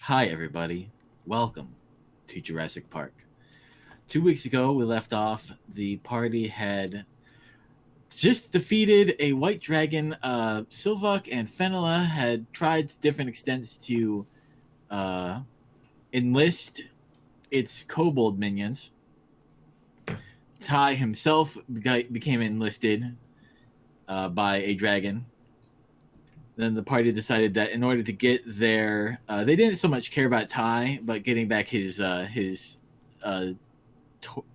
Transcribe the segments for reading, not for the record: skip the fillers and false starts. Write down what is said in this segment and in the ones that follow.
Hi, everybody. Welcome to Jurassic Park. 2 weeks ago, we left off. The party had just defeated a white dragon. Silvoc and Fenella had tried to different extents to uh, enlist its kobold minions. Ty himself became enlisted by a dragon. Then the party decided that in order to get there, they didn't so much care about Ty, but getting back his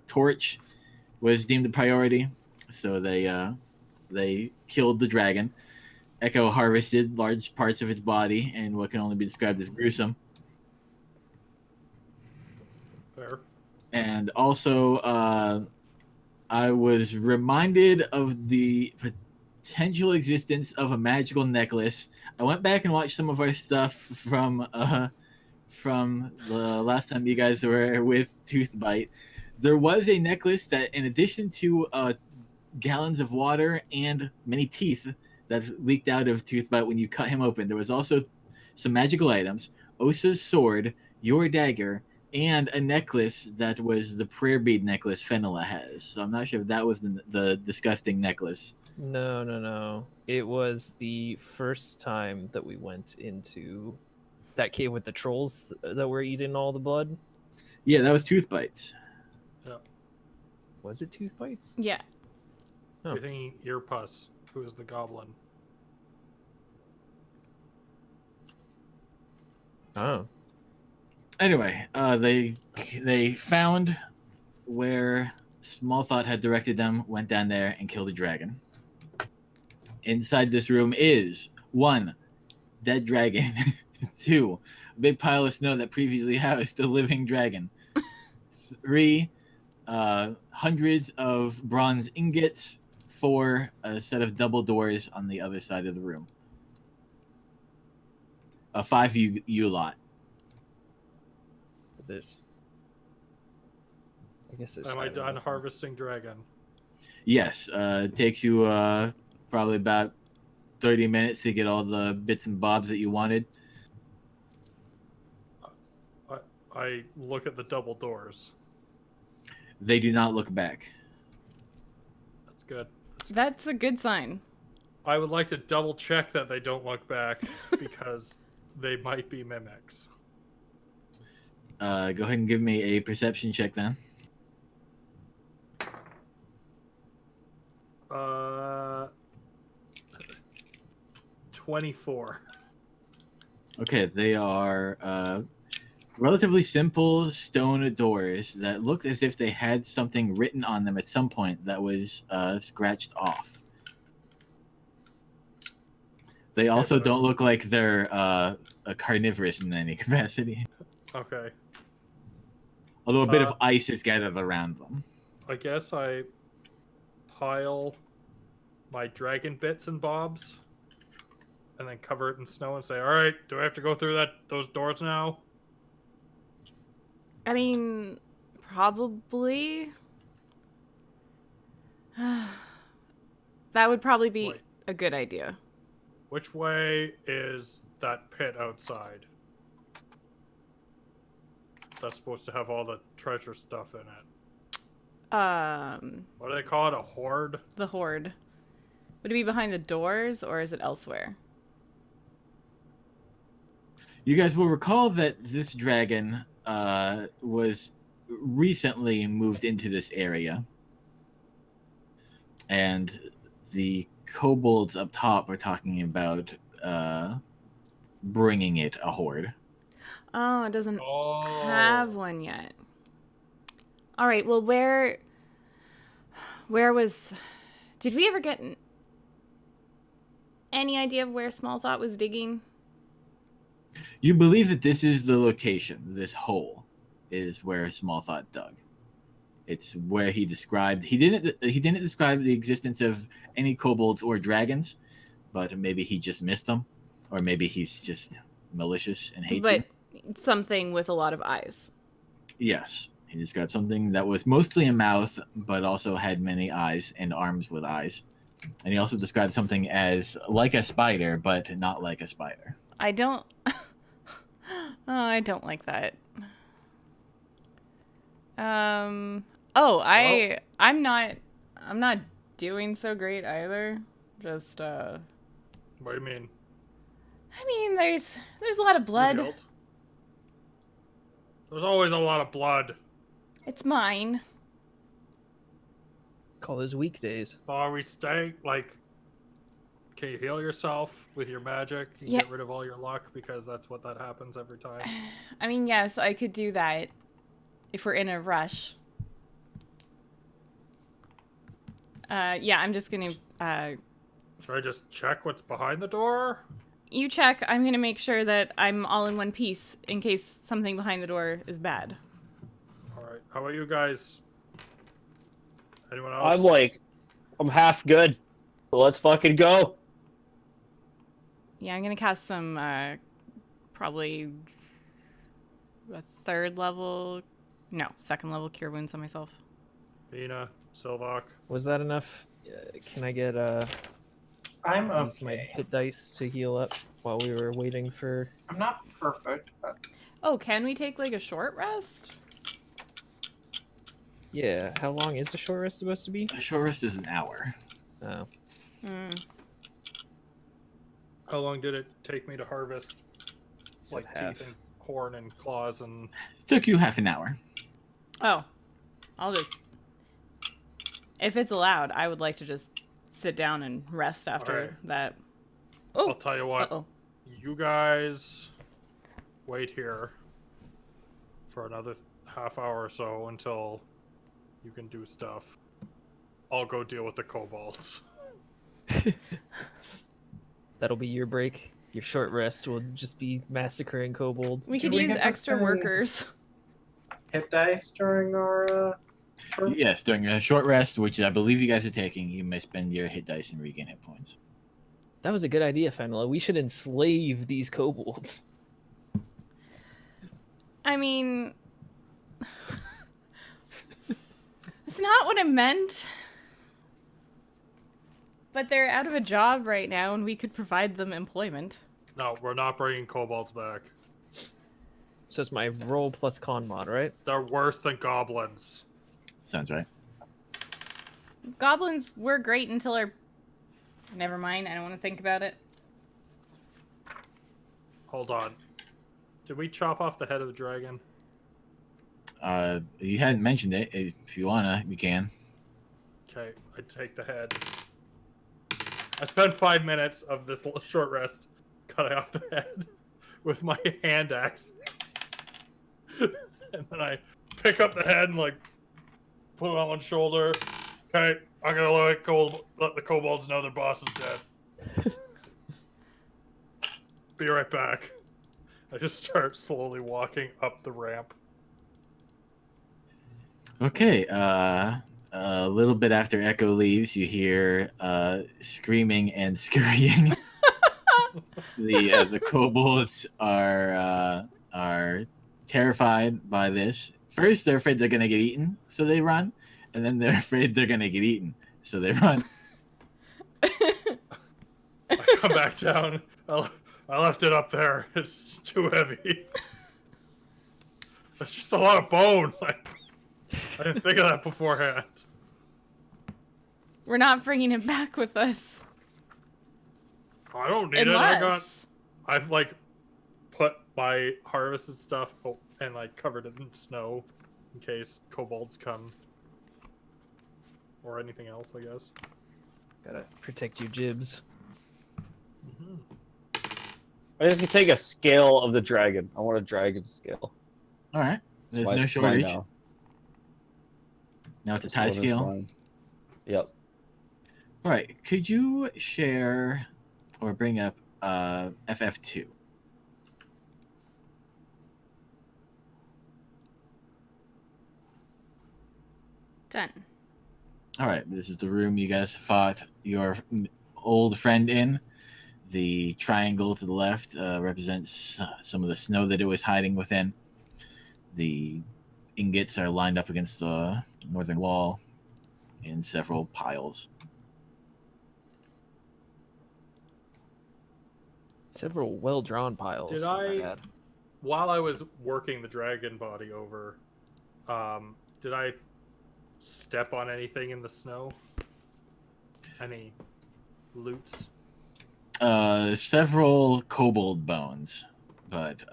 torch was deemed a priority. So they killed the dragon. Echo harvested large parts of its body in what can only be described as gruesome. Fair. And also, I was reminded of the potential existence of a magical necklace. I went back and watched some of our stuff from the last time you guys were with Toothbite. There was a necklace that, in addition to gallons of water and many teeth that leaked out of Toothbite when you cut him open, there was also some magical items: Osa's sword, your dagger, and a necklace that was the prayer bead necklace Fenella has. So I'm not sure if that was the disgusting necklace. No. It was the first time that we went into that cave with the trolls that were eating all the blood. Yeah, that was Toothbites. Yeah. Was it Tooth Bites? Yeah. Oh. You're thinking Earpuss, who is the goblin. Oh. Anyway, they found where Small Thought had directed them, went down there and killed a dragon. Inside this room is 1, dead dragon. 2, a big pile of snow that previously housed a living dragon. 3, hundreds of bronze ingots. 4, a set of double doors on the other side of the room. 5 lot. This. I guess it's. Am I done harvesting dragon? Yes, it takes you probably about 30 minutes to get all the bits and bobs that you wanted. I look at the double doors. They do not look back. That's good. That's a good sign. I would like to double check that they don't look back because they might be mimics. Go ahead and give me a perception check then. 24. Okay, they are relatively simple stone doors that look as if they had something written on them at some point that was scratched off. They also don't look like they're carnivorous in any capacity. Okay. Although a bit of ice is gathered around them. I guess I pile my dragon bits and bobs and then cover it in snow and say, all right, do I have to go through those doors now? I mean, probably. That would probably be Wait. a good idea. Which way is that pit outside? That's supposed to have all the treasure stuff in it. What do they call it? A hoard? The horde. Would it be behind the doors or is it elsewhere? You guys will recall that this dragon was recently moved into this area. And the kobolds up top are talking about bringing it a horde. Oh, it doesn't have one yet. All right, well, where was... Did we ever get any idea of where Small Thought was digging? You believe that this is the location. This hole is where Small Thought dug. It's where he described. He didn't describe the existence of any kobolds or dragons, but maybe he just missed them, or maybe he's just malicious and hates you. But something with a lot of eyes. Yes, he described something that was mostly a mouth, but also had many eyes and arms with eyes. And he also described something as like a spider, but not like a spider. I don't... Oh, I don't like that. I'm not doing so great either. Just What do you mean? I mean, there's a lot of You blood. healed? There's always a lot of blood. It's mine. Call those weekdays. So are we staying, like, can you heal yourself with your magic and Yeah. get rid of all your luck? Because that's what that happens every time. I mean, yes, I could do that if we're in a rush. Yeah, I'm just gonna, Should I just check what's behind the door? you check. I'm gonna make sure that I'm all in one piece in case something behind the door is bad. Alright, how about you guys? Anyone else? I'm half good. So let's fucking go. Yeah, I'm gonna cast some, probably a second level cure wounds on myself. Mina, Silvoc. Was that enough? Can I get I'm use my okay. hit dice to heal up while we were waiting for? I'm not perfect, but Oh, can we take, like, a short rest? Yeah. How long is the short rest supposed to be? A short rest is an hour. Oh. How long did it take me to harvest, Said like, half. teeth and horn and claws and... It took you half an hour. Oh, I'll just... If it's allowed, I would like to just sit down and rest after Alright. that. I'll tell you what. Uh-oh. You guys wait here for another half hour or so until you can do stuff. I'll go deal with the kobolds. That'll be your break. Your short rest will just be massacring kobolds. We Did could we use get to extra spend- workers. hit dice during our. Yes, during a short rest, which I believe you guys are taking, you may spend your hit dice and regain hit points. That was a good idea, Fenella. We should enslave these kobolds. I mean... It's not what I meant. But they're out of a job right now, and we could provide them employment. No, we're not bringing kobolds back. So it's my roll plus con mod, right? They're worse than goblins. Sounds right. Goblins were great until our... Never mind, I don't want to think about it. Hold on. Did we chop off the head of the dragon? You hadn't mentioned it. If you wanna, you can. Okay, I take the head. I spent 5 minutes of this little short rest cutting off the head with my hand axes. And then I pick up the head and, like, put it on one shoulder. Okay, I'm gonna let the kobolds know their boss is dead. Be right back. I just start slowly walking up the ramp. Okay. A little bit after Echo leaves, you hear screaming and scurrying. The kobolds are terrified by this. First, they're afraid they're gonna get eaten, so they run, and then they're afraid they're gonna get eaten, so they run. I come back down. I left it up there. It's too heavy. That's just a lot of bone. Like, I didn't think of that beforehand. We're not bringing him back with us. I don't need Unless... it. I've like put my harvested stuff and like covered it in snow in case kobolds come or anything else, I guess. Gotta protect your jibs. Mm-hmm. I just can take a scale of the dragon. I want a dragon scale. All right. There's Mine- no mine shortage. now. Now it's a This tie one is scale. mine. Yep. All right. Could you share or bring up FF2? Done. All right. This is the room you guys fought your old friend in. The triangle to the left represents some of the snow that it was hiding within. The ingots are lined up against the northern wall in several piles. Several well-drawn piles. Did I might I- add. while I was working the dragon body over, did I step on anything in the snow? Any loots? Several kobold bones, but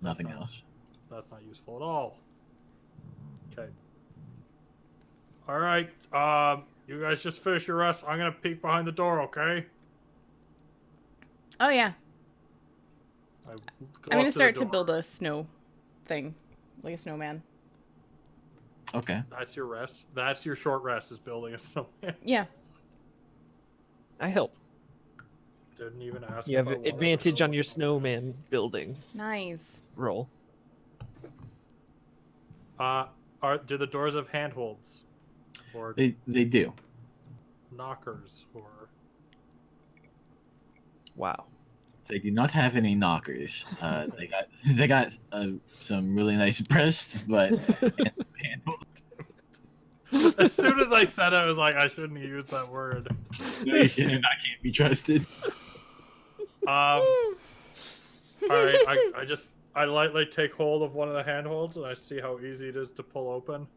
nothing not- else. That's not useful at all. Okay. All right. You guys just finish your rest. I'm gonna peek behind the door. Okay. Oh yeah. I go I'm gonna up start the to door. build a snow thing, like a snowman. Okay. That's your rest. That's your short rest. Is building a snowman. Yeah. I help. Didn't even ask. You if have I wanted to advantage build on a your snowman building Nice. roll. Do the doors have handholds, or They do. knockers, or Wow. They do not have any knockers. They got some really nice breasts, but as soon as I said it, I was like, I shouldn't have used that word. and I can't be trusted. All right, I lightly take hold of one of the handholds and I see how easy it is to pull open.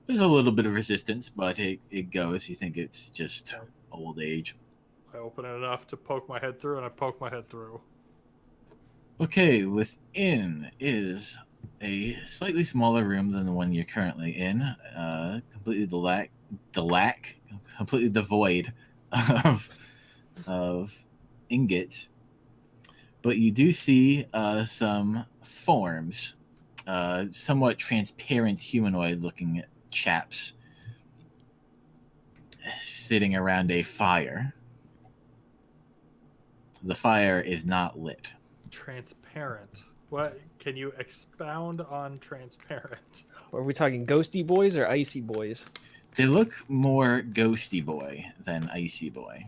There's a little bit of resistance, but it goes. You think it's just old age. I open it enough to poke my head through, and I poke my head through. Okay, within is a slightly smaller room than the one you're currently in. Completely completely devoid of ingots. But you do see some forms, somewhat transparent humanoid-looking chaps sitting around a fire. The fire is not lit. Transparent. What? Can you expound on transparent? Are we talking ghosty boys or icy boys? They look more ghosty boy than icy boy.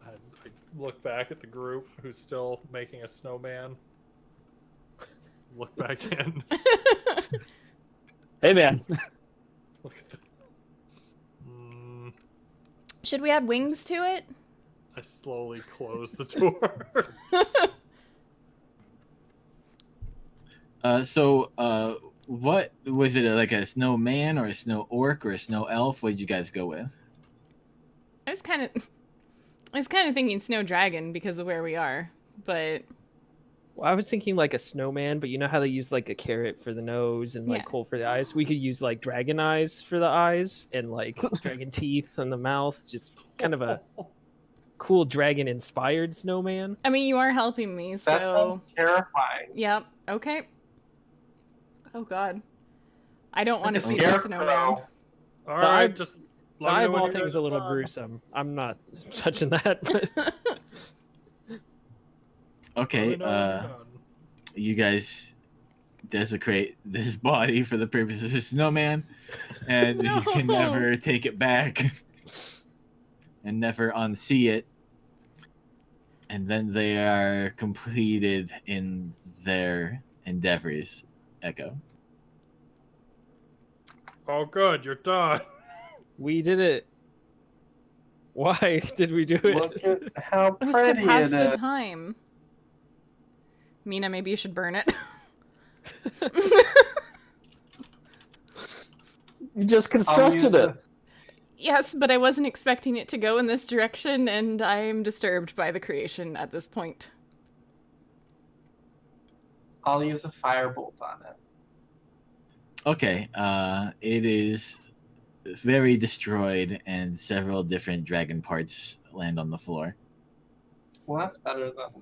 I look back at the group who's still making a snowman. Look back in. Hey, man. Look at the... Should we add wings to it? I slowly close the door. What was it, like a snowman or a snow orc or a snow elf? What did you guys go with? I was kind of thinking snow dragon because of where we are, but Well, I was thinking like a snowman, but you know how they use like a carrot for the nose and like Yeah. coal for the eyes? We could use like dragon eyes for the eyes and like dragon teeth on the mouth. Just kind of a cool dragon inspired snowman. I mean, you are helping me, so That sounds terrifying. yep. Okay. Oh God, I don't want to Like a see the scarecrow. snowman. All The right, eye- just The let me know when eyeball you thing's guys a are little done. gruesome. I'm not touching that. But Okay, Let me know when you're done. you guys desecrate this body for the purposes of a snowman, and you can No. never take it back and never unsee it. And then they are completed in their endeavors. Echo. Oh, good, you're done. we did it. Why did we do it? Look at how It was to pretty pass it the is. time. Mina, maybe you should burn it. You just I'll use constructed it. Yes, but I wasn't expecting it to go in this direction, and I am disturbed by the creation at this point. I'll use a firebolt on it. Okay, it is very destroyed, and several different dragon parts land on the floor. Well, that's better than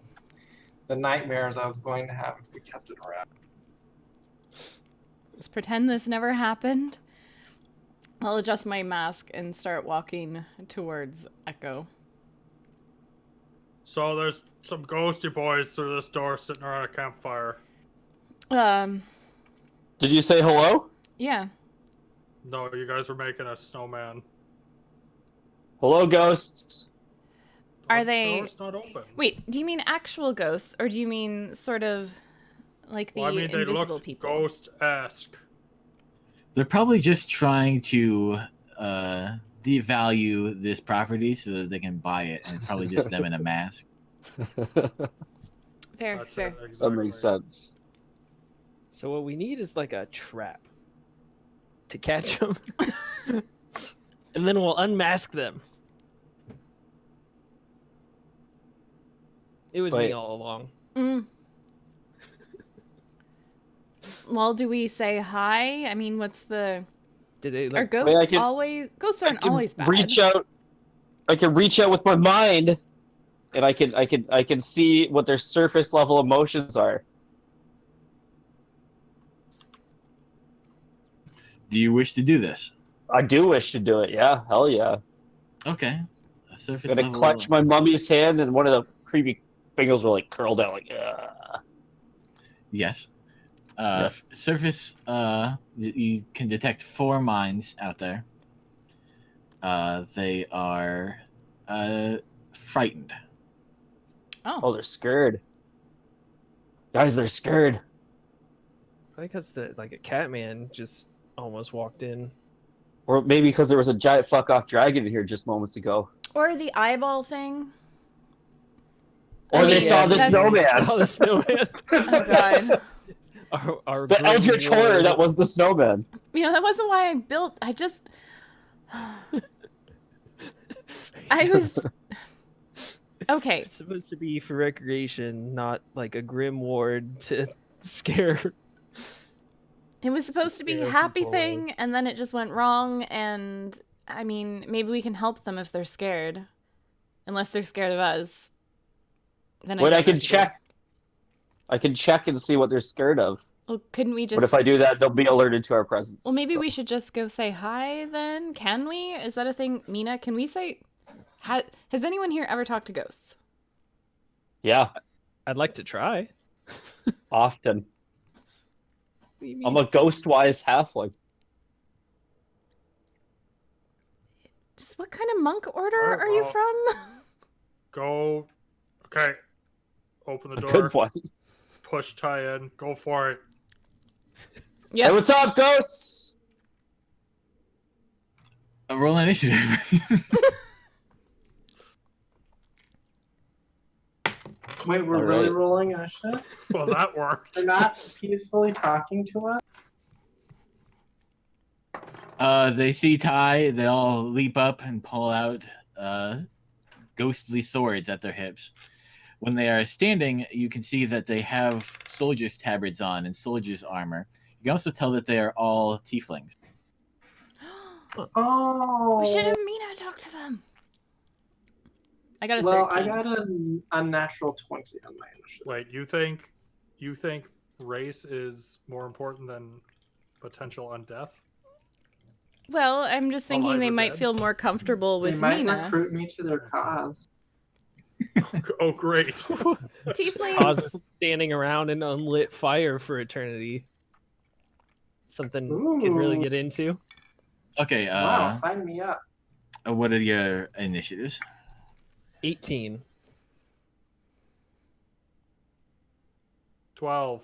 the nightmares I was going to have if we kept it around. Let's pretend this never happened. I'll adjust my mask and start walking towards Echo. So there's some ghosty boys through this door sitting around a campfire. Did you say hello? Yeah. No, you guys were making a snowman. Hello, ghosts. Are The they- door's not open. Wait, do you mean actual ghosts, or do you mean sort of like the Well, I mean, they invisible looked people? ghost-esque. They're probably just trying to devalue this property so that they can buy it, and it's probably just them in a mask. Fair, That's fair. it, That exactly. makes sense. So what we need is like a trap to catch them, and then we'll unmask them. It was me Wait. all along. Mm. Well, do we say hi? I mean, what's the... Did they Are like? ghosts I can- always... Ghosts aren't can always bad. reach out. I can reach out with my mind, and I can see what their surface level emotions are. Do you wish to do this? I do wish to do it. Yeah, hell yeah. Okay. A surface Gonna level. clutch my mummy's hand, and one of the creepy fingers will like curl down, like. Ugh. Yes. Yeah. Surface. You can detect 4 minds out there. They are frightened. Oh, they're scared. Guys, they're scared. I think that's like a cat man just almost walked in. Or maybe because there was a giant fuck off dragon in here just moments ago. Or the eyeball thing. Or I they mean, saw the that's- snowman. Saw the snowman. Oh, God. our The grim eldritch horror lord. that was the snowman. You know, that wasn't why I built... I just... I was... Okay. It's supposed to be for recreation, not like a grim ward to scare. It was supposed to be a scare happy people. thing, and then it just went wrong, and... I mean, maybe we can help them if they're scared. Unless they're scared of us. Then Wait, don't I can wish to. check. I can check and see what they're scared of. Well, couldn't we just... But if I do that, they'll be alerted to our presence. Well, maybe so. we should just go say hi then. Can we? Is that a thing? Mina, can we say... Has anyone here ever talked to ghosts? Yeah, I'd like to try. often. What do you I'm mean? a ghost-wise halfling. Just what kind of monk order Oh, are you well. from? Go. Okay. Open the A door. good one. Push tie in. Go for it. Hey, Yep. what's up, ghosts? Roll initiative. Wait, we're All really right. rolling initiative? Well, that worked. They're not peacefully talking to us? They see Ty. They all leap up and pull out ghostly swords at their hips. When they are standing, you can see that they have soldiers' tabards on and soldiers' armor. You can also tell that they are all tieflings. Oh. We should have Mina talk to them. I got a Well, 13. I got a unnatural 20 on my initiative. Wait, you think race is more important than potential undeath? Well, I'm just thinking Alive they or might dead? feel more comfortable They with might Mina. recruit me to their cause. Oh, great. Tiefling. Pause standing around in unlit fire for eternity. Something you could really Ooh. get into. Okay, Wow, sign me up. what are your initiatives? 18. 12.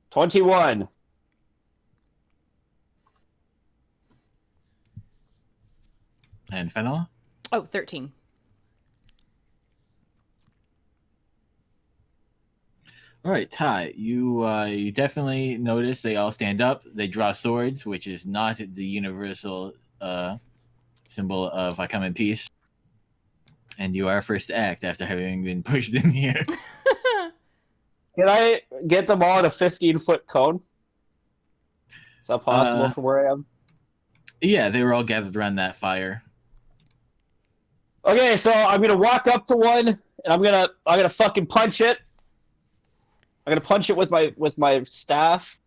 21. And Fenella? Oh, 13. All right, Ty, you definitely notice they all stand up. They draw swords, which is not the universal symbol of I come in peace. And you are first to act after having been pushed in here. Can I get them all in a 15-foot cone? Is that possible from where I am? Yeah, they were all gathered around that fire. Okay, so I'm gonna walk up to one, and I'm gonna fucking punch it. I'm gonna punch it with my staff.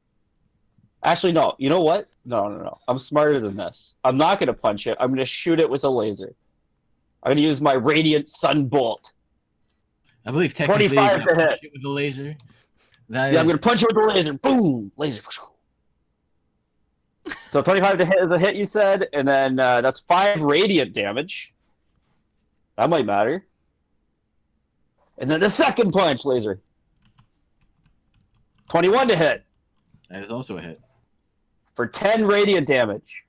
Actually, no. You know what? No. I'm smarter than this. I'm not gonna punch it. I'm gonna shoot it with a laser. I'm gonna use my radiant sun bolt. I believe technically 25 you're gonna to hit. punch it with a laser. That Yeah, I'm is- gonna punch it with a laser. Boom! Laser. So 25 to hit is a hit, you said, and then that's 5 radiant damage. That might matter. And then the second punch, laser. 21 to hit that is also a hit. for 10 radiant damage.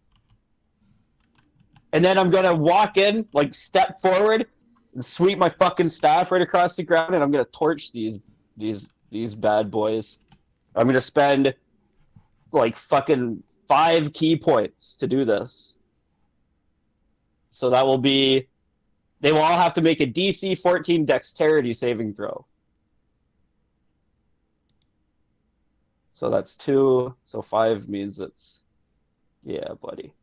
And then I'm gonna walk in, like step forward, and sweep my fucking staff right across the ground, and I'm gonna torch these bad boys. I'm gonna spend like fucking 5 key points to do this. So that will be, they will all have to make a DC 14 Dexterity saving throw. So that's 2. So 5 means it's, yeah, buddy.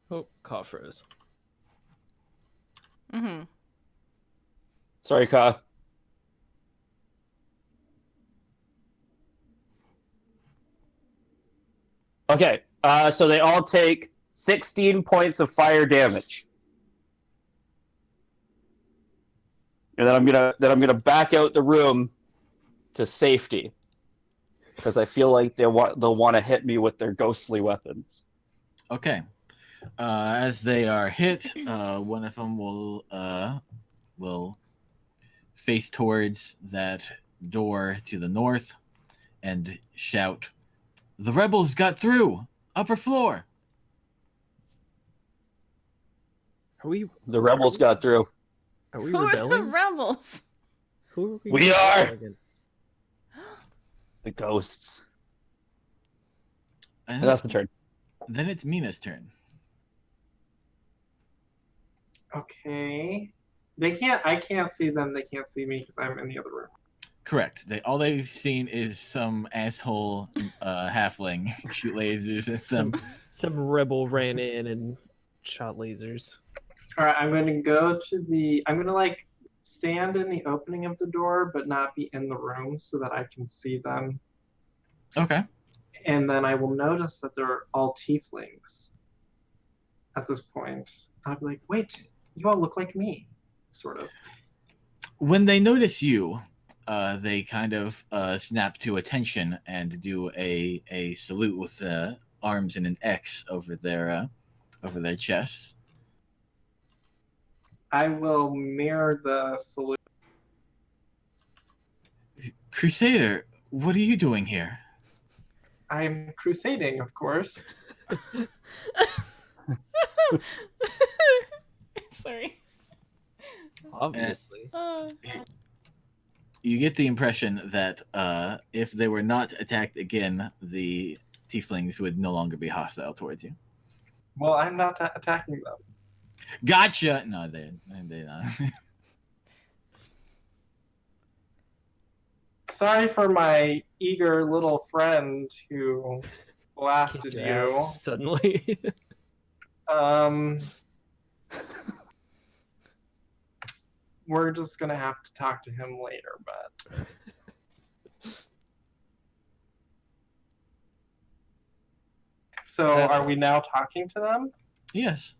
Oh, Ka froze. Mm-hmm. Sorry, Ka. Okay, so they all take 16 points of fire damage. And then I'm gonna back out the room to safety. Because I feel like they'll want to hit me with their ghostly weapons. Okay. As they are hit, one of them will face towards that door to the north and shout, "The rebels got through! Upper floor!" Are we? The rebels got through. Are we Who are the rebelling? rebels? Who are we? We are! rebelling against? The ghosts. And And that's the turn. then it's Mina's turn. Okay. I can't see them. They can't see me because I'm in the other room. Correct. All they've seen is some asshole halfling shoot lasers at them. Some rebel ran in and shot lasers. All right, I'm going to go to I'm going to like stand in the opening of the door, but not be in the room so that I can see them. Okay. And then I will notice that they're all tieflings at this point. I'll be like, wait, you all look like me, sort of. When they notice you, they kind of snap to attention and do a salute with arms in an X over their chests. I will mirror the salute. Crusader, what are you doing here? I'm crusading, of course. Sorry. Obviously. You get the impression that if they were not attacked again, the tieflings would no longer be hostile towards you. Well, I'm not attacking them. Gotcha. No, they're not. Sorry for my eager little friend who blasted Kicked your you. ass suddenly. We're just gonna have to talk to him later, but so are we now talking to them? Yes.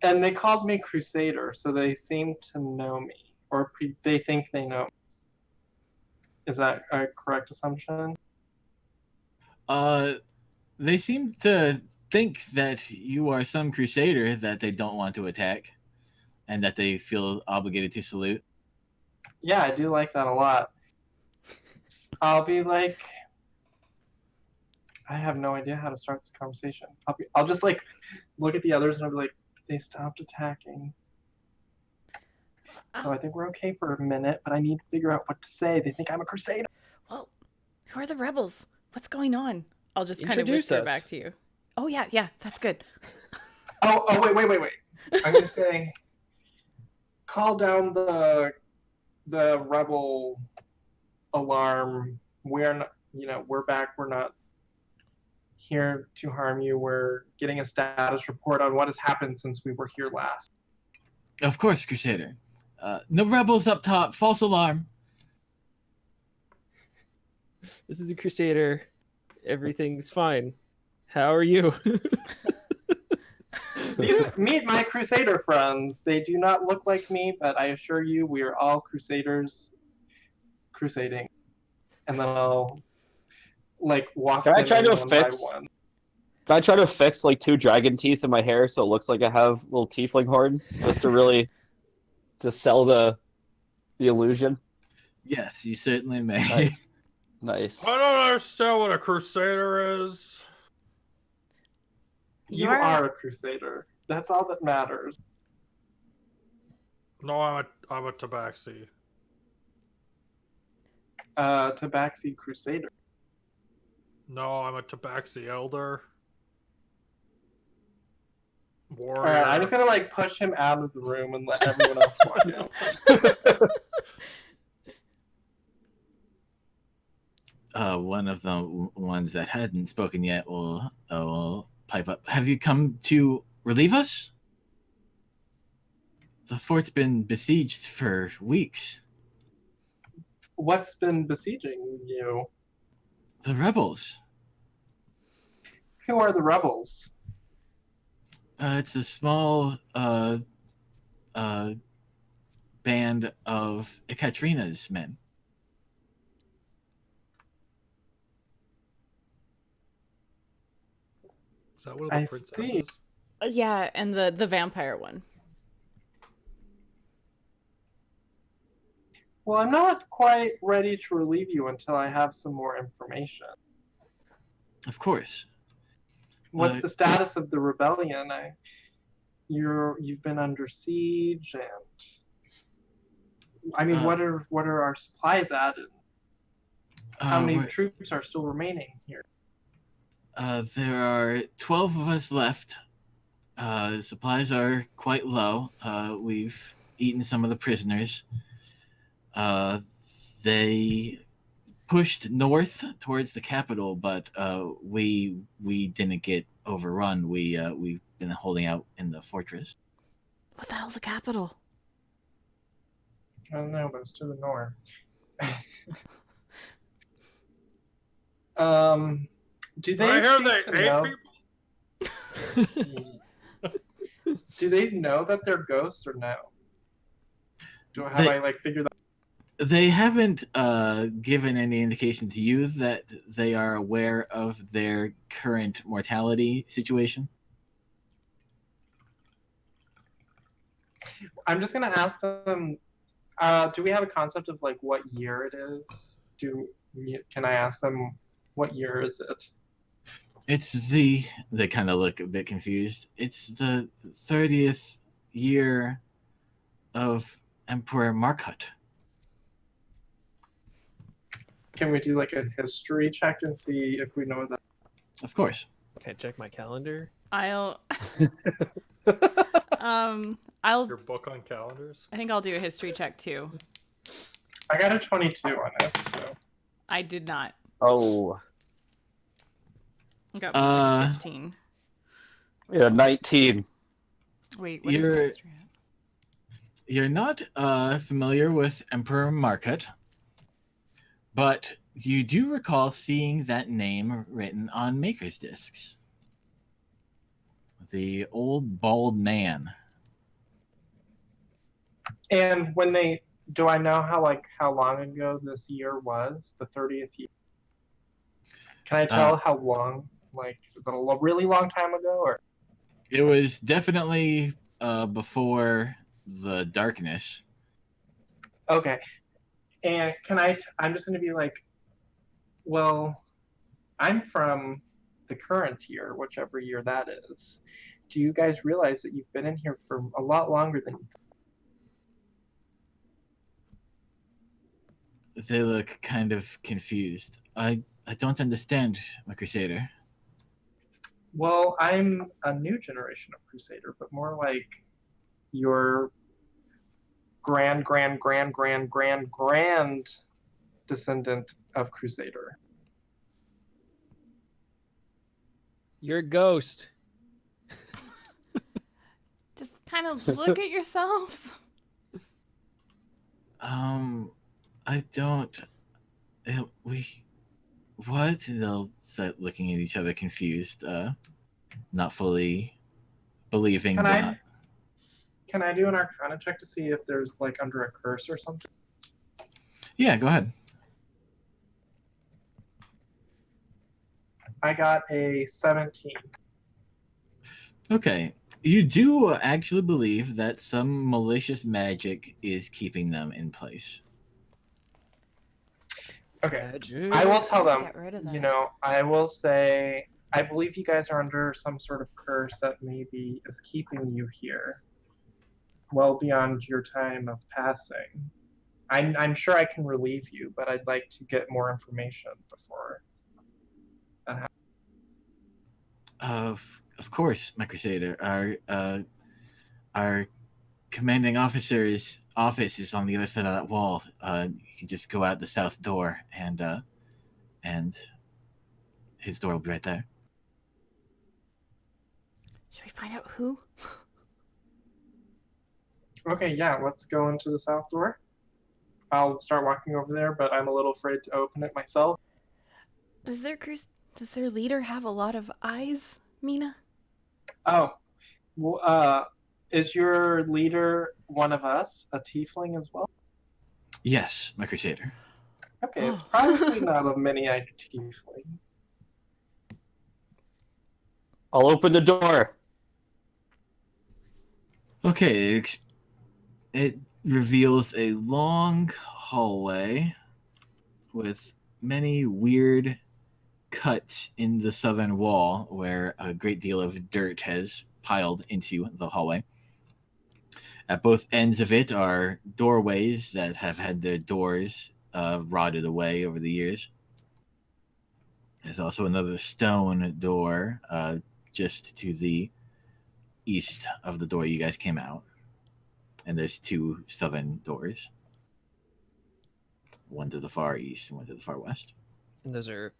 And they called me Crusader, so they seem to know me, or they think they know me. Is that a correct assumption? They seem to think that you are some crusader that they don't want to attack, and that they feel obligated to salute. Yeah, I do like that a lot. I'll be like, I have no idea how to start this conversation. I'll just like look at the others and I'll be like, they stopped attacking. So I think we're okay for a minute, but I need to figure out what to say. They think I'm a crusader. Well, who are the rebels? What's going on? I'll just kind of Introduce whisper us. back to you. Oh yeah, that's good. Oh, wait. I'm gonna say, call down the rebel alarm. We're not, we're back. We're not here to harm you. We're getting a status report on what has happened since we were here last. Of course, crusader. No rebels up top. False alarm. This is a crusader. Everything's fine. How are you? Meet my crusader friends. They do not look like me, but I assure you, we are all crusaders crusading. And then I'll walk Can I them try in to one by fix- one. Can I try to fix like 2 dragon teeth in my hair so it looks like I have little tiefling horns, just to really just sell the illusion? Yes, you certainly may. Nice. Nice. I don't understand what a crusader is. You are a crusader. That's all that matters. No, I'm a tabaxi. Tabaxi crusader. No, I'm a tabaxi elder. Warrior. Alright, I'm just gonna like push him out of the room and let everyone else walk out. One of the ones that hadn't spoken yet will pipe up. Have you come to relieve us? The fort's been besieged for weeks. What's been besieging you? The rebels. Who are the rebels? It's a small band of Ekaterina's men. Is that one of the I princesses? see. Yeah, and the vampire one. Well, I'm not quite ready to relieve you until I have some more information. Of course. What's the status of the rebellion? You've been under siege, and I mean, what are our supplies at? And how many troops are still remaining here? There are 12 of us left. Supplies are quite low. We've eaten some of the prisoners. They pushed north towards the capital, but we didn't get overrun. We've been holding out in the fortress. What the hell's a capital? I don't know, but it's to the north. Do they? I hear seem they to ate know- people. Do they know that they're ghosts or no? Have I like figured that? They haven't given any indication to you that they are aware of their current mortality situation. I'm just gonna ask them. Do we have a concept of like what year it is? Can I ask them what year is it? It's they kind of look a bit confused. It's the 30th year of Emperor Marquitana. Can we do like a history check and see if we know that? Of course. Can I check my calendar? I'll Your book on calendars? I think I'll do a history check too. I got a 22 on it, so. I did not. Oh, I got like a 15. yeah, 19. Wait, what is my history at? You're not familiar with Emperor Marquitana, but you do recall seeing that name written on maker's discs. The old bald man. And do I know how long ago this year was? The 30th year? Can I tell how long? Like, is it a really long time ago, or? It was definitely before the darkness. Okay. And I'm just going to be like, well, I'm from the current year, whichever year that is. Do you guys realize that you've been in here for a lot longer than you thought? They look kind of confused. I don't understand, my Crusader. Well, I'm a new generation of Crusader, but more like your grand descendant of Crusader. You're a ghost. Just kind of look at yourselves. I don't. What? They'll start looking at each other confused, not fully believing. Can I do an Arcana check to see if there's like under a curse or something? Yeah, go ahead. I got a 17. Okay. You do actually believe that some malicious magic is keeping them in place. Okay. Magic. I will tell them, Get rid of you that. know, I will say, I believe you guys are under some sort of curse that maybe is keeping you here well beyond your time of passing. I'm sure I can relieve you, but I'd like to get more information before that happens. Of course, my Crusader. Our commanding officer's office is on the other side of that wall. You can just go out the south door, and his door will be right there. Should we find out who? Okay, yeah, let's go into the south door. I'll start walking over there, but I'm a little afraid to open it myself. Does their leader have a lot of eyes, Mina? Oh, well, is your leader one of us, a tiefling as well? Yes, my Crusader. Okay, it's Oh. probably not a mini-eyed tiefling. I'll open the door. Okay, it reveals a long hallway with many weird cuts in the southern wall where a great deal of dirt has piled into the hallway. At both ends of it are doorways that have had their doors rotted away over the years. There's also another stone door just to the east of the door you guys came out. And there's two southern doors. One to the far east and one to the far west. And those are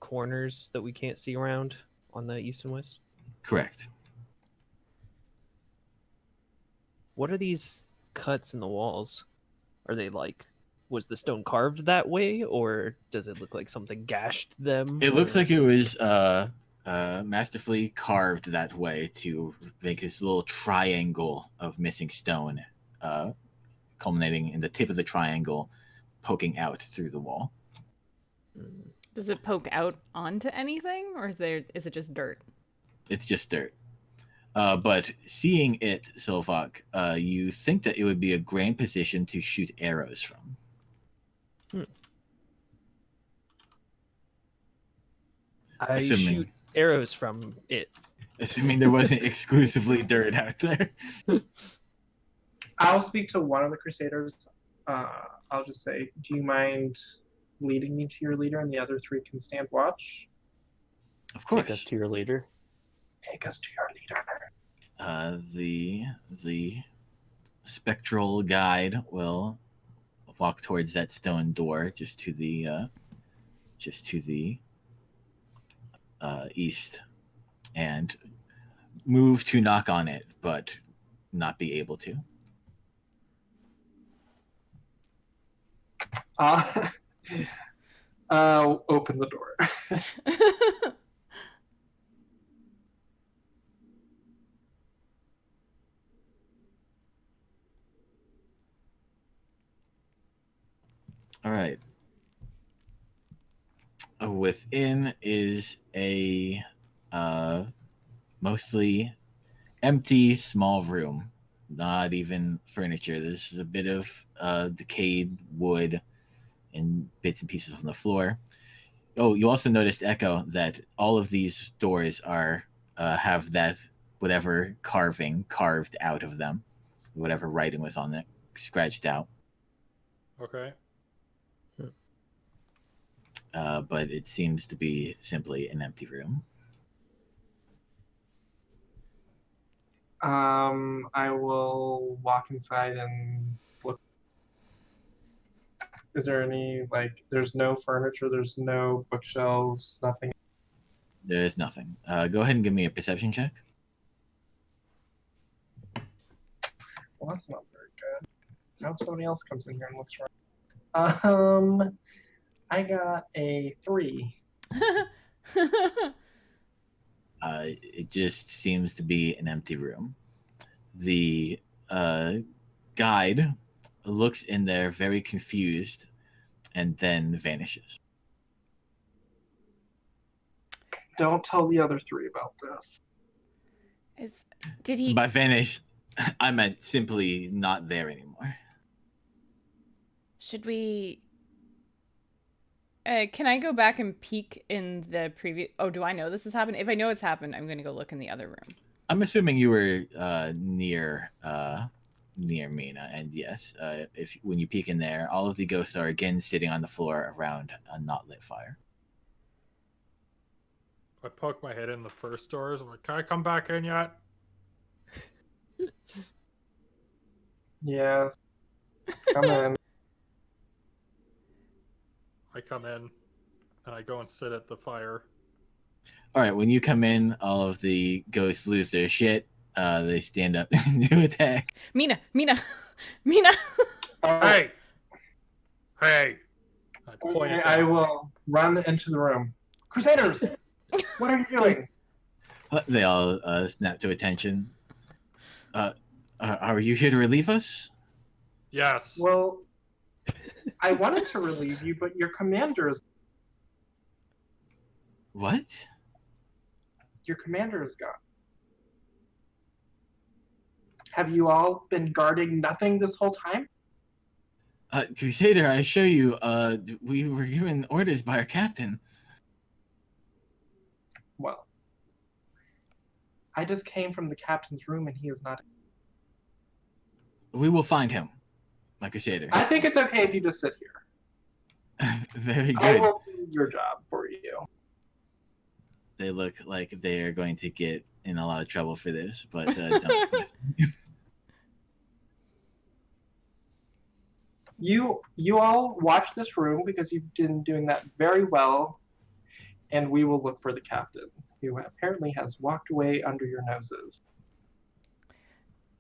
corners that we can't see around on the east and west. Correct. What are these cuts in the walls? Are they like, was the stone carved that way, or does it look like something gashed them? It looks or- like it was masterfully carved that way to make this little triangle of missing stone, culminating in the tip of the triangle, poking out through the wall. Mm. Does it poke out onto anything, or is it just dirt? It's just dirt. But seeing it, Silvoc, you think that it would be a grand position to shoot arrows from. I Assuming- shoot arrows from it. Assuming there wasn't exclusively dirt out there. I'll speak to one of the Crusaders. I'll just say, do you mind leading me to your leader, and the other three can stand watch? Of Take us course. to your leader. Take us to your leader. The spectral guide will walk towards that stone door just to the east, and move to knock on it, but not be able to. Open the door. All right. Within is a mostly empty small room. Not even furniture. This is a bit of decayed wood and bits and pieces on the floor. Oh, you also noticed, Echo, that all of these doors are have that whatever carving carved out of them, whatever writing was on it, scratched out. Okay. But it seems to be simply an empty room. I will walk inside and look. Is there any, like, there's no furniture, there's no bookshelves, nothing? There is nothing. Go ahead and give me a perception check. Well, that's not very good. I hope somebody else comes in here and looks around. I got a 3. It just seems to be an empty room. The guide looks in there very confused and then vanishes. Don't tell the other 3 about this. Did he? By vanish, I meant simply not there anymore. Should we Can I go back and peek in the previous? Oh, do I know this has happened? If I know it's happened, I'm going to go look in the other room. I'm assuming you were near Mina, and yes, if when you peek in there, all of the ghosts are again sitting on the floor around a not lit fire. I poke my head in the first doors. I'm like, can I come back in yet? Yes. Come in. I come in, and I go and sit at the fire. All right, when you come in, all of the ghosts lose their shit. They stand up and do attack. Mina, Mina, Mina. Hey! Hey! I point Okay, at I them. will run into the room. Crusaders, what are you doing? They all snap to attention. Are you here to relieve us? Yes. Well, I wanted to relieve you, but your commander is What? gone. Have you all been guarding nothing this whole time? Crusader, I assure you, we were given orders by our captain. Well, I just came from the captain's room and he is not. We will find him, my Crusader. I think it's okay if you just sit here. Very I good. will do your job for you. They look like they are going to get in a lot of trouble for this, but don't. You all watch this room because you've been doing that very well, and we will look for the captain, who apparently has walked away under your noses.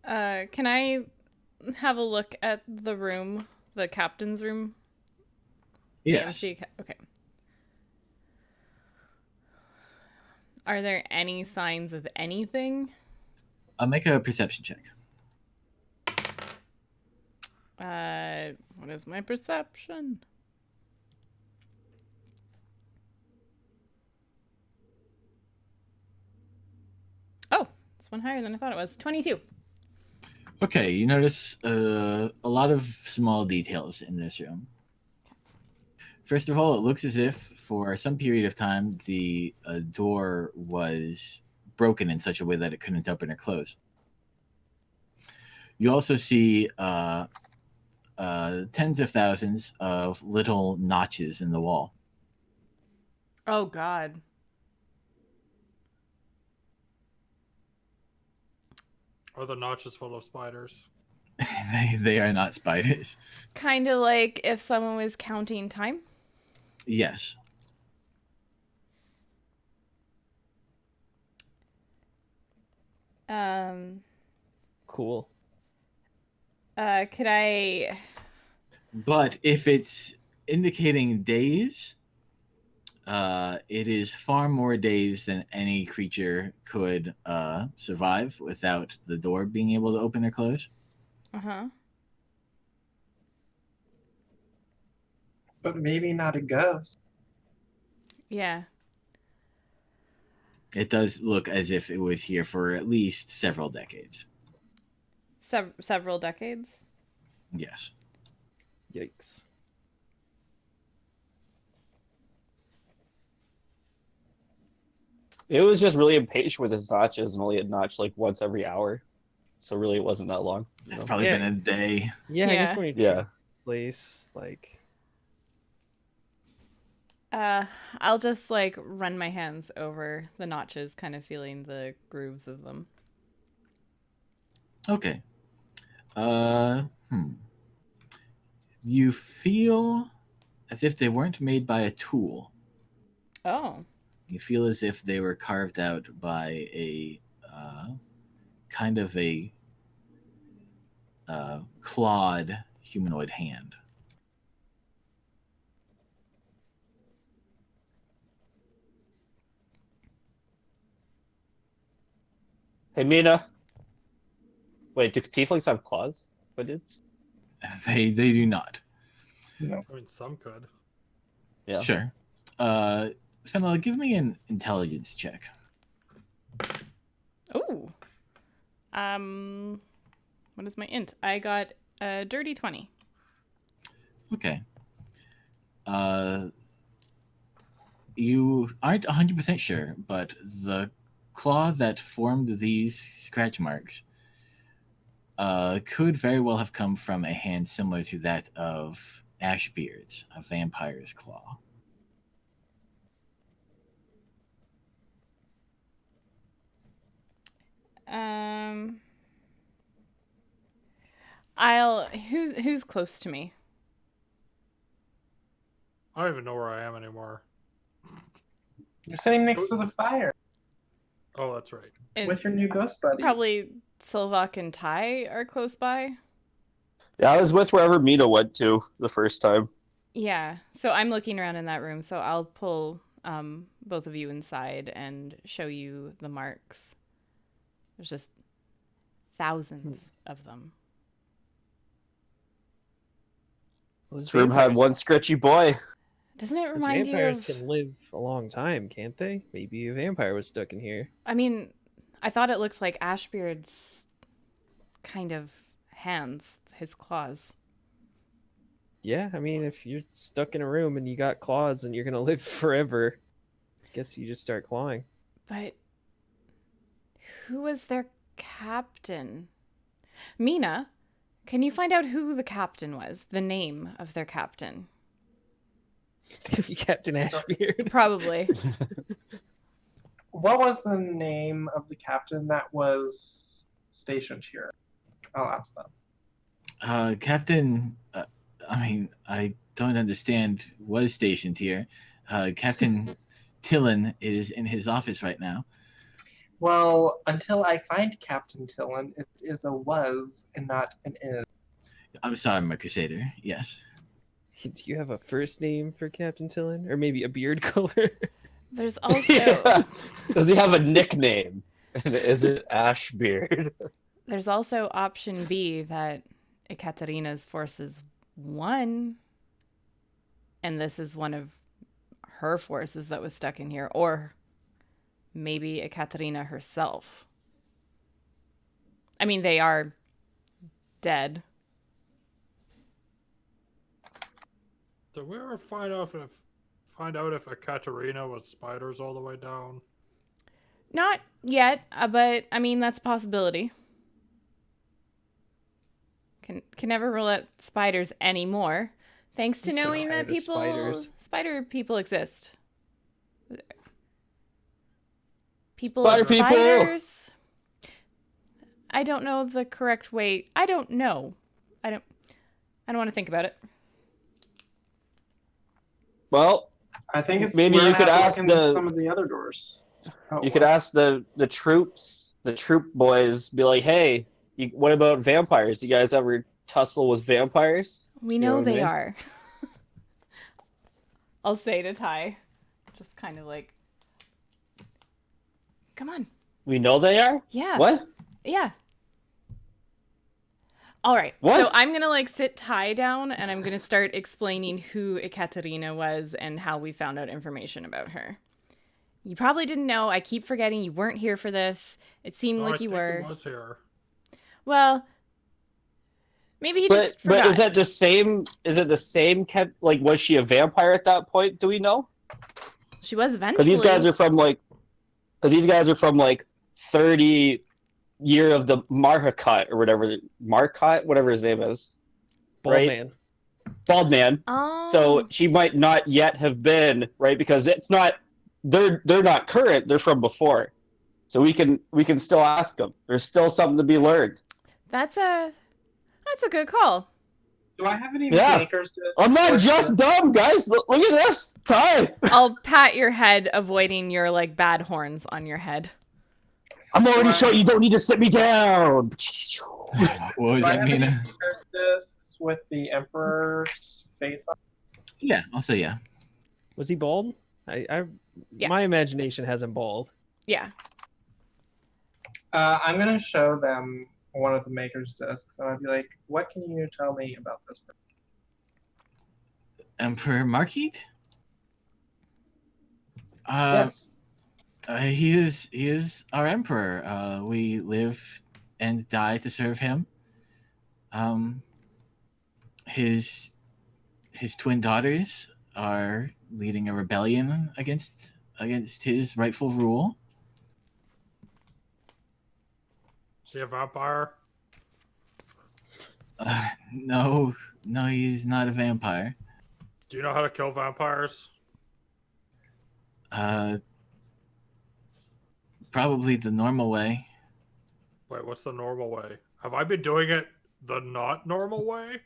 Can I have a look at the room, the captain's room? Yes. Okay. Are there any signs of anything? I'll make a perception check. What is my perception? Oh, it's one higher than I thought it was. 22. Okay, you notice a lot of small details in this room. First of all, it looks as if for some period of time the door was broken in such a way that it couldn't open or close. You also see tens of thousands of little notches in the wall. Oh, God. Are the notches full of spiders? They are not spiders. Kind of like if someone was counting time. Yes. Cool. Could I... But if it's indicating days, it is far more days than any creature could survive without the door being able to open or close. Uh-huh. But maybe not a ghost. Yeah. It does look as if it was here for at least several decades. Several decades? Yes. Yikes. It was just really impatient with his notches and only had notched like once every hour. So really it wasn't that long. It's probably Yeah. been a day. Yeah, I guess Yeah. when you Yeah. place like I'll just like run my hands over the notches, kind of feeling the grooves of them. Okay. You feel as if they weren't made by a tool. Oh. You feel as if they were carved out by a kind of a clawed humanoid hand. Hey Mina. Wait, do tieflings have claws? But it's They do not. No. I mean, some could. yeah. Sure. Fenella, give me an intelligence check. Ooh. What is my int? I got a dirty 20. Okay. you aren't 100% sure, but the claw that formed these scratch marks could very well have come from a hand similar to that of Ashbeard's, a vampire's claw. Who's close to me? I don't even know where I am anymore. You're sitting next to the fire Oh, that's right. with your new ghost buddies. Probably Silvoc and Ty are close by. Yeah, I was with wherever Mina went to the first time. Yeah, so I'm looking around in that room, so I'll pull both of you inside and show you the marks. There's just thousands of them. This room had one scritchy boy. Doesn't it Those remind you vampires of... can live a long time, can't they? Maybe a vampire was stuck in here. I mean, I thought it looked like Ashbeard's kind of hands, his claws. Yeah, I mean, if you're stuck in a room and you got claws and you're gonna live forever, I guess you just start clawing. But who was their captain? Mina, can you find out who the captain was? The name of their captain? It's gonna be Captain Ashbeard. Probably. What was the name of the captain that was stationed here? I'll ask them. Captain, I don't understand, was stationed here. Captain Tillin is in his office right now. Well, until I find Captain Tillin, it is a was and not an is. I'm sorry, my crusader. Yes. Do you have a first name for Captain Tillin? Or maybe a beard color? There's also... Yeah. Does he have a nickname? Is it Ashbeard? There's also option B that Ekaterina's forces won, and this is one of her forces that was stuck in here, or maybe Ekaterina herself. I mean, they are dead. Did we ever find out if Ekaterina was spiders all the way down? Not yet, but I mean, that's a possibility. Can never rule out spiders anymore, thanks to I'm so knowing that tired of spider people exist. Spider people! Spiders. I don't know the correct way. I don't know. I don't want to think about it. Well, I think it's maybe we're you could not ask looking at the- some of the other doors. Oh, you could ask the troop boys, be like, hey, what about vampires? You guys ever tussle with vampires? We You know what I they mean? are. I'll say to Ty, just kind of like, come on. We know they are? Yeah. What? Yeah. All right. What? So I'm going to like sit Ty down and I'm going to start explaining who Ekaterina was and how we found out information about her. You probably didn't know. I keep forgetting you weren't here for this. It seemed No, like you were. I was here. Well, maybe he just forgot. But is that the same? Is it the same? Like, was she a vampire at that point? Do we know? She was eventually. Because these guys are from like 30 year of the Marquitana or whatever whatever his name is. Bald Right? man. Bald man. Oh. So she might not yet have been, right, because it's not they're not current, they're from before. So we can still ask them. There's still something to be learned. That's a good call. Do I have any Yeah. makers to I'm not assist just with? dumb, guys. Look at this. Ty. I'll pat your head, avoiding your like bad horns on your head. I'm already showing you don't need to sit me down. What was Do I that, have any Mina? makers discs with the Emperor's face on? Yeah, I'll say yeah. Was he bald? Yeah. My imagination has him bald. Yeah. I'm gonna show them one of the maker's discs, and I'd be like, "What can you tell me about this person?" Emperor Marquit? Yes. He is our emperor. We live and die to serve him. His twin daughters are leading a rebellion against his rightful rule. Is he a vampire? No, he's not a vampire. Do you know how to kill vampires? Probably the normal way. Wait, what's the normal way? Have I been doing it the not normal way?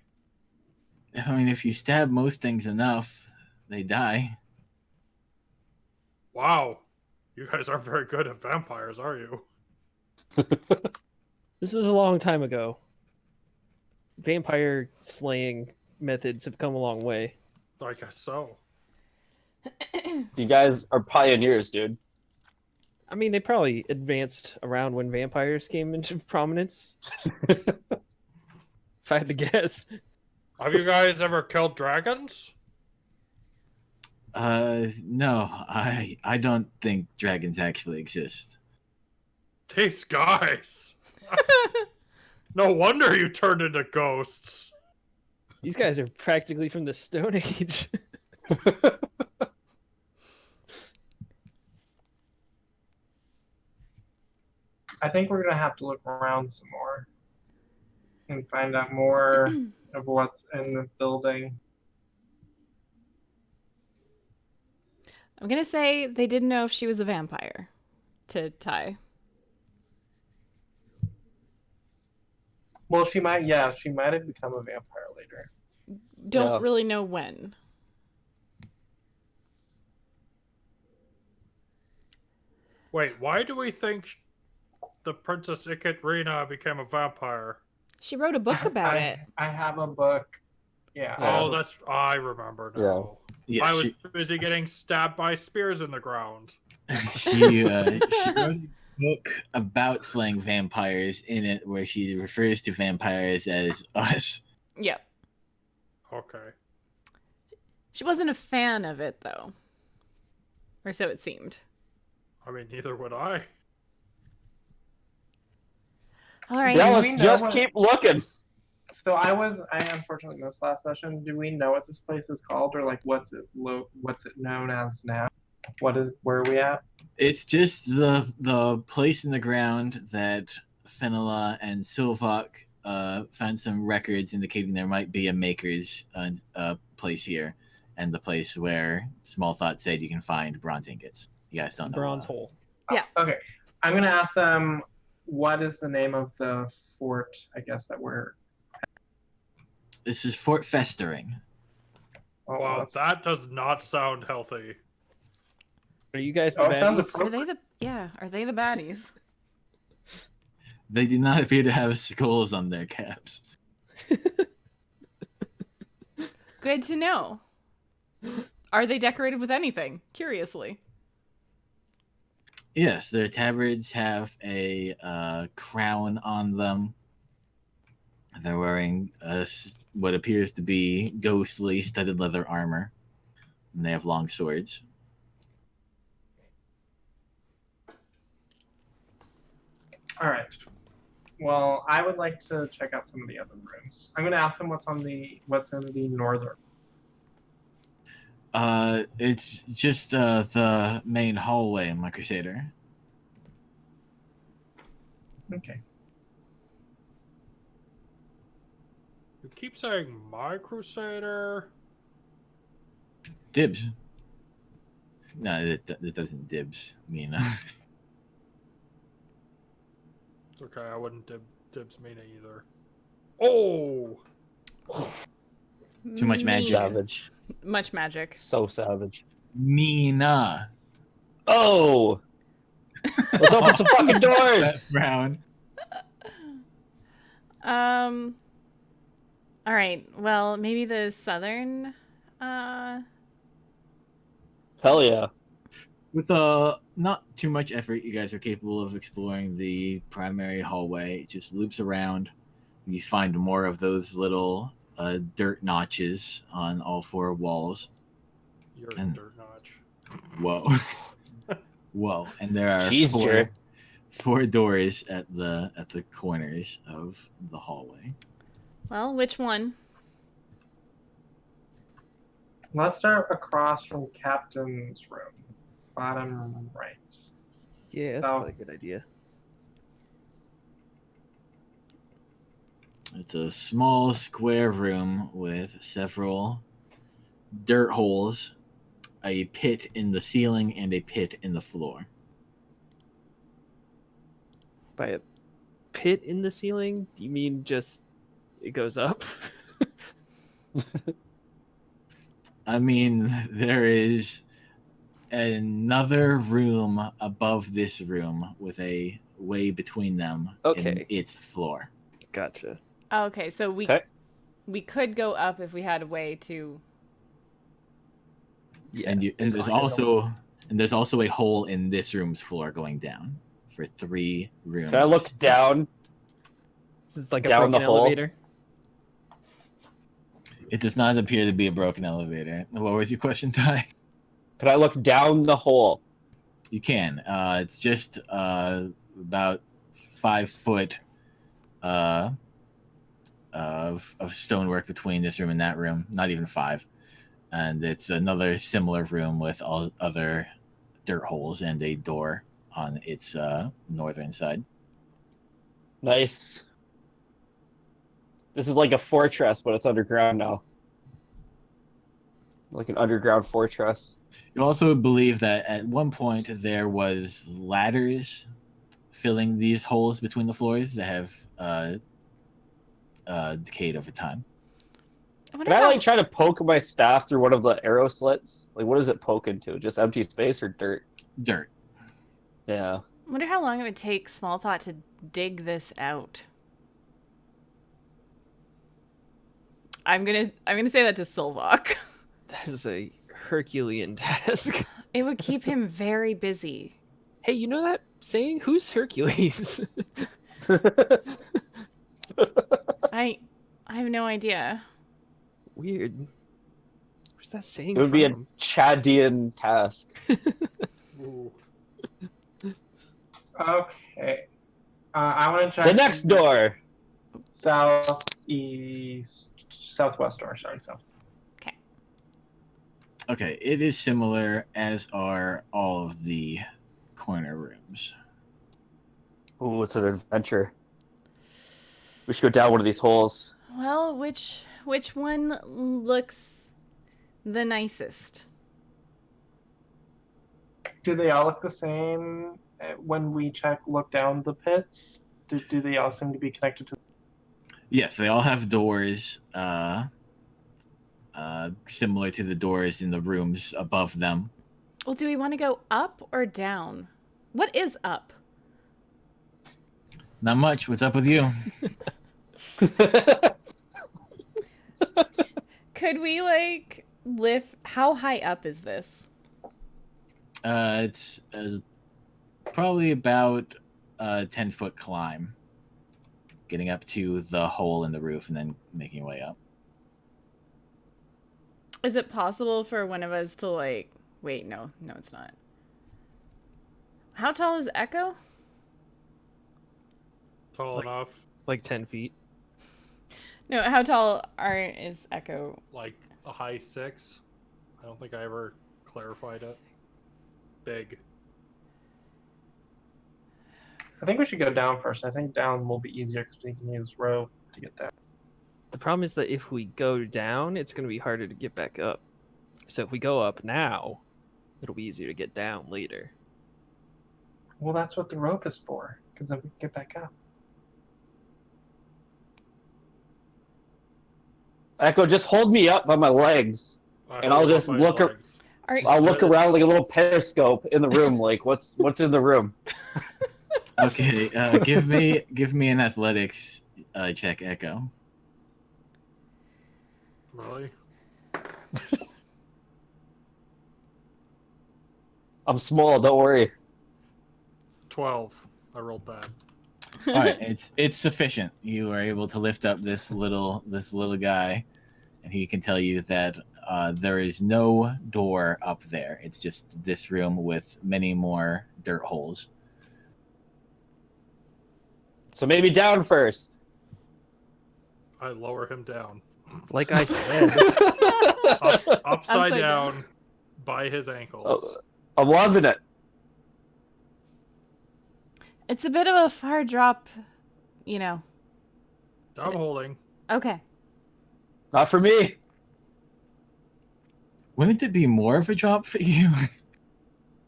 I mean, if you stab most things enough, they die. Wow. You guys aren't very good at vampires, are you? This was a long time ago. Vampire slaying methods have come a long way. I guess so. You guys are pioneers, dude. I mean, they probably advanced around when vampires came into prominence. If I had to guess. Have you guys ever killed dragons? No, I don't think dragons actually exist. These guys. No wonder you turned into ghosts. These guys are practically from the Stone Age. I think we're gonna have to look around some more and find out more of what's in this building. I'm gonna say they didn't know if she was a vampire. To Ty. Well, she might have become a vampire later. Don't Yeah. really know when. Wait, why do we think the Princess Ekaterina became a vampire? She wrote a book about it. I have a book. Yeah. Yeah. I remember now. Yeah, I was busy getting stabbed by spears in the ground. she wrote a book about slaying vampires in it where she refers to vampires as us. Yep. Okay. She wasn't a fan of it, though. Or so it seemed. I mean, neither would I. All right. Yeah, we let's know just what- keep looking. So I unfortunately missed last session. Do we know what this place is called, or like what's it known as now? Where are we at? It's just the place in the ground that Fenella and Silvoc found some records indicating there might be a maker's place here, and the place where Small Thought said you can find bronze ingots. You guys don't know. Bronze hole. Okay. I'm gonna ask them what is the name of the fort, I guess, that we're This is Fort Festering. Wow, that's- that does not sound healthy. Are you guys the Oh, it sounds baddies? Are they the baddies? They do not appear to have skulls on their caps. Good to know. Are they decorated with anything? Curiously. Yes, their tabards have a crown on them. They're wearing what appears to be ghostly studded leather armor, and they have long swords. All right. Well, I would like to check out some of the other rooms. I'm gonna ask them what's in the northern. It's just the main hallway, my Crusader. Okay. You keep saying my Crusader. Dibs. No, it doesn't dibs, Mina. It's okay, I wouldn't dibs Mina either. Oh! Too much magic. Savage. Much magic. So savage. Mina. Oh! Let's open some fucking That doors! frown. All right. Well, maybe the southern. Hell yeah. With not too much effort, you guys are capable of exploring the primary hallway. It just loops around. You find more of those little dirt notches on all four walls. You're a And- dirt notch. Whoa. Whoa. And there are Jeez, Jer. four doors at the corners of the hallway. Well, which one? Let's start across from Captain's room. Bottom right. Yeah, that's So- probably a good idea. It's a small square room with several dirt holes, a pit in the ceiling, and a pit in the floor. By a pit in the ceiling? Do you mean just it goes up? I mean, there is another room above this room with a way between them in Okay. its floor. Gotcha. Okay, so Okay. we could go up if we had a way to. Yeah. And there's also a hole in this room's floor going down for 3 rooms. Can I look down? This is like a down broken the hole? elevator. It does not appear to be a broken elevator. What was your question, Ty? Can I look down the hole? You can. It's just about 5 foot of stonework between this room and that room. Not even 5. And it's another similar room with all other dirt holes and a door on its northern side. Nice. This is like a fortress, but it's underground now. Like an underground fortress. You also believe that at one point there was ladders filling these holes between the floors that have decayed over time. I Can wonder I how, like try to poke my staff through one of the arrow slits? Like, what does it poke into? Just empty space or dirt? Dirt. Yeah. wonder how long it would take Small Thought to dig this out. I'm gonna say that to Silvoc. That is a Herculean task. It would keep him very busy. Hey, you know that saying? Who's Hercules? I have no idea. Weird. Where's that saying It would be a from? Chadian task. Ooh. Okay. I want to check The next door. southwest door. Sorry, south. Okay, it is similar, as are all of the corner rooms. Ooh, it's an adventure. We should go down one of these holes. Well, which one looks the nicest? Do they all look the same when we look down the pits? Do they all seem to be connected to? Yes, they all have doors similar to the doors in the rooms above them. Well, do we want to go up or down? What is up? Not much. What's up with you? Could we like lift? How high up is this? It's probably about a 10-foot climb, getting up to the hole in the roof and then making your way up. Is it possible for one of us to like? Wait, no, it's not. How tall is Echo? Tall Like- enough, Like 10 feet. No, how tall is Echo? like a high 6. I don't think I ever clarified it. Big. I think we should go down first. I think down will be easier because we can use rope to get down. The problem is that if we go down, it's going to be harder to get back up. So if we go up now, it'll be easier to get down later. Well, that's what the rope is for, because then we can get back up. Echo, just hold me up by my legs. And I'll hold just up my look ar- legs. I'll look around like a little periscope in the room, like what's in the room. Okay, give me an athletics check, Echo. Really? I'm small, don't worry. 12. I rolled bad. All right, it's sufficient. You are able to lift up this little guy, and he can tell you that there is no door up there. It's just this room with many more dirt holes. So maybe down first. I lower him down. Like I said, Upside down by his ankles. I'm loving it. It's a bit of a far drop, you know. I'm holding. Okay. Not for me. Wouldn't it be more of a drop for you?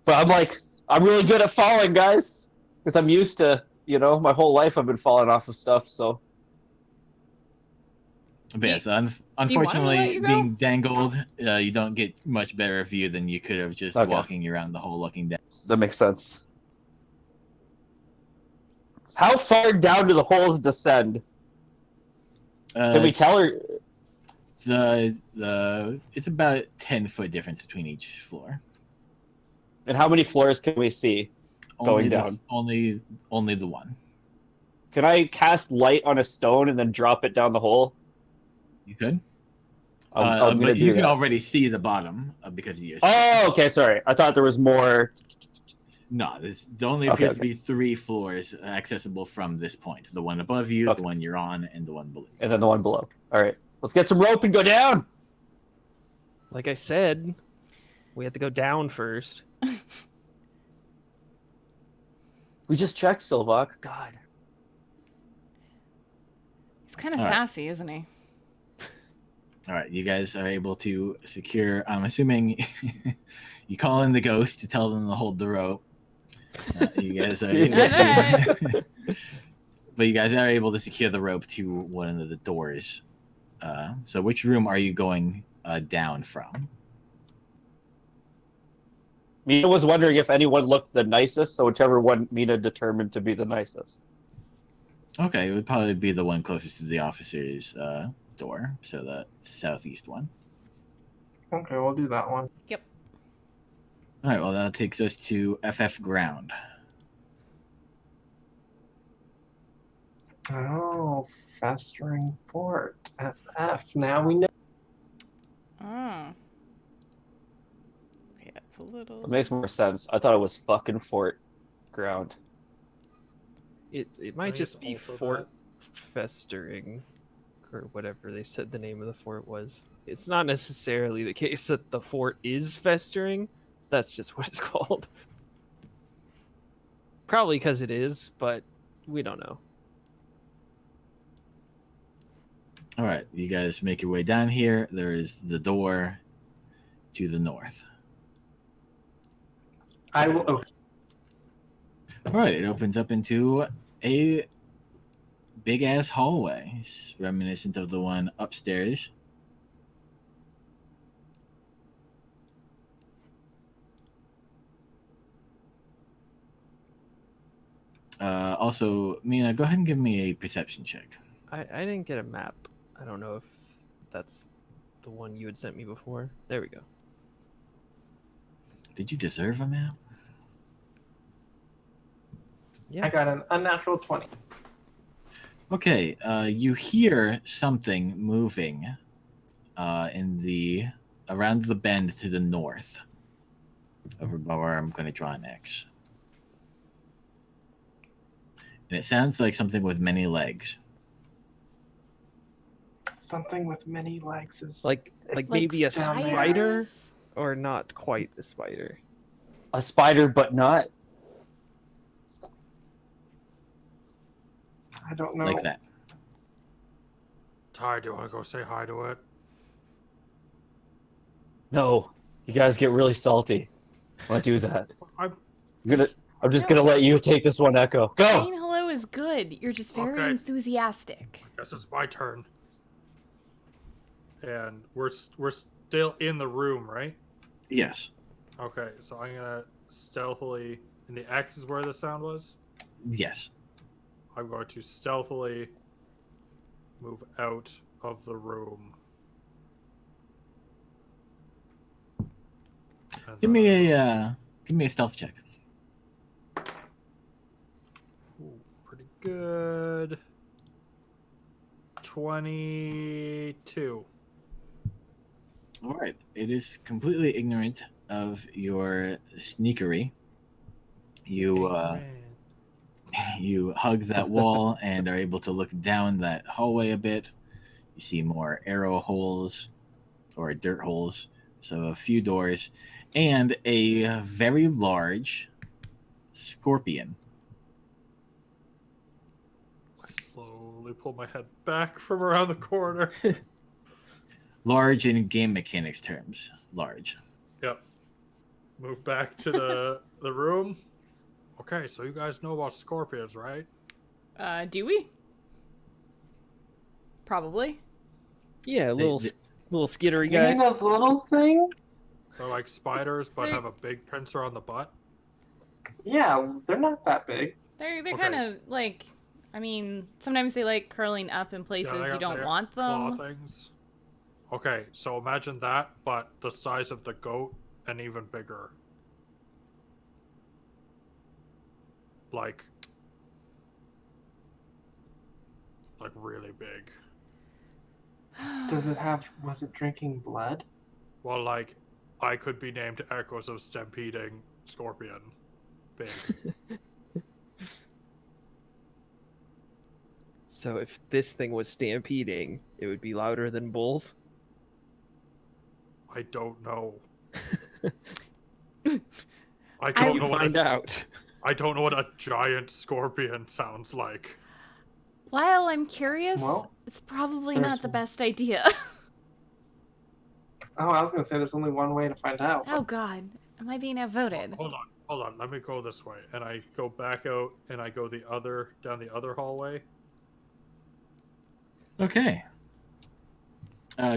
But I'm really good at falling, guys. Because I'm used to, my whole life I've been falling off of stuff, so. But yes, unfortunately, being dangled, you don't get much better view than you could have just walking around the hole looking down. That makes sense. How far down do the holes descend? Can we tell her? It's about 10-foot difference between each floor. And how many floors can we see going down? Only the one. Can I cast light on a stone and then drop it down the hole? You could. But you can already see the bottom because of your. Oh, okay. Sorry, I thought there was more. No, there only appears to be 3 floors accessible from this point. The one above you, the one you're on, and the one below. And then the one below. All right. Let's get some rope and go down. Like I said, we have to go down first. We just checked, Silvoc. God. He's kind of sassy, isn't he? All right, you guys are able to secure. I'm assuming you call in the ghost to tell them to hold the rope. You guys are able to, but you guys are able to secure the rope to one of the doors. So which room are you going down from? Mina was wondering if anyone looked the nicest, so whichever one Mina determined to be the nicest. Okay, it would probably be the one closest to the officer's door, so the southeast one. Okay, we'll do that one. Yep. All right, well, that takes us to FF ground. Oh, festering fort. FF. Now we know. Oh. Okay, that's a little. It makes more sense. I thought it was fucking fort ground. It might just be fort festering, or whatever they said the name of the fort was. It's not necessarily the case that the fort is festering. That's just what it's called. Probably because it is, but we don't know. All right, you guys make your way down here. There is the door to the north. I will. Oh, All right, it opens up into a big-ass hallway. It's reminiscent of the one upstairs. Also, Mina, go ahead and give me a perception check. I didn't get a map. I don't know if that's the one you had sent me before. There we go. Did you deserve a map? Yeah. I got an unnatural 20. Okay, you hear something moving around the bend to the north. Over by where I'm going to draw an X. And it sounds like something with many legs. Something with many legs is Like maybe a down there. spider, or not quite a spider. A spider, but not. I don't know. Like that. Ty, do you want to go say hi to it? No, you guys get really salty. I want to do that. I'm I'm just gonna let you take this one, Echo. Go. Saying hello is good. You're just very Okay. enthusiastic. Guess it's my turn. And we're still in the room, right? Yes. Okay, so I'm gonna stealthily. And the X is where the sound was. Yes. I'm going to stealthily move out of the room. And Give me a stealth check. Ooh, pretty good. 22. All right. It is completely ignorant of your sneakery. You hug that wall and are able to look down that hallway a bit. You see more arrow holes or dirt holes. So a few doors, and a very large scorpion. I slowly pull my head back from around the corner. Large in game mechanics terms. Large. Yep. Move back to the room. Okay, so you guys know about scorpions, right? Do we? Probably. Yeah, little skittery You mean guys. those little things? They're like spiders, but have a big pincer on the butt. Yeah, they're not that big. They're Okay. kind of like, I mean, sometimes they like curling up in places they you got- don't they got want claw them. things. Okay, so imagine that, but the size of the goat and even bigger. Like really big. Was it drinking blood? Well, like, I could be named Echoes of Stampeding Scorpion. Big. So if this thing was stampeding, it would be louder than bulls. I don't know. I I- don't You know find out. I don't know what a giant scorpion sounds like. While I'm curious, Well, it's probably there's not the one. best idea. Oh, I was gonna say there's only one way to find out. Oh God, am I being outvoted? Hold on. Let me go this way, and I go back out, and I go down the other hallway. Okay.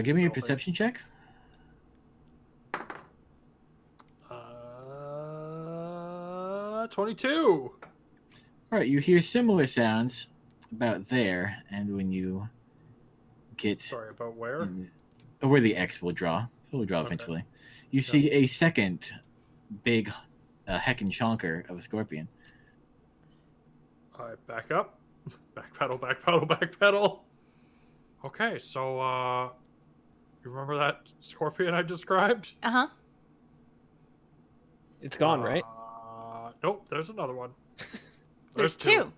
Give me a So, perception check. 22. All right, you hear similar sounds about there, and when you get Sorry, about where? where the X will draw, it will draw Okay. eventually. You see a second big heckin' chonker of a scorpion. All right, back up. Back pedal. Okay, so, you remember that scorpion I described? Uh huh. It's gone, right? Nope, there's another one. There's two.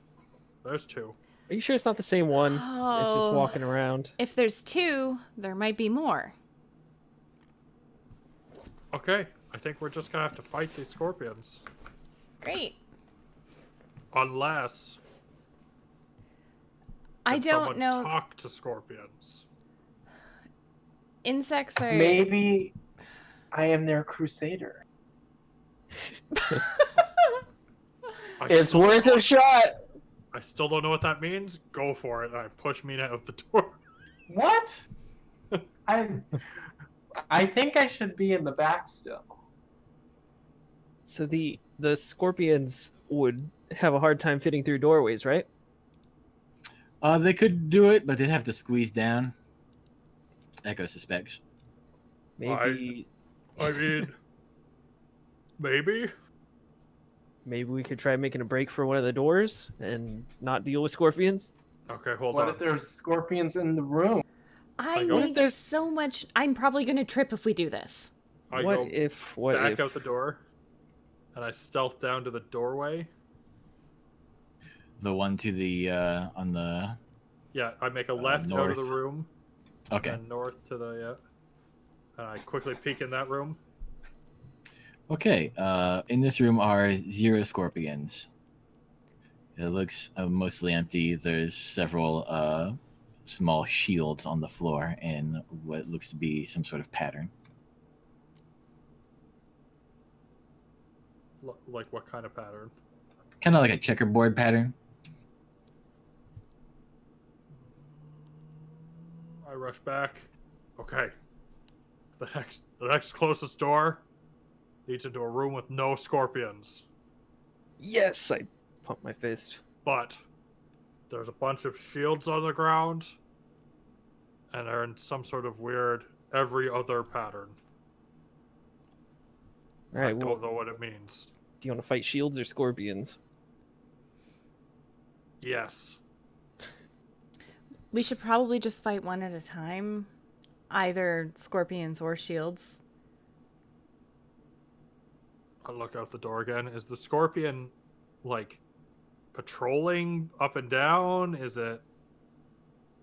There's two. Are you sure it's not the same one? It's just Oh. walking around. If there's two, there might be more. Okay, I think we're just gonna have to fight these scorpions. Great. Unless I can don't someone know. talk to scorpions. Insects are. Maybe I am their crusader. It's worth a shot. I still don't know what that means. Go for it. And I push Mina out the door. What? I think I should be in the back still. So the scorpions would have a hard time fitting through doorways, right? They could do it, but they'd have to squeeze down. Echo suspects. Maybe I mean, maybe. maybe we could try making a break for one of the doors and not deal with scorpions. Okay, hold What on. if there's scorpions in the room? I go- make There's- so much. I'm probably gonna trip if we do this. I what go if back out the door, and I stealth down to the doorway. The one to the on the. Yeah, I make a left out of the north. room, Okay. and north to the and I quickly peek in that room. Okay. In this room are 0 scorpions. It looks mostly empty. There's several small shields on the floor and what looks to be some sort of pattern. Like what kind of pattern? Kind of like a checkerboard pattern. I rush back. Okay. The next closest door leads into a room with no scorpions. Yes, I pump my fist. But there's a bunch of shields on the ground, and they're in some sort of weird every other pattern. All I right, well, don't know what it means. do you want to fight shields or scorpions? Yes. We should probably just fight one at a time, either scorpions or shields. I look out the door again. Is the scorpion, like, patrolling up and down? Is it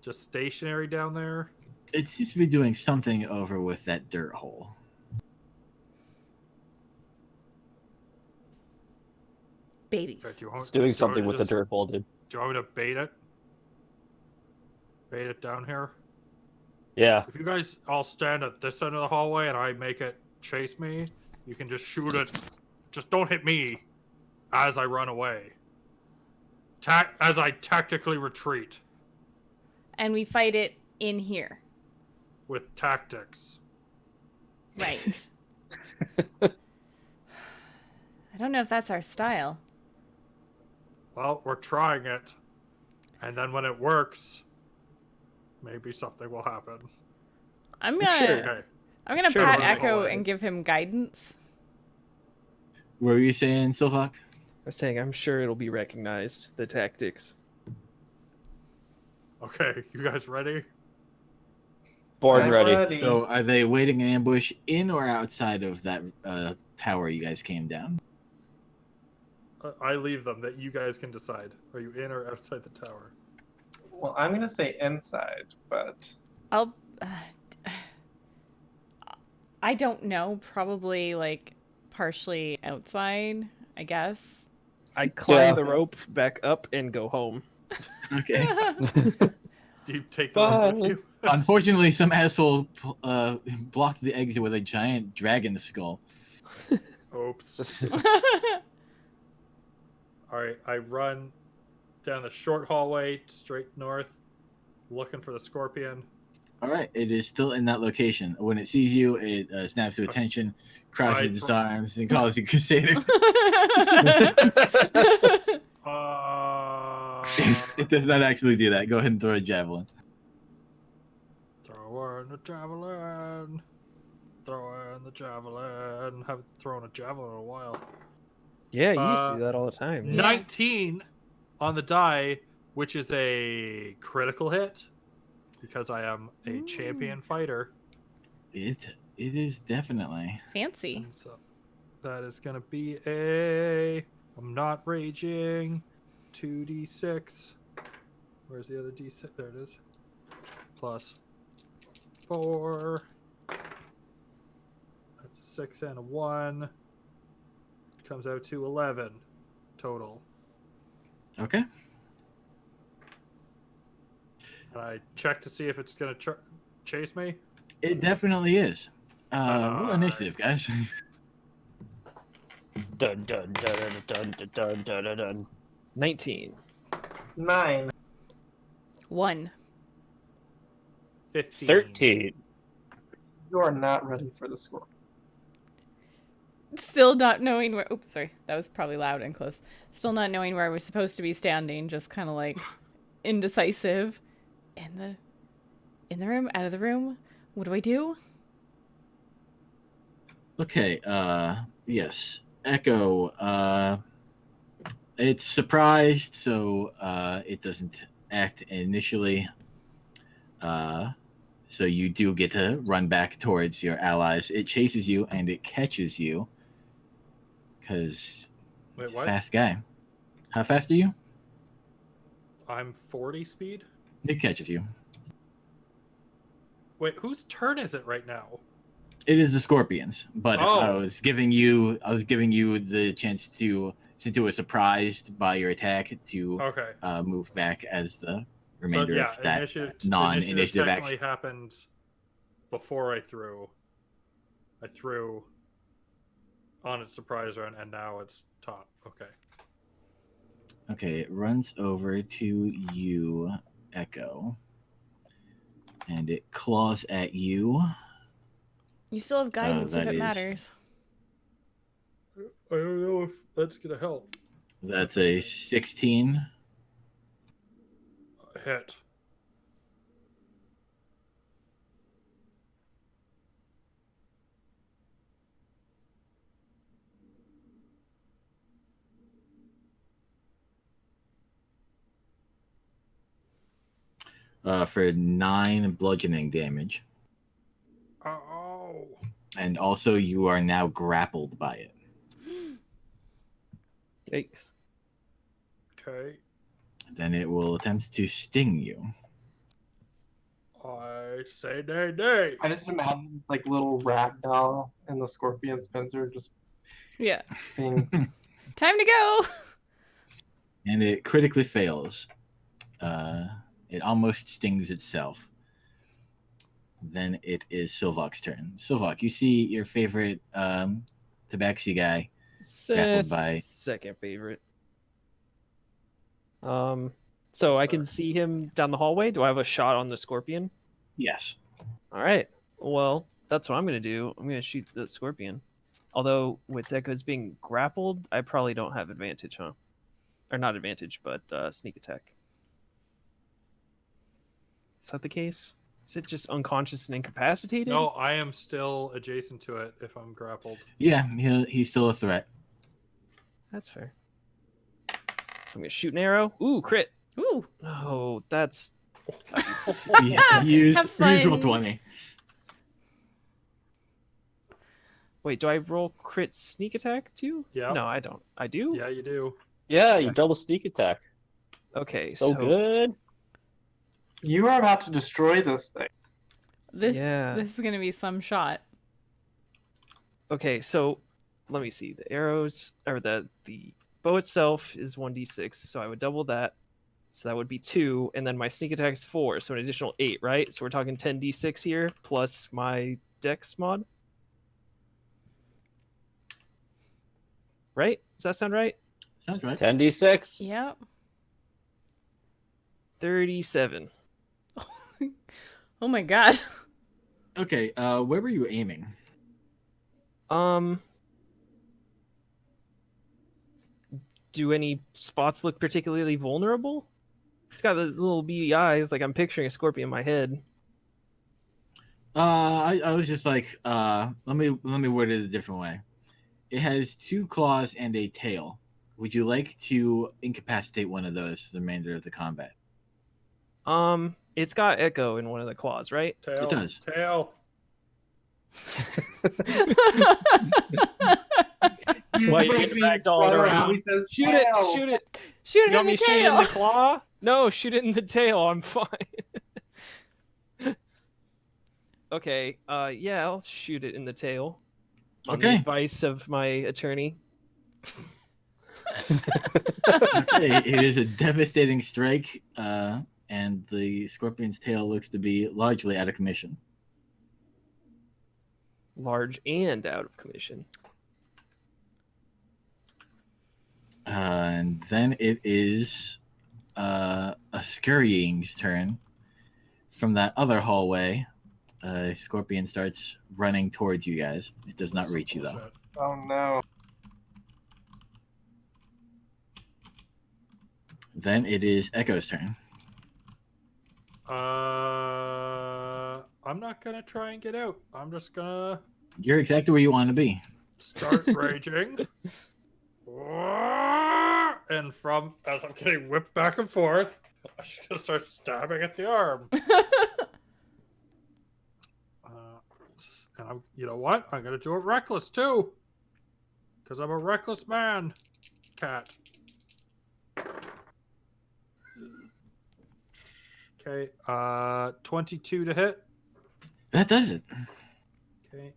just stationary down there? It seems to be doing something over with that dirt hole. Babies. Okay, do you want, It's doing do you want something me with to the dirt bowl, dude. Do you want me to bait it? Bait it down here? Yeah. If you guys all stand at this end of the hallway and I make it chase me, you can just shoot it. Just don't hit me as I run away. As I tactically retreat And we fight it in here. with tactics. Right. I don't know if that's our style. Well, we're trying it. And then when it works, maybe something will happen. I'm gonna Sure. Okay. I'm gonna Sure, pat whatever Echo it and is. give him guidance. What were you saying, Silvoc? I was saying, I'm sure it'll be recognized, the tactics. Okay, you guys ready? Born I'm ready. So, are they waiting in ambush in or outside of that tower you guys came down? I leave them that you guys can decide. Are you in or outside the tower? Well, I'm gonna say inside, but I'll I don't know, probably like partially outside, I guess. I climb Yeah. the rope back up and go home. Okay. Do you take the rope with Bye. you? Unfortunately, some asshole blocked the exit with a giant dragon skull. Oops. Alright, I run down the short hallway straight north, looking for the scorpion. All right, it is still in that location. When it sees you, it snaps to attention, crosses its arms, and calls you Crusader. It does not actually do that. Go ahead and throw a javelin. Throw in the javelin. Throw in the javelin. Haven't thrown a javelin in a while. Yeah, you used to do that all the time. Yeah. 19 on the die, which is a critical hit because I am a champion fighter. It is definitely. Fancy. And so that is going to be a. I'm not raging. 2d6. Where's the other d6? There it is. Plus 4. That's a 6 and a 1. Comes out to 11 total. Okay. And I check to see if it's going to chase me. It definitely is. Roll initiative, guys. Dun dun dun dun dun dun dun dun dun. 19. 9. 1. 15. 13. You are not ready for the score. Still not knowing where. Oops, sorry. That was probably loud and close. Still not knowing where we're supposed to be standing. Just kind of like indecisive. In the room, out of the room. What do I do? Okay. Yes. Echo. It's surprised, so it doesn't act initially. So you do get to run back towards your allies. It chases you and it catches you. Because Wait, it's a what? fast guy. How fast are you? I'm 40 speed? It catches you. Wait, whose turn is it right now? It is the scorpions, but Oh. I was giving you the chance to, since you were surprised by your attack, to Okay. move back as the remainder of that initiative non-initiative technically action. happened before I threw. I threw on its surprise run, and now it's top. Okay. Okay, it runs over to you, Echo, and it claws at you. You still have guidance if that it is- matters. I don't know if that's gonna help. That's a 16. Hit. For 9 bludgeoning damage. Oh. And also, you are now grappled by it. Yikes. Okay. Then it will attempt to sting you. I say nay, nay. I just imagine this, like little rat doll and the scorpion Spencer just Yeah. being. Time to go. And it critically fails. It almost stings itself. Then it is Silvoc's turn. Silvoc, you see your favorite tabaxi guy grappled by. Second favorite. So I can see him down the hallway. Do I have a shot on the scorpion? Yes. All right. Well, that's what I'm gonna do. I'm gonna shoot the scorpion. Although with Echoes being grappled, I probably don't have advantage, huh? Or not advantage, but sneak attack. Is that the case? Is it just unconscious and incapacitated? No, I am still adjacent to it if I'm grappled. Yeah, he's still a threat. That's fair. So I'm gonna shoot an arrow. Ooh, crit. Ooh. Oh, that's Use Have fun. usual 20. Wait, do I roll crit sneak attack too? Yeah. No, I don't. I do? Yeah, you do. Yeah, you double sneak attack. Okay, So good. You are about to destroy this thing. This Yeah. this is gonna be some shot. Okay, so let me see. The arrows or the bow itself is 1d6, so I would double that. So that would be 2, and then my sneak attack is 4, so an additional 8, right? So we're talking 10d6 here plus my dex mod. Right? Does that sound right? Sounds right. 10d6. Yep. 37. Oh my god. Okay, where were you aiming? Do any spots look particularly vulnerable? It's got the little beady eyes, like I'm picturing a scorpion in my head. I was just like, let me word it a different way. It has 2 claws and a tail. Would you like to incapacitate one of those for the remainder of the combat? It's got echo in one of the claws, right? Tail. It does. Tail. Why, you need to ragdoll it around? Shoot it! Shoot it! Shoot Do it you in want me the to shoot it in tail. the claw? No, shoot it in the tail. I'm fine. Okay. Yeah, I'll shoot it in the tail. On the Okay. advice of my attorney. Okay, it is a devastating strike, and the scorpion's tail looks to be largely out of commission. Large and out of commission. And then it is a scurrying's turn. From that other hallway, scorpion starts running towards you guys. It does not reach you, though. Bullshit. Oh no. Then it is Echo's turn. I'm not gonna try and get out. I'm just gonna You're exactly where you want to be. start raging. And from as I'm getting whipped back and forth, I'm just gonna start stabbing at the arm. And I'm, you know what? I'm gonna do it reckless too, because I'm a reckless man. Cat. Okay. 22 to hit. That does it. Okay.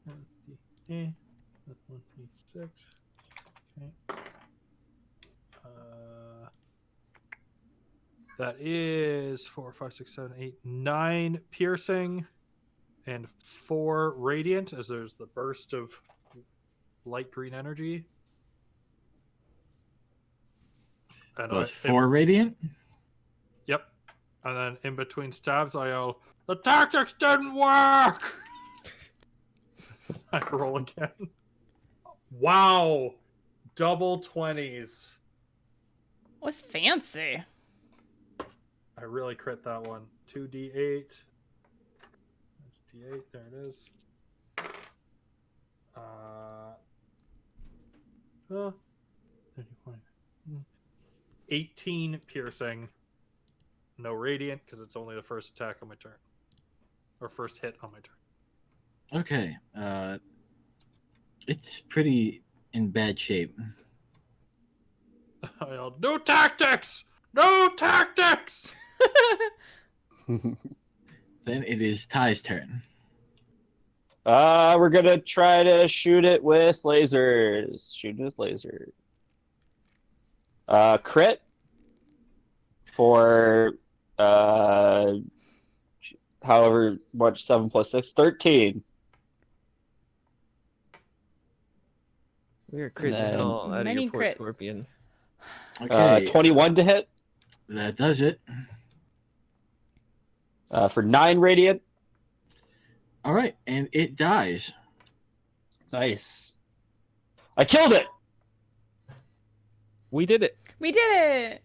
1d6. Okay. That is 4, 5, 6, 7, 8, 9 piercing and 4 radiant, as there's the burst of light green energy. And Plus 4 radiant. Yep. And then in between stabs, I yell, "The tactics didn't work!" I roll again. Wow. Double 20s. What's fancy? I really crit that one. 2d8. That's d8. There it is. 18 piercing. No radiant, because it's only the first attack on my turn. Or first hit on my turn. Okay. It's pretty in bad shape. I yelled, "No tactics! No tactics!" Then it is Ty's turn. We're gonna try to shoot it with lasers. Shoot it with lasers. Crit for however much 7 plus 6, 13. We are critting the then- hell out of Many your poor crit. scorpion. Okay, 21 to hit that does it. for 9 radiant. All right, and it dies. Nice. I killed it. We did it. We did it!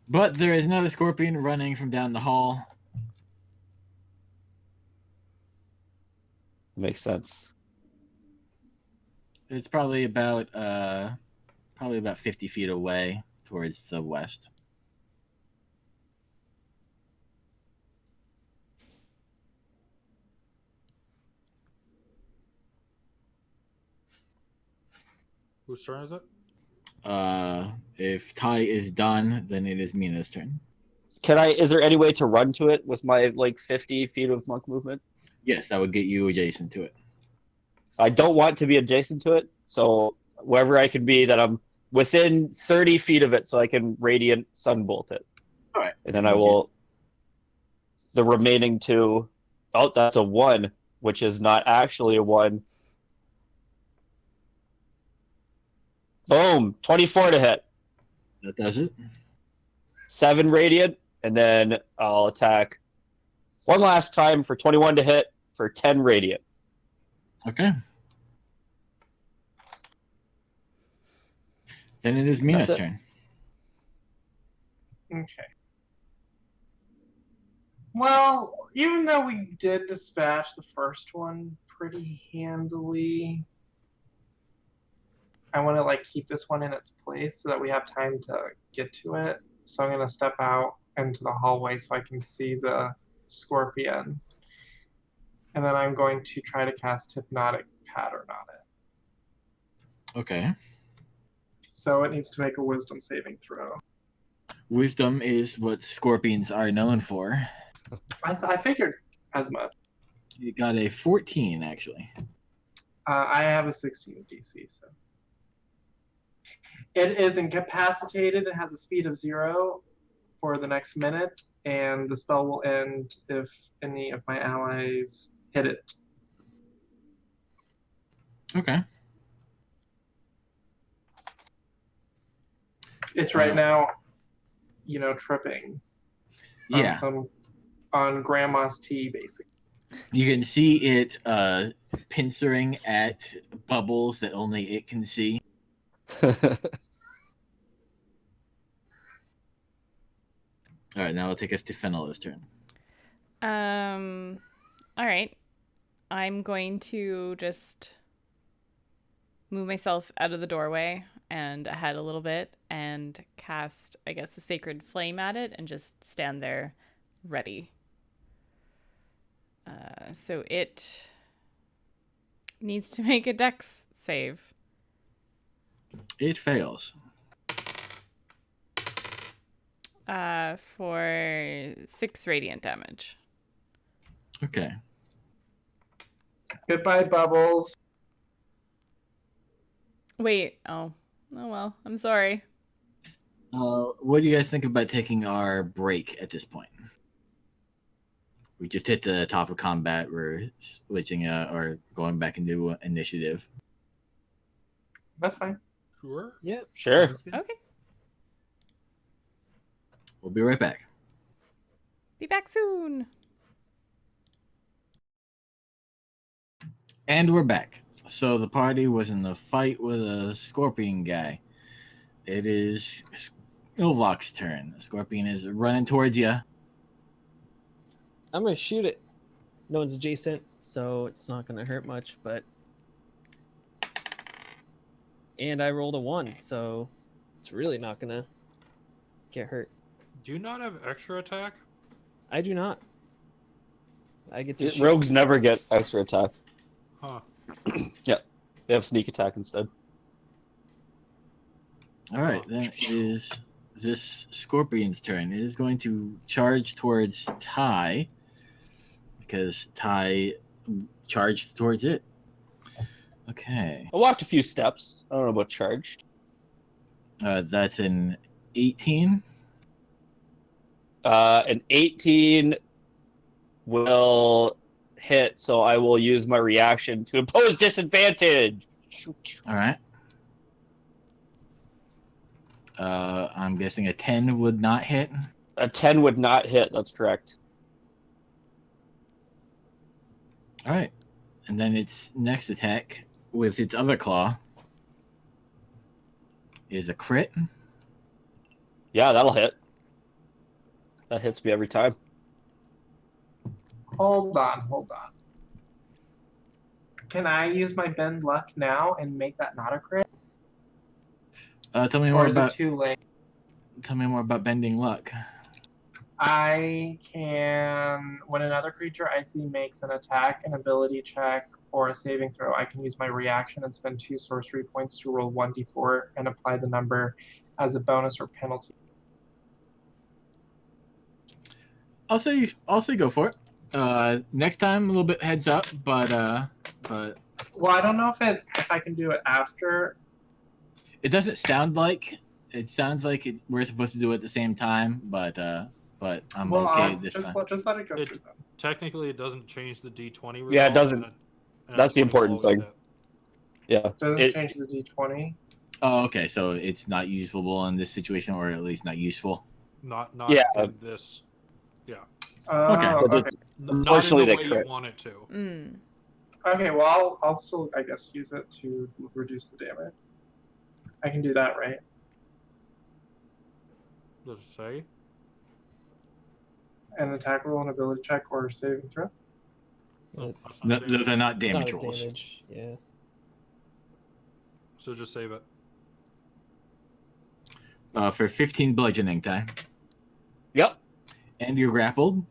But there is another scorpion running from down the hall. Makes sense. It's probably about 50 feet away towards the west. Whose turn is it? If Ty is done, then it is Mina's turn. Is there any way to run to it with my 50 feet of monk movement? Yes, that would get you adjacent to it. I don't want to be adjacent to it, so wherever I can be that I'm within 30 feet of it so I can radiant sunbolt it. All right. And then I will the remaining 2. Oh, that's a 1, which is not actually a 1. Boom, 24 to hit. That does it. 7 radiant, and then I'll attack one last time for 21 to hit for 10 radiant. Okay. Then it is Mina's That's it. turn. Okay. Well, even though we did dispatch the first one pretty handily, I want to keep this one in its place so that we have time to get to it. So I'm going to step out into the hallway so I can see the scorpion. And then I'm going to try to cast Hypnotic Pattern on it. Okay. So it needs to make a Wisdom saving throw. Wisdom is what scorpions are known for. I figured as much. You got a 14, actually. I have a 16 DC, so. It is incapacitated. It has a speed of 0 for the next minute, and the spell will end if any of my allies hit it. Okay. It's right now, tripping. Yeah. On Grandma's tea, basically. You can see it pincering at bubbles that only it can see. All right, now it'll take us to Fenella's turn. All right. I'm going to just move myself out of the doorway and ahead a little bit and cast, I guess, a sacred flame at it and just stand there ready. So it needs to make a dex save. It fails. For 6 radiant damage. Okay. Goodbye, Bubbles. Wait. Oh well. I'm sorry. What do you guys think about taking our break at this point? We just hit the top of combat. We're switching or going back into initiative. That's fine. Sure. Yeah. Sure. sounds good. Okay. We'll be right back. Be back soon. And we're back. So the party was in the fight with a scorpion guy. It is Silvoc's turn. The scorpion is running towards you. I'm gonna shoot it. No one's adjacent, so it's not gonna hurt much. And I rolled a 1, so it's really not gonna get hurt. Do you not have extra attack? I do not. I get to shoot. Rogues never get extra attack. Huh. They have sneak attack instead. All right, then it is this scorpion's turn. It is going to charge towards Ty because Ty charged towards it. Okay. I walked a few steps. I don't know about charged. That's an 18. An 18 will hit, so I will use my reaction to impose disadvantage. All right. I'm guessing a 10 would not hit. A 10 would not hit. That's correct. All right. And then its next attack with its other claw is a crit. Yeah, that'll hit. That hits me every time. Hold on. Can I use my bend luck now and make that not a crit? Tell me Or more is about. it too late? Tell me more about bending luck. I can, when another creature I see makes an attack, an ability check, or a saving throw, I can use my reaction and spend 2 sorcery points to roll 1d4 and apply the number as a bonus or penalty. I'll say go for it. Next time, a little bit heads up, but Well, I don't know if I can do it after. it doesn't sound like it sounds like we're supposed to do it at the same time, but I'm okay this time. Just let it go through then. Technically, it doesn't change the D20 result. Yeah, it doesn't. and That's the 20 important always thing. hit. Yeah. Doesn't change the d20. Oh, okay. So it's not usable in this situation, or at least not useful. Not Yeah. in this. Okay. Because Okay. Not Unfortunately, in the they way you crit. want it to. Mm. Okay, well, I'll still, I guess, use it to reduce the damage. I can do that, right? Does it say? An attack roll, an ability check, or saving throw? It's, No, those are not it's not damage a rolls. damage. Yeah. So just save it. For 15 bludgeoning time, Yep. and you're grappled,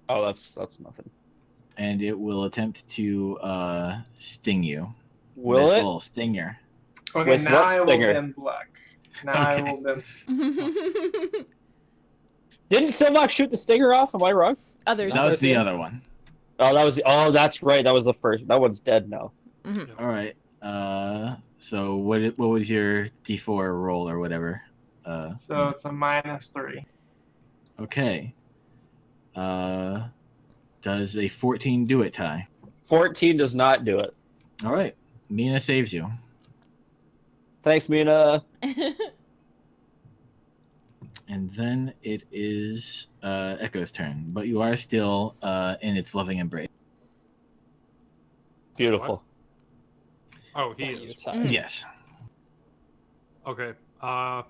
Oh, that's nothing. and it will attempt to sting you. Will This it? little stinger. Okay, With now what I will stinger? bend luck. Now I Okay. will bend. Didn't Silvoc shoot the stinger off? Am I wrong? Others. That was the did. other one. Oh, that was. Oh, that's right. That was the first. That one's dead now. Mhm. All right. So what was your D4 roll or whatever? So it's a -3. Okay. Does a 14 do it, Ty? 14 does not do it. All right. Mina saves you. Thanks, Mina. And then it is Echo's turn, but you are still in its loving embrace. Beautiful. Oh, he Oh, you is. attack. Mm. Yes. Okay. I'm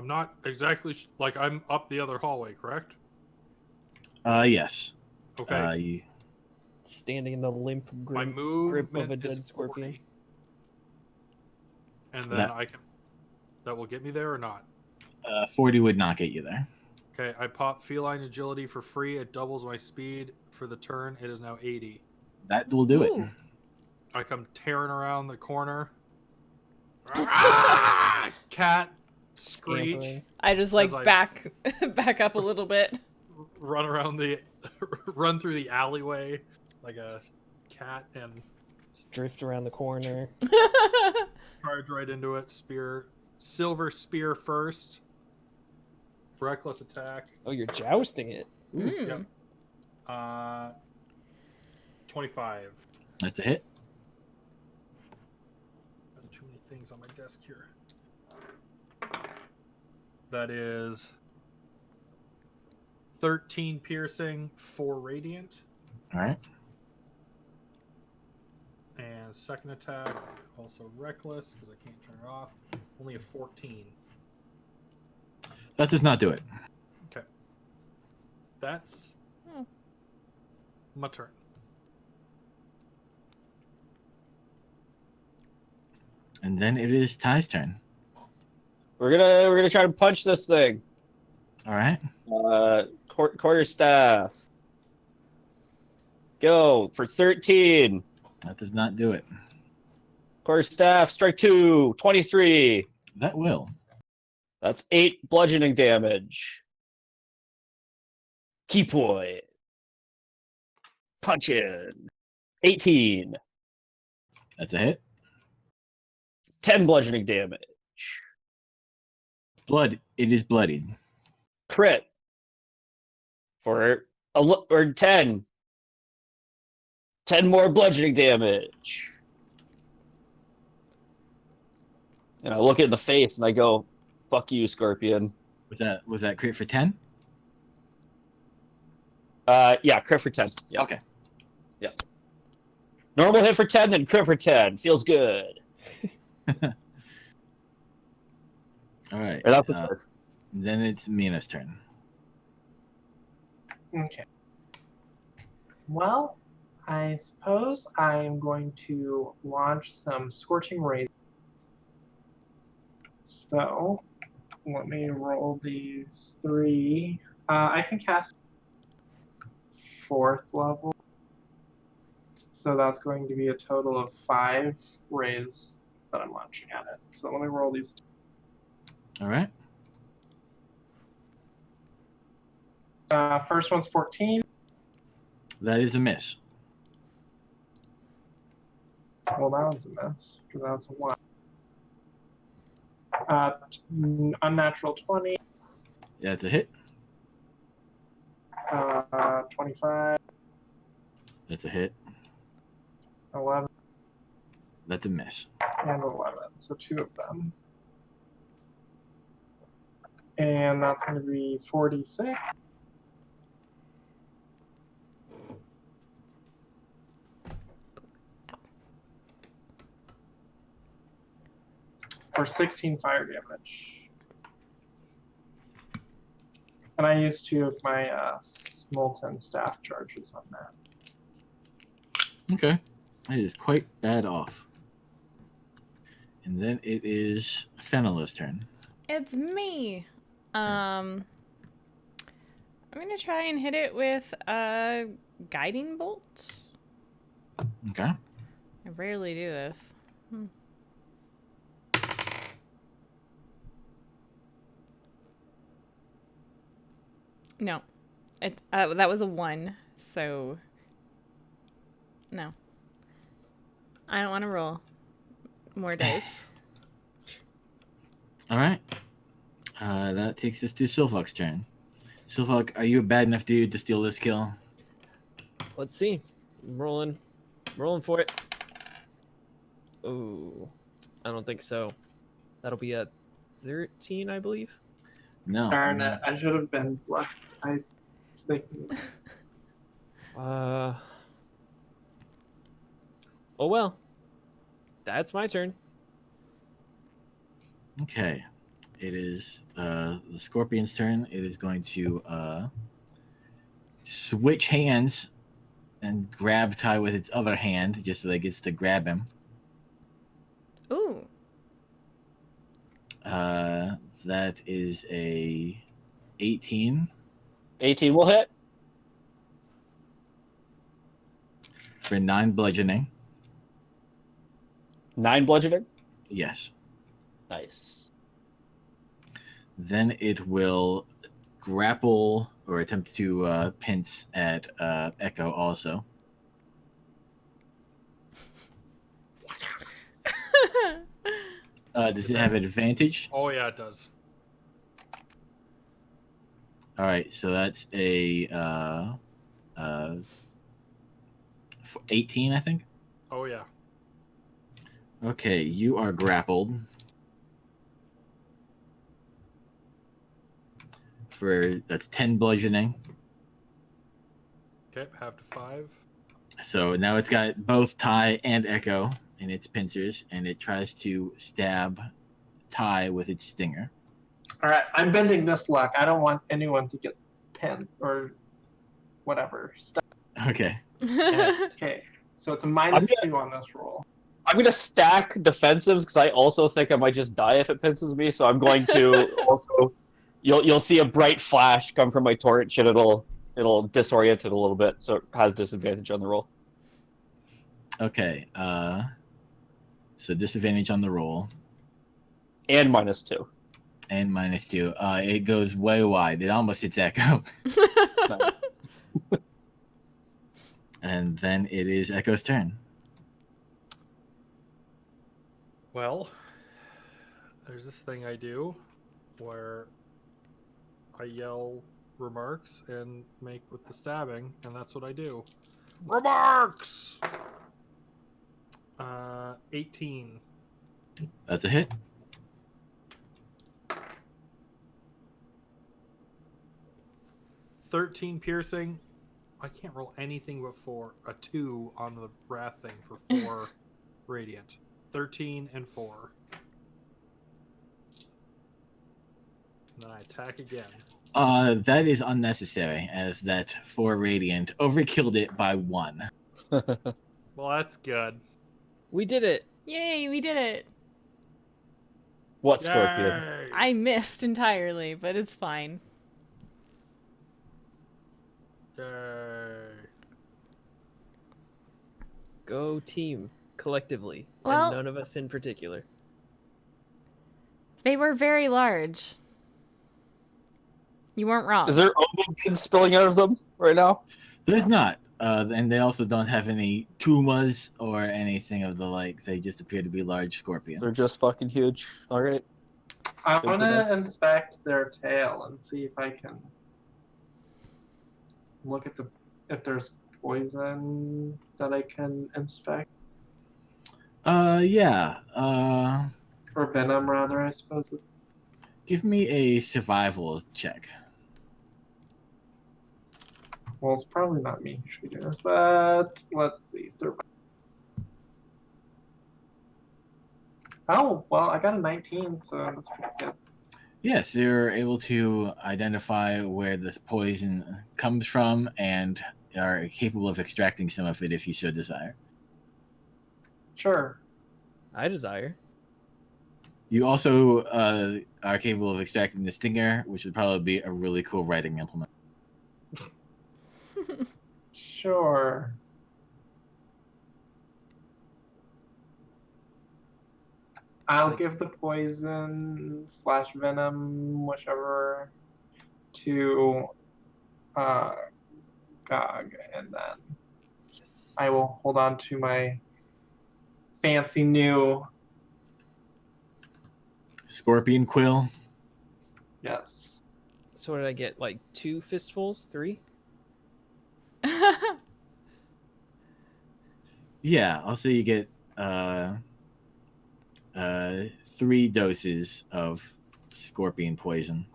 not exactly like I'm up the other hallway, correct? Yes. Okay. Standing in the limp My grip, move grip of a dead scorpion. And then That- I can. That will get me there or not? 40 would not get you there. Okay, I pop feline agility for free. It doubles my speed for the turn. It is now 80. That will do Ooh. it. I come tearing around the corner. Cat screech. Scampering. I just like As I- back up a little bit. Run around the, run through the alleyway like a cat and Just drift around the corner. charge right into it. Spear, silver spear first. Reckless attack. Oh, you're jousting it. Mm. Yep. 25. That's a hit. Too many things on my desk here. That is 13 piercing, 4 radiant, All right. and second attack also reckless because I can't turn it off. Only a 14. That does not do it. Okay, that's my turn. And then it is Ty's turn. We're gonna try to punch this thing. All right. Quarterstaff. Go for 13. That does not do it. Quarterstaff, strike 2, 23. That will. That's 8 bludgeoning damage. Key point. Punch in. 18. That's a hit. 10 bludgeoning damage. Blood. It is bloodied. Crit. For 10. 10 more bludgeoning damage. And I look it in the face and I go, fuck you, Scorpion. Was that crit for 10? Yeah, crit for 10. Yeah. Okay. Yeah. Normal hit for 10 and crit for 10. Feels good. All right. And that's the turn. Then it's Mina's turn. Okay. Well, I suppose I'm going to launch some Scorching Rays. So, let me roll these 3. I can cast 4th level. So that's going to be a total of 5 rays that I'm launching at it. So let me roll these. All right. First one's 14. That is a miss. Well, that one's a miss because that was a 1. Unnatural 20. Yeah, it's a hit. 25. That's a hit. 11 That's a miss. and 11. So 2 of them. And that's going to be 46. For 16 fire damage. And I used 2 of my molten staff charges on that. Okay. That is quite bad off. And then it is Fenella's turn. It's me. I'm gonna try and hit it with a guiding bolt. Okay. I rarely do this. No, that was a 1. So no, I don't want to roll more dice. All right. That takes us to Silvoc's turn. Silvoc, are you a bad enough dude to steal this kill? Let's see. I'm rolling for it. Oh, I don't think so. That'll be a 13, I believe. No. Darn it, I should have been left. I was thinking. Oh well. That's my turn. Okay. It is the Scorpion's turn. It is going to switch hands and grab Ty with its other hand just so that it gets to grab him. Ooh. That is a 18. 18 will hit. For 9 bludgeoning. 9 bludgeoning. Yes. Nice. Then it will grapple or attempt to pinch at Echo also. Does it have advantage? Oh yeah, it does. All right, so that's a 18, I think. Oh yeah. Okay, you are grappled. That's 10 bludgeoning. Okay, half to 5. So now it's got both Ty and Echo in its pincers, and it tries to stab Ty with its stinger. All right, I'm bending this luck. I don't want anyone to get pinned or whatever. Okay. Okay, so it's a -2 on this roll. I'm going to stack defensives because I also think I might just die if it pinces me. So I'm going to also... You'll see a bright flash come from my torch, and it'll disorient it a little bit, so it has disadvantage on the roll. Okay. So disadvantage on the roll. And -2. And -2. It goes way wide. It almost hits Echo. Nice. And then it is Echo's turn. Well, there's this thing I do where I yell remarks and make with the stabbing, and that's what I do. Remarks! 18. That's a hit. $13 piercing. I can't roll anything but 4. A 2 on the wrath thing for 4 radiant. 13 and 4. And then I attack again. That is unnecessary, as that 4 radiant overkilled it by 1. Well, that's good. We did it. Yay, we did it. What scorpions? Yay! I missed entirely, but it's fine. Yay. Go team collectively, Well- and none of us in particular. They were very large. You weren't wrong. Is there omen spilling out of them right now? There's not. And they also don't have any tumas or anything of the like. They just appear to be large scorpions. They're just fucking huge. All right. I Good want for to them. inspect their tail and see if I can look at if there's poison that I can inspect, Yeah. or venom rather, I suppose. Give me a survival check. Well, it's probably not me who should be doing this, but let's see. Oh, well, I got a 19, so that's pretty good. Yes, you're able to identify where this poison comes from and are capable of extracting some of it if you so desire. Sure. I desire. You also are capable of extracting the stinger, which would probably be a really cool writing implement. Sure. I'll give the poison / venom, whichever, to Gog, and then Yes. I will hold on to my fancy new Scorpion Quill. yes. So what did I get? Like 2 fistfuls? 3? Yeah, also you get 3 doses of scorpion poison.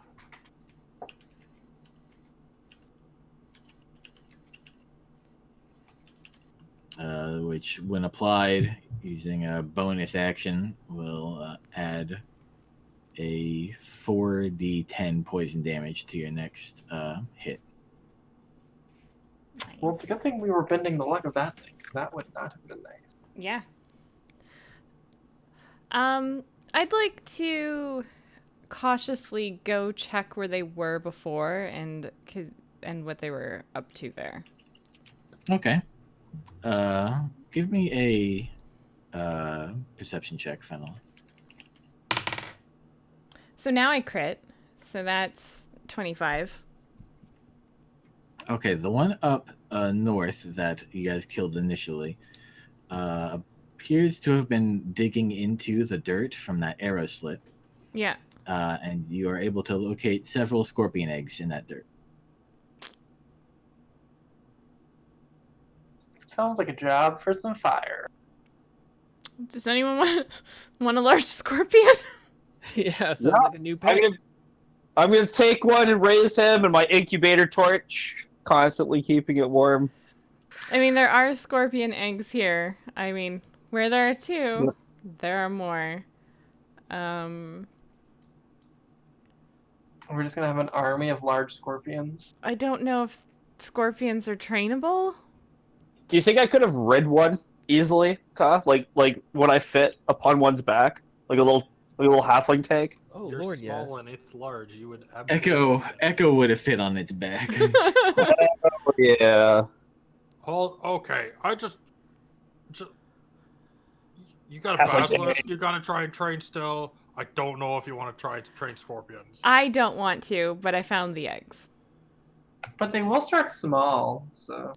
Which, when applied using a bonus action, will add a 4d10 poison damage to your next hit. Well, it's a good thing we were bending the luck of that thing, because that would not have been nice. Yeah. I'd like to cautiously go check where they were before and what they were up to there. Okay. Give me a perception check, Fenella. So now I crit. So that's 25. Okay, the one up north that you guys killed initially appears to have been digging into the dirt from that arrow slit, Yeah. and you are able to locate several scorpion eggs in that dirt. Sounds like a job for some fire. Does anyone want a large scorpion? Yeah, sounds Yeah, like a new pet. I'm gonna take one and raise him in my incubator torch, constantly keeping it warm. I mean, there are scorpion eggs here. I mean, where there are 2, there are more. We're just gonna have an army of large scorpions. I don't know if scorpions are trainable. Do you think I could have rid one easily, Ka? Like when I fit upon one's back, like a little halfling tank? Oh You're lord, yeah. small and it's large. You would absolutely... Echo would have fit on its back. Yeah. Okay, I just You got a That's like basilisk. You gotta try and train still. I don't know if you want to try to train scorpions. I don't want to, but I found the eggs. But they will start small, so.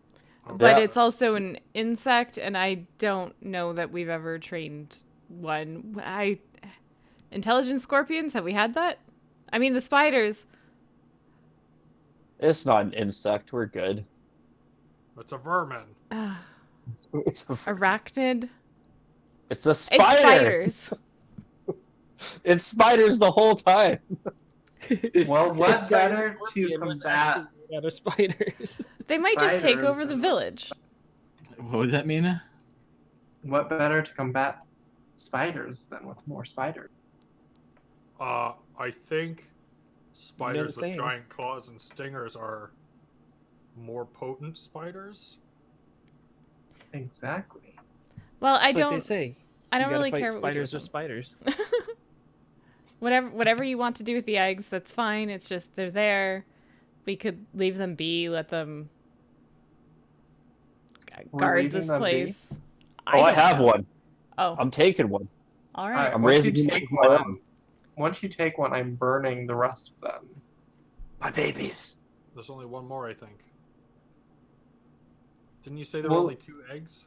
But Yeah. it's also an insect, and I don't know that we've ever trained one. Intelligent scorpions, have we had that? I mean, the spiders. It's not an insect. We're good. It's a vermin. It's a, Arachnid. it's a It's spider. spiders. It's spiders the whole time. Well, what's This guy's better to scorpion was combat actually made out of spiders. They might just take spiders over the than village. What was that, Mina? what better to combat spiders than with more spiders? I think spiders with same. giant claws and stingers are more potent spiders. Exactly. Well, I It's like they don't. say. I don't you gotta really fight care what we do spiders with spiders. Whatever you want to do with the eggs, that's fine. It's just they're there. We could leave them be, let them We're guard leaving this them be? place. Oh, I don't have know. one. Oh, I'm taking one. all right. I'm once raising you them take as my one, own. once you take one, I'm burning the rest of them. My babies. There's only one more, I think. Didn't you say there were Well- only 2 eggs?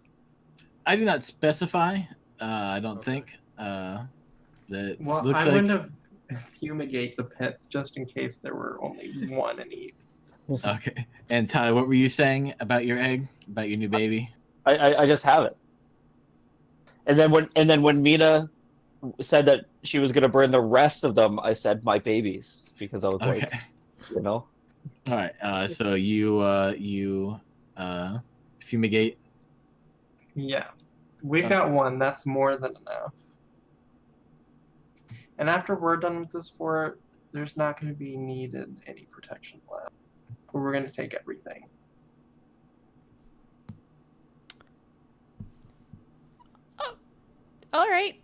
I did not specify. I don't Okay. think. That Well, looks I like. wouldn't have fumigate the pits just in case there were only one in each. Okay. And Tyler, what were you saying about your egg? About your new baby? I just have it. And then when Mina said that she was gonna burn the rest of them, I said my babies because I was Okay. like, you know. All right. So you fumigate. Yeah. We got one. That's more than enough. And after we're done with this fort, there's not going to be needed any protection left. We're going to take everything. All right.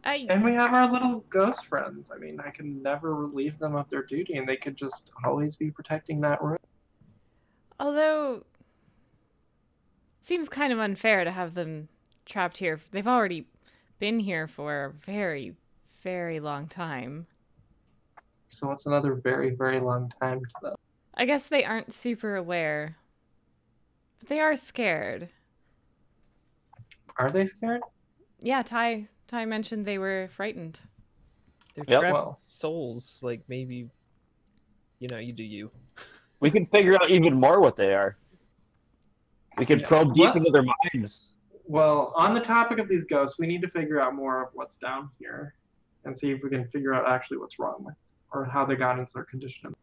And we have our little ghost friends. I mean, I can never relieve them of their duty, and they could just always be protecting that room. Although, it seems kind of unfair to have them trapped here. They've already been here for a very, very long time. So it's another very, very long time to them. I guess they aren't super aware, but they are scared. Are they scared? Yeah, Ty mentioned they were frightened. They're Yep. trapped Well. souls. Like maybe, you do you. We can figure out even more what they are. We can Yeah. probe deep Let's- into their minds. Well, on the topic of these ghosts, we need to figure out more of what's down here and see if we can figure out actually what's wrong with or how they got into their condition.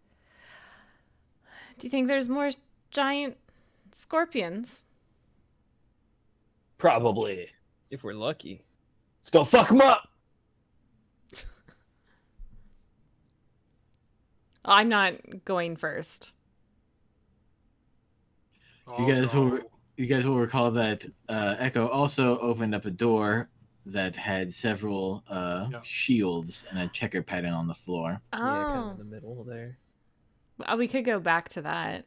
Do you think there's more giant scorpions? Probably. If we're lucky. Let's go fuck them up. I'm not going first. You guys Oh, will no. you guys will recall that Echo also opened up a door that had several Yeah. shields and a checker pattern on the floor. Yeah, kind of Oh, in the middle there. We could go back to that.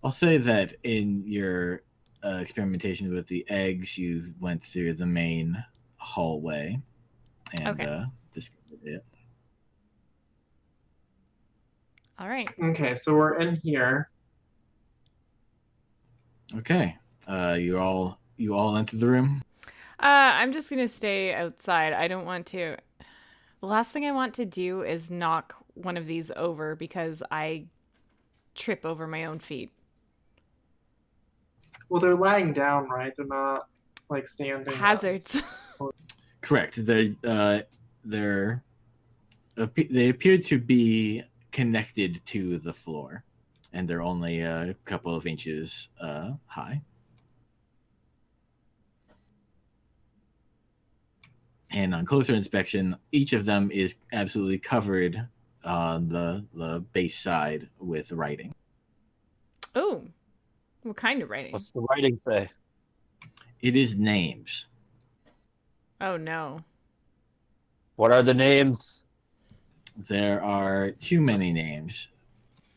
I'll say that in your experimentation with the eggs, you went through the main hallway and Okay. discovered it. All right. Okay, so we're in here. Okay. You all enter the room. I'm just gonna stay outside. I don't want to. The last thing I want to do is knock one of these over because I trip over my own feet. Well, they're lying down, right? They're not like standing. up. Hazards. Correct. They appear to be connected to the floor, and they're only a couple of inches high. And on closer inspection, each of them is absolutely covered on the base side with writing. Oh, what kind of writing? What's the writing say? It is names. Oh no. What are the names? There are too many names.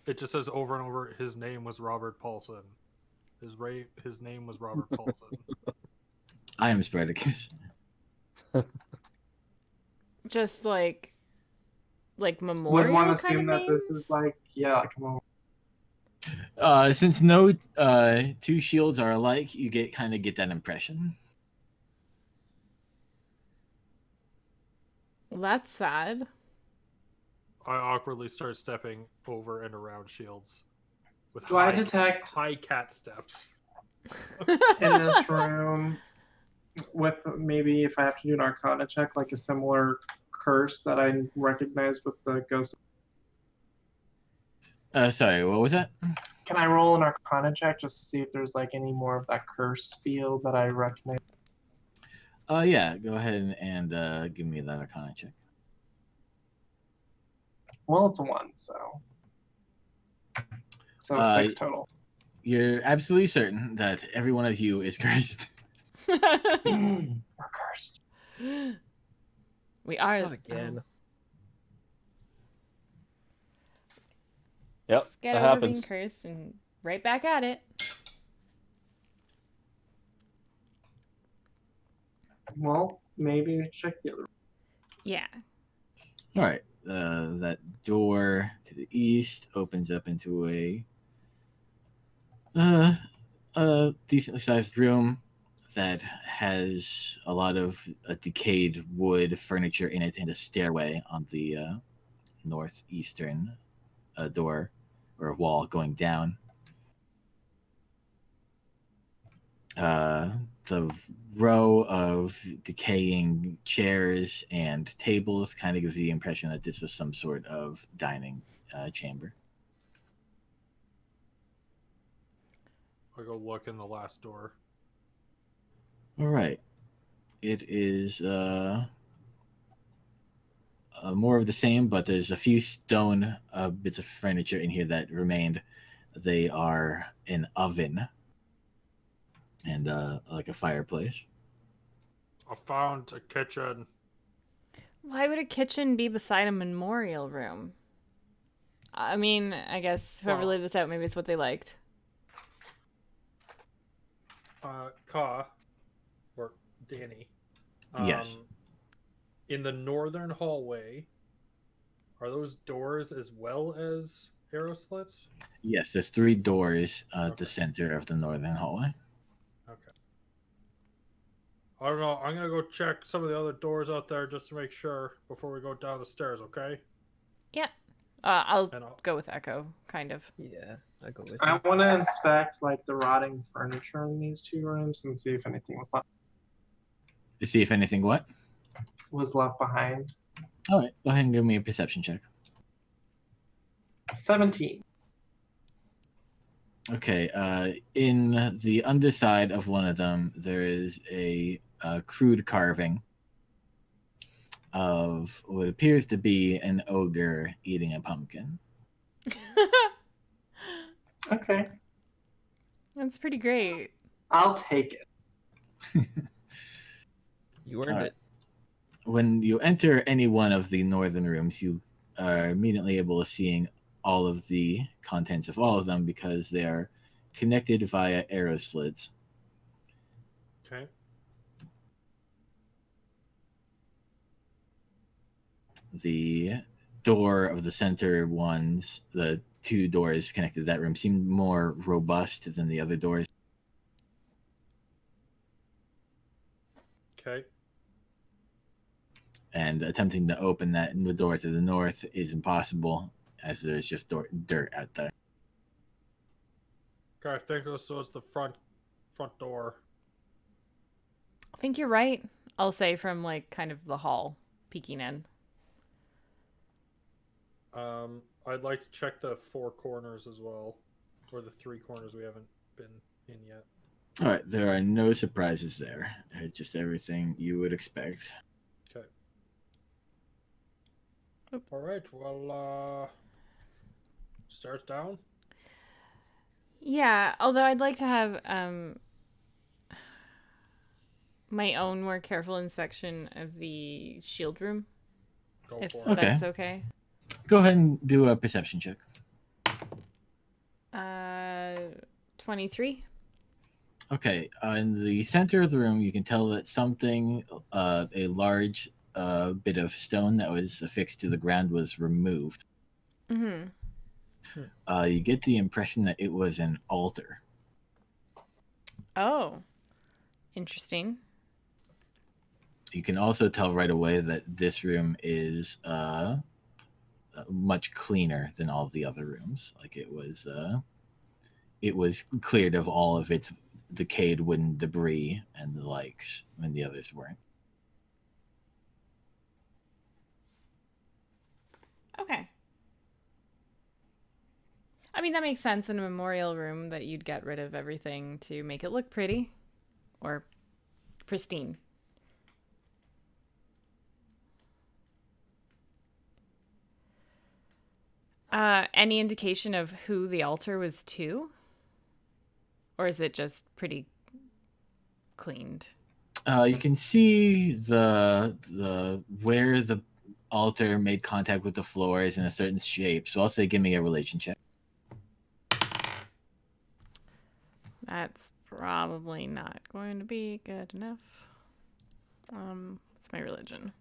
It just says over and over. His name was Robert Paulson. His name was Robert Paulson. I am Spartacus. Just like Would memorial one kind assume of that this names? is like, yeah, like, come on. Since no two shields are alike, you get that impression. Well, that's sad. I awkwardly start stepping over and around shields with Do I detect high cat steps. in this room with maybe if I have to do an Arcana check, like a similar curse that I recognize with the ghost? Sorry, what was that? Can I roll an Arcana check just to see if there's like any more of that curse feel that I recognize? Yeah, go ahead and give me that Arcana check. Well, it's a 1, so 6 total. You're absolutely certain that every one of you is cursed. We're cursed. We are Not again. Yep, Just get that over happens. being cursed and right back at it. Well, maybe we check the other. Yeah. All right. That door to the east opens up into a decently sized room that has a lot of decayed wood furniture in it and a stairway on the northeastern door or wall going down. The row of decaying chairs and tables kind of gives the impression that this was some sort of dining chamber. I go look in the last door. All right. It is more of the same, but there's a few stone bits of furniture in here that remained. They are an oven and like a fireplace. I found a kitchen. Why would a kitchen be beside a memorial room? I mean, I guess whoever Well- laid this out, maybe it's what they liked. Ka, or Danny. Yes. In the northern hallway, are those doors as well as arrow slits? Yes, there's 3 doors at Okay. the center of the northern hallway. Okay. I don't know. I'm gonna go check some of the other doors out there just to make sure before we go down the stairs. Okay. Yeah. I'll And I'll, go with Echo, kind of. Yeah, I go with I you. want to inspect like the rotting furniture in these 2 rooms and see if anything To see if anything what? was left behind. All right, go ahead and give me a perception check. 17. Okay, in the underside of one of them, there is a crude carving of what appears to be an ogre eating a pumpkin. Okay, That's pretty great. I'll take it. You earned Alright. it. When you enter any one of the northern rooms, you are immediately able to seeing all of the contents of all of them because they are connected via arrow slits. okay. The door of the center ones, the 2 doors connected to that room, seem more robust than the other doors. Okay. And attempting to open the door to the north is impossible as there's just dirt out there. Okay. I think this was the front door. I think you're right. I'll say from like kind of the hall peeking in. I'd like to check the 4 corners as well, or the 3 corners we haven't been in yet. All right, there are no surprises there. It's just everything you would expect. Okay. Oop. All right. Well, stairs down. Yeah, although I'd like to have my own more careful inspection of the shield room, Go if for it. Okay. that's okay. Go ahead and do a perception check. 23. Okay, in the center of the room, you can tell that something, a large bit of stone that was affixed to the ground, was removed. Mm-hmm. You get the impression that it was an altar. Oh, interesting. You can also tell right away that this room is much cleaner than all the other rooms. Like it was cleared of all of its decayed wooden debris and the likes when the others weren't. Okay. I mean, that makes sense in a memorial room that you'd get rid of everything to make it look pretty or pristine. Any indication of who the altar was to? Or is it just pretty cleaned? You can see the where the altar made contact with the floor is in a certain shape. So I'll say, give me a relation check. That's probably not going to be good enough. What's my religion?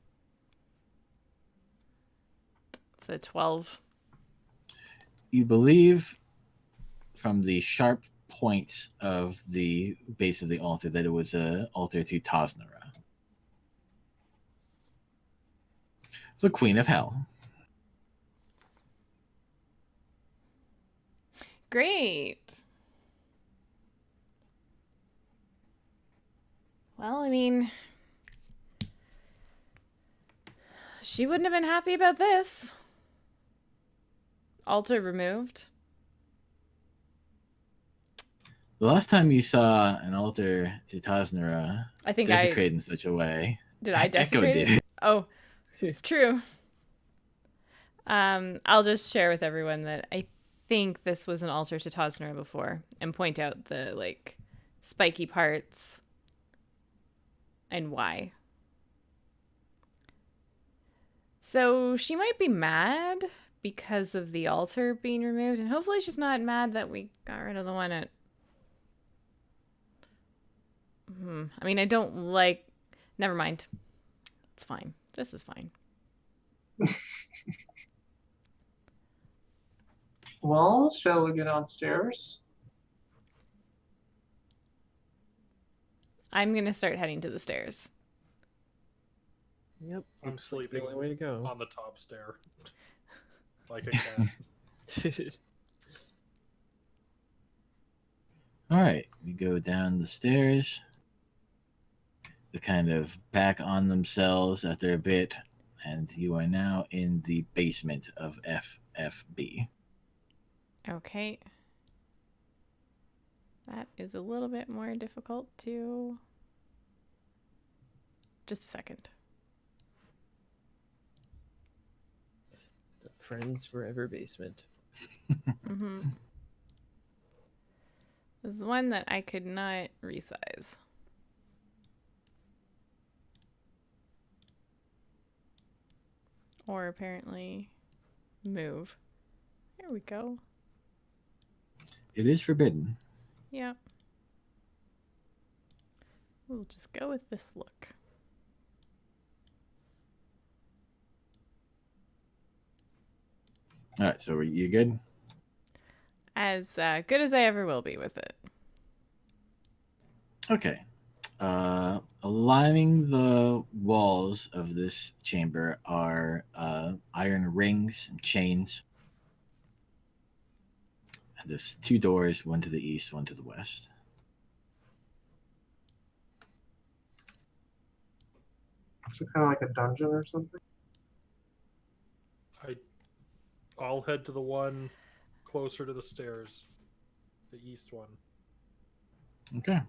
It's a 12. You believe from the sharp points of the base of the altar that it was an altar to Tasnara, the Queen of Hell. Great. Well, I mean, she wouldn't have been happy about this. Altar removed. The last time you saw an altar to Tasnara I think desecrated in such a way, did I Echo desecrate did it? it. Oh, true. I'll just share with everyone that I think this was an altar to Tasnara before, and point out the like spiky parts and why. So she might be mad because of the altar being removed, and hopefully she's not mad that we got rid of the one at... I mean, I don't like... Never mind. It's fine. This is fine. Well, shall we get downstairs? I'm going to start heading to the stairs. Yep. I'm looks like sleeping the only way to go. on the top stair. Like a cat. All right, you go down the stairs. They kind of back on themselves after a bit, and you are now in the basement of FFB. Okay. That is a little bit more difficult to... Just a second. The Friends Forever basement. This is one that I could not resize. Or apparently move. There we go. It is forbidden. Yep. We'll just go with this look. All right, so are you good? As good as I ever will be with it. Okay. Lining the walls of this chamber are iron rings and chains. And there's two doors, one to the east, one to the west. So kind of like a dungeon or something? I'll head to the one closer to the stairs. The east one. Okay.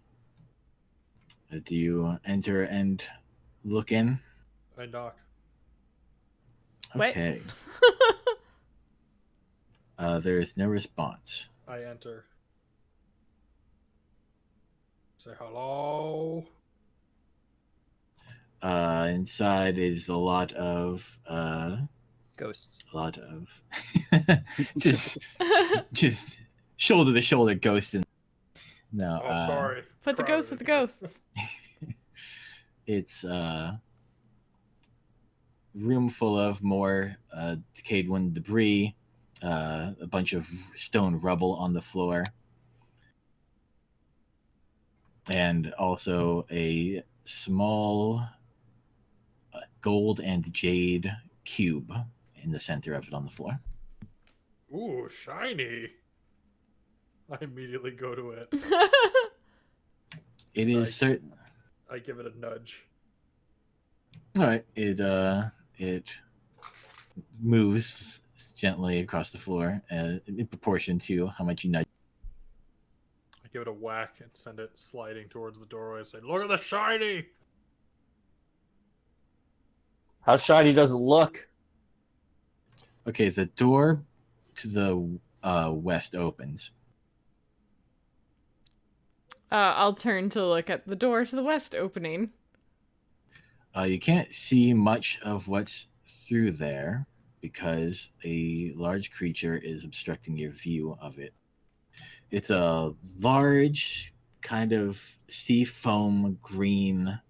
Do you enter and look in? I knock. What? Okay. There is no response. I enter. Say hello. Inside is a lot of Ghosts. just shoulder to shoulder ghosts. No. Oh, sorry. Put the ghosts with the ghosts. It's a room full of more decayed wood debris, a bunch of stone rubble on the floor, and also a small gold and jade cube in the center of it on the floor. Ooh, shiny. I immediately go to it. It is certain. I give it a nudge. All right, it moves gently across the floor in proportion to how much you nudge. I give it a whack and send it sliding towards the doorway and say, "Look at the shiny!" How shiny does it look? Okay, the door to the west opens. I'll turn to look at the door to the west opening. You can't see much of what's through there because a large creature is obstructing your view of it. It's a large, kind of sea foam green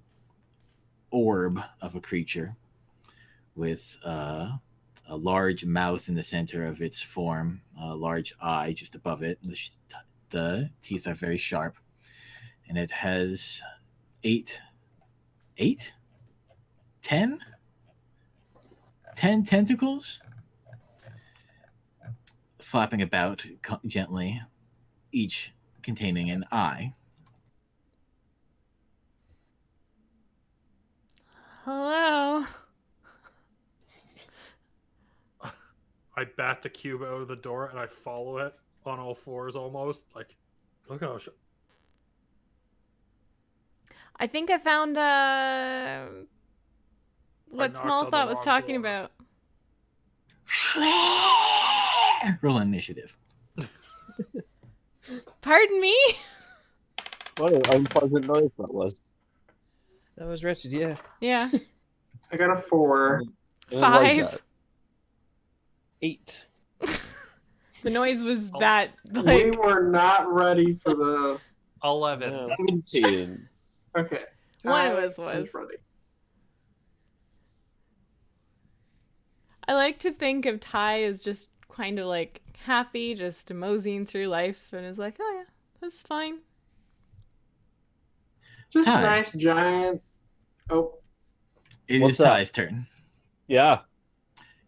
orb of a creature with a large mouth in the center of its form, a large eye just above it. The teeth are very sharp, and it has 10 tentacles flapping about gently, each containing an eye. Hello. I bat the cube out of the door and I follow it on all fours almost. Like, look at how I think I found what knocked Small on the Thought was wrong talking door. about. Roll initiative. Pardon me? What an unpleasant noise that was. That was wretched, yeah. Yeah. I got a 4. I didn't like 5. that. 8. The noise was Oh. that We like were not ready for this. 11. No. 17. Okay. One of Ty us was. is ready. I like to think of Ty as just kind of like happy, just moseying through life, and is like, oh yeah, that's fine. Just Ty. nice giant. Oh, It What's is that? Ty's turn. Yeah.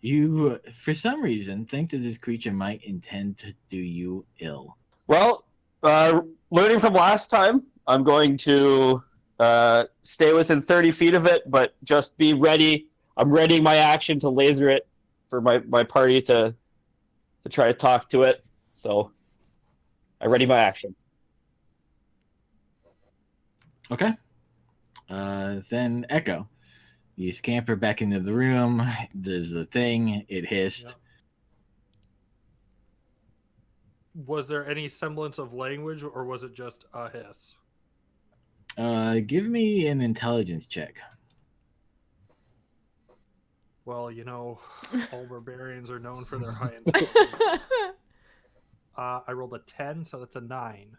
You, for some reason, think that this creature might intend to do you ill. Well, learning from last time, I'm going to stay within 30 feet of it, but just be ready. I'm readying my action to laser it for my party to try to talk to it. So I ready my action. Okay. Then Echo. You scamper back into the room. There's a thing. It hissed. Yep. Was there any semblance of language, or was it just a hiss? Give me an intelligence check. Well, you know, all barbarians are known for their high intelligence. I rolled a 10, so that's a 9.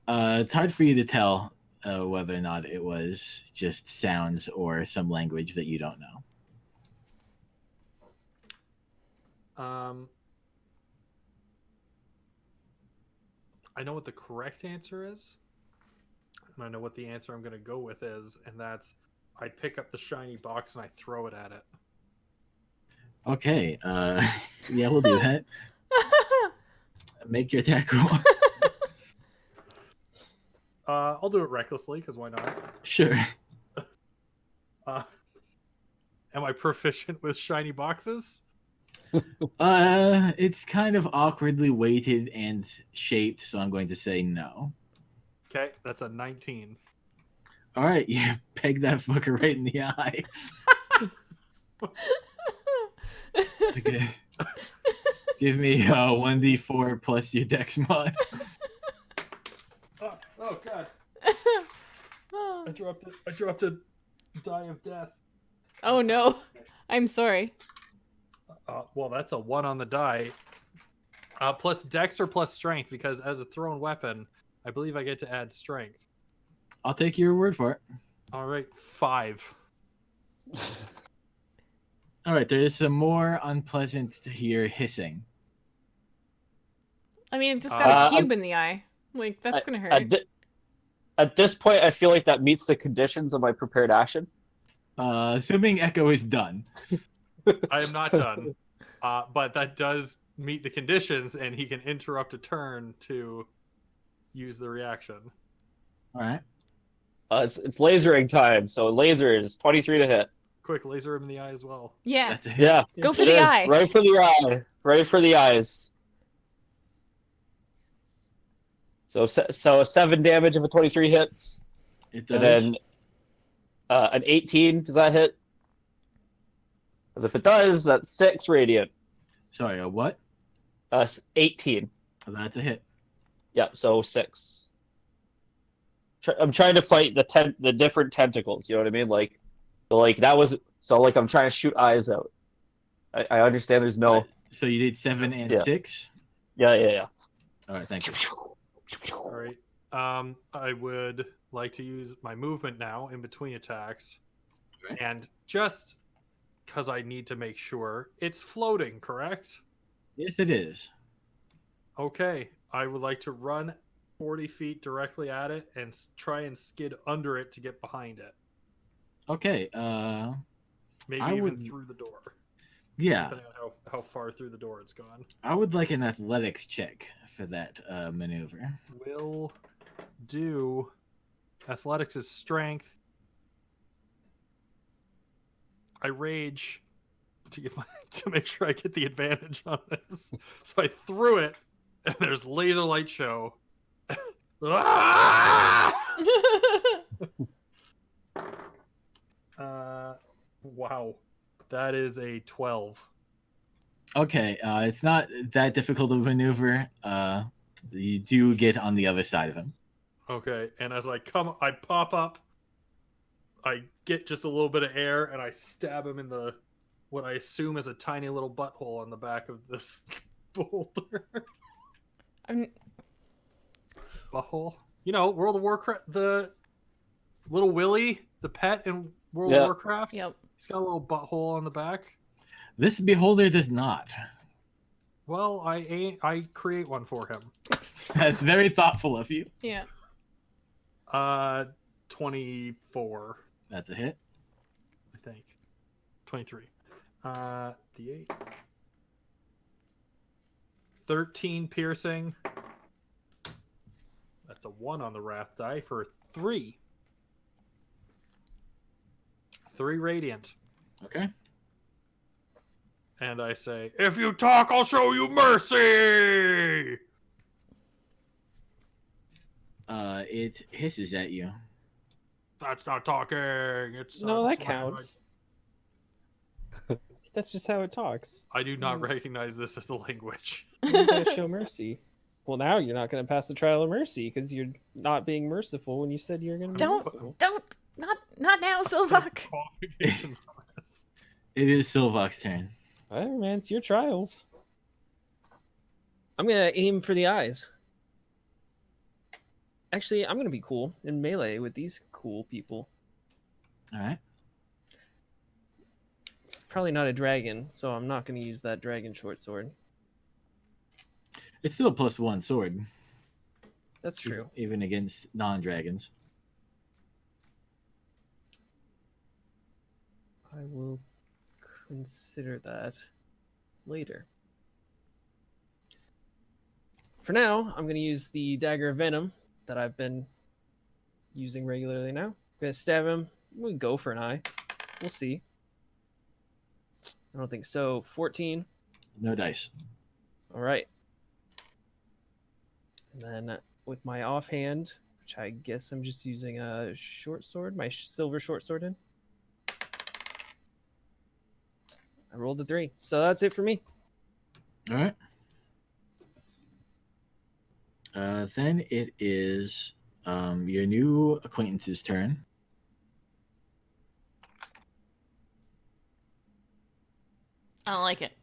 It's hard for you to tell whether or not it was just sounds or some language that you don't know. I know what the correct answer is, and I know what the answer I'm going to go with is, and that's I pick up the shiny box and I throw it at it. Okay. Yeah, we'll do that. Make your attack roll. I'll do it recklessly, because why not? Sure. Am I proficient with shiny boxes? It's kind of awkwardly weighted and shaped, so I'm going to say no. Okay, that's a 19. All right, you peg that fucker right in the eye. Okay. Give me 1d4 plus your dex mod. Oh god! I dropped a die of death. Oh no. I'm sorry. Well, that's a 1 on the die. Plus dex or plus strength, because as a thrown weapon, I believe I get to add strength. I'll take your word for it. All right, 5. All right, there is some more unpleasant to hear hissing. I mean, it just got a cube I'm- in the eye. Like, that's gonna hurt. At this point, I feel like that meets the conditions of my prepared action. Assuming Echo is done. I am not done, but that does meet the conditions, and he can interrupt a turn to use the reaction. All right. It's lasering time, so laser is 23 to hit. Quick, laser him in the eye as well. Yeah. That's a hit. Yeah, Go for it the is. eye. Right for the eye. Right for the eyes. So 7 damage if a 23 hits, It does. and then an 18. Does that hit? Because if it does, that's 6 radiant. Sorry, a what? 18. That's a hit. Yeah, so 6. I'm trying to fight the different tentacles. You know what I mean? Like, so like that was so like I'm trying to shoot eyes out. I understand. There's no. Right. So you did 7 and Yeah. 6. Yeah. All right, thank you. All right. I would like to use my movement now in between attacks, Okay. and just because I need to make sure it's floating, correct? Yes, it is. Okay. I would like to run 40 feet directly at it and try and skid under it to get behind it. Okay. Maybe I even would- through the door, Yeah, depending on how far through the door it's gone. I would like an athletics check for that maneuver. Will do. Athletics is strength. I rage to make sure I get the advantage on this. So I threw it, and there's laser light show. Ah! Wow, that is a 12. Okay, it's not that difficult of a maneuver. You do get on the other side of him. Okay, and as I pop up, I get just a little bit of air, and I stab him in the what I assume is a tiny little butthole on the back of this boulder. Butthole. You know, World of Warcraft, the little Willy, the pet in World of Warcraft. Yep. He's got a little butthole on the back. This beholder does not. Well, I create one for him. That's very thoughtful of you. Yeah. 24, That's a hit. I think. 23. D8. 13 piercing. That's a 1 on the wrath die for 3. 3 radiant. Okay. And I say, if you talk, I'll show you mercy! It hisses at you. That's not talking. It's No, not that counts. That's just how it talks. I do not recognize this as a language. You gotta show mercy. Well, now you're not gonna pass the trial of mercy because you're not being merciful when you said you're gonna be merciful. Don't, not now, Silvoc. Qualifications on this. It is Silvoc's turn. Whatever, man. It's your trials. I'm gonna aim for the eyes. Actually, I'm gonna be cool in melee with these cool people. All right. It's probably not a dragon, so I'm not gonna use that dragon short sword. It's still a +1 sword, That's true. even against non-dragons. I will consider that later. For now, I'm going to use the Dagger of Venom that I've been using regularly now. I'm going to stab him. We can go for an eye. We'll see. I don't think so. 14. No dice. All right. And then with my offhand, which I guess I'm just using a short sword, my silver short sword in. I rolled a 3. So that's it for me. All right. Then it is your new acquaintance's turn. I don't like it.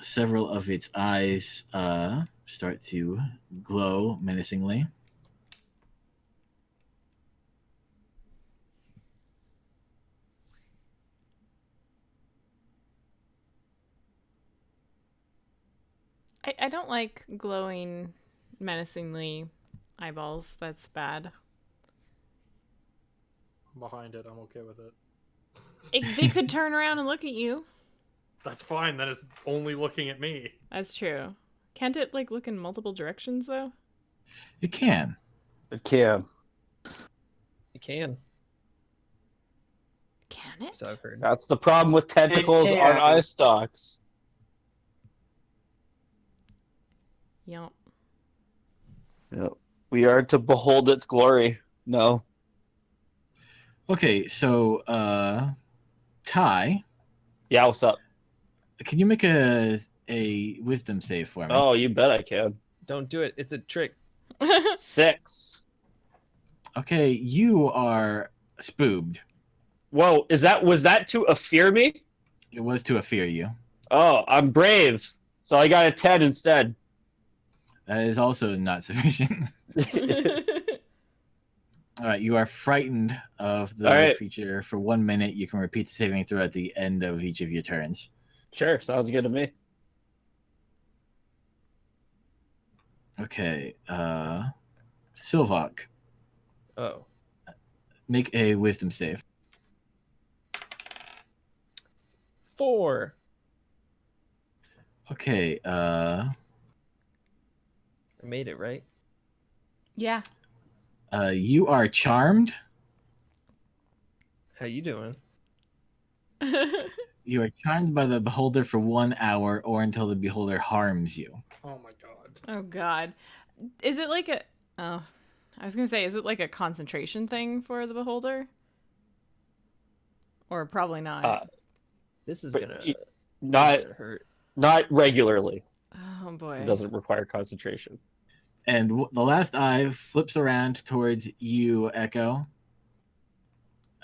Several of its eyes start to glow menacingly. I don't like glowing menacingly eyeballs. That's bad. I'm behind it. I'm okay with it. They could turn around and look at you. That's fine. Then it's only looking at me. That's true. Can't it like look in multiple directions though? You can. It can. You can. Can it? So I've heard. That's the problem with tentacles on can. eye stalks. Yep. Yep. We are to behold its glory. No. Okay, so Ty, Yeah, what's up? can you make a wisdom save for me? Oh, you bet I can. Don't do it. It's a trick. 6. Okay, you are spoobed. Whoa, was that to fear me? It was to fear you. Oh, I'm brave. So I got a 10 instead. That is also not sufficient. All right, you are frightened of the All right. creature for 1 minute. You can repeat the saving throw at the end of each of your turns. Sure, sounds good to me. Okay, Silvoc, Oh. make a wisdom save. 4. Okay, I made it, right? Yeah. you are charmed. How you doing? You are charmed by the beholder for 1 hour or until the beholder harms you. Oh my god. Oh God. Is it like a? Oh, I was gonna say, is it like a concentration thing for the beholder? Or probably not. This is But gonna, Not hurt. not regularly. Oh boy. It doesn't require concentration. And the last eye flips around towards you, Echo.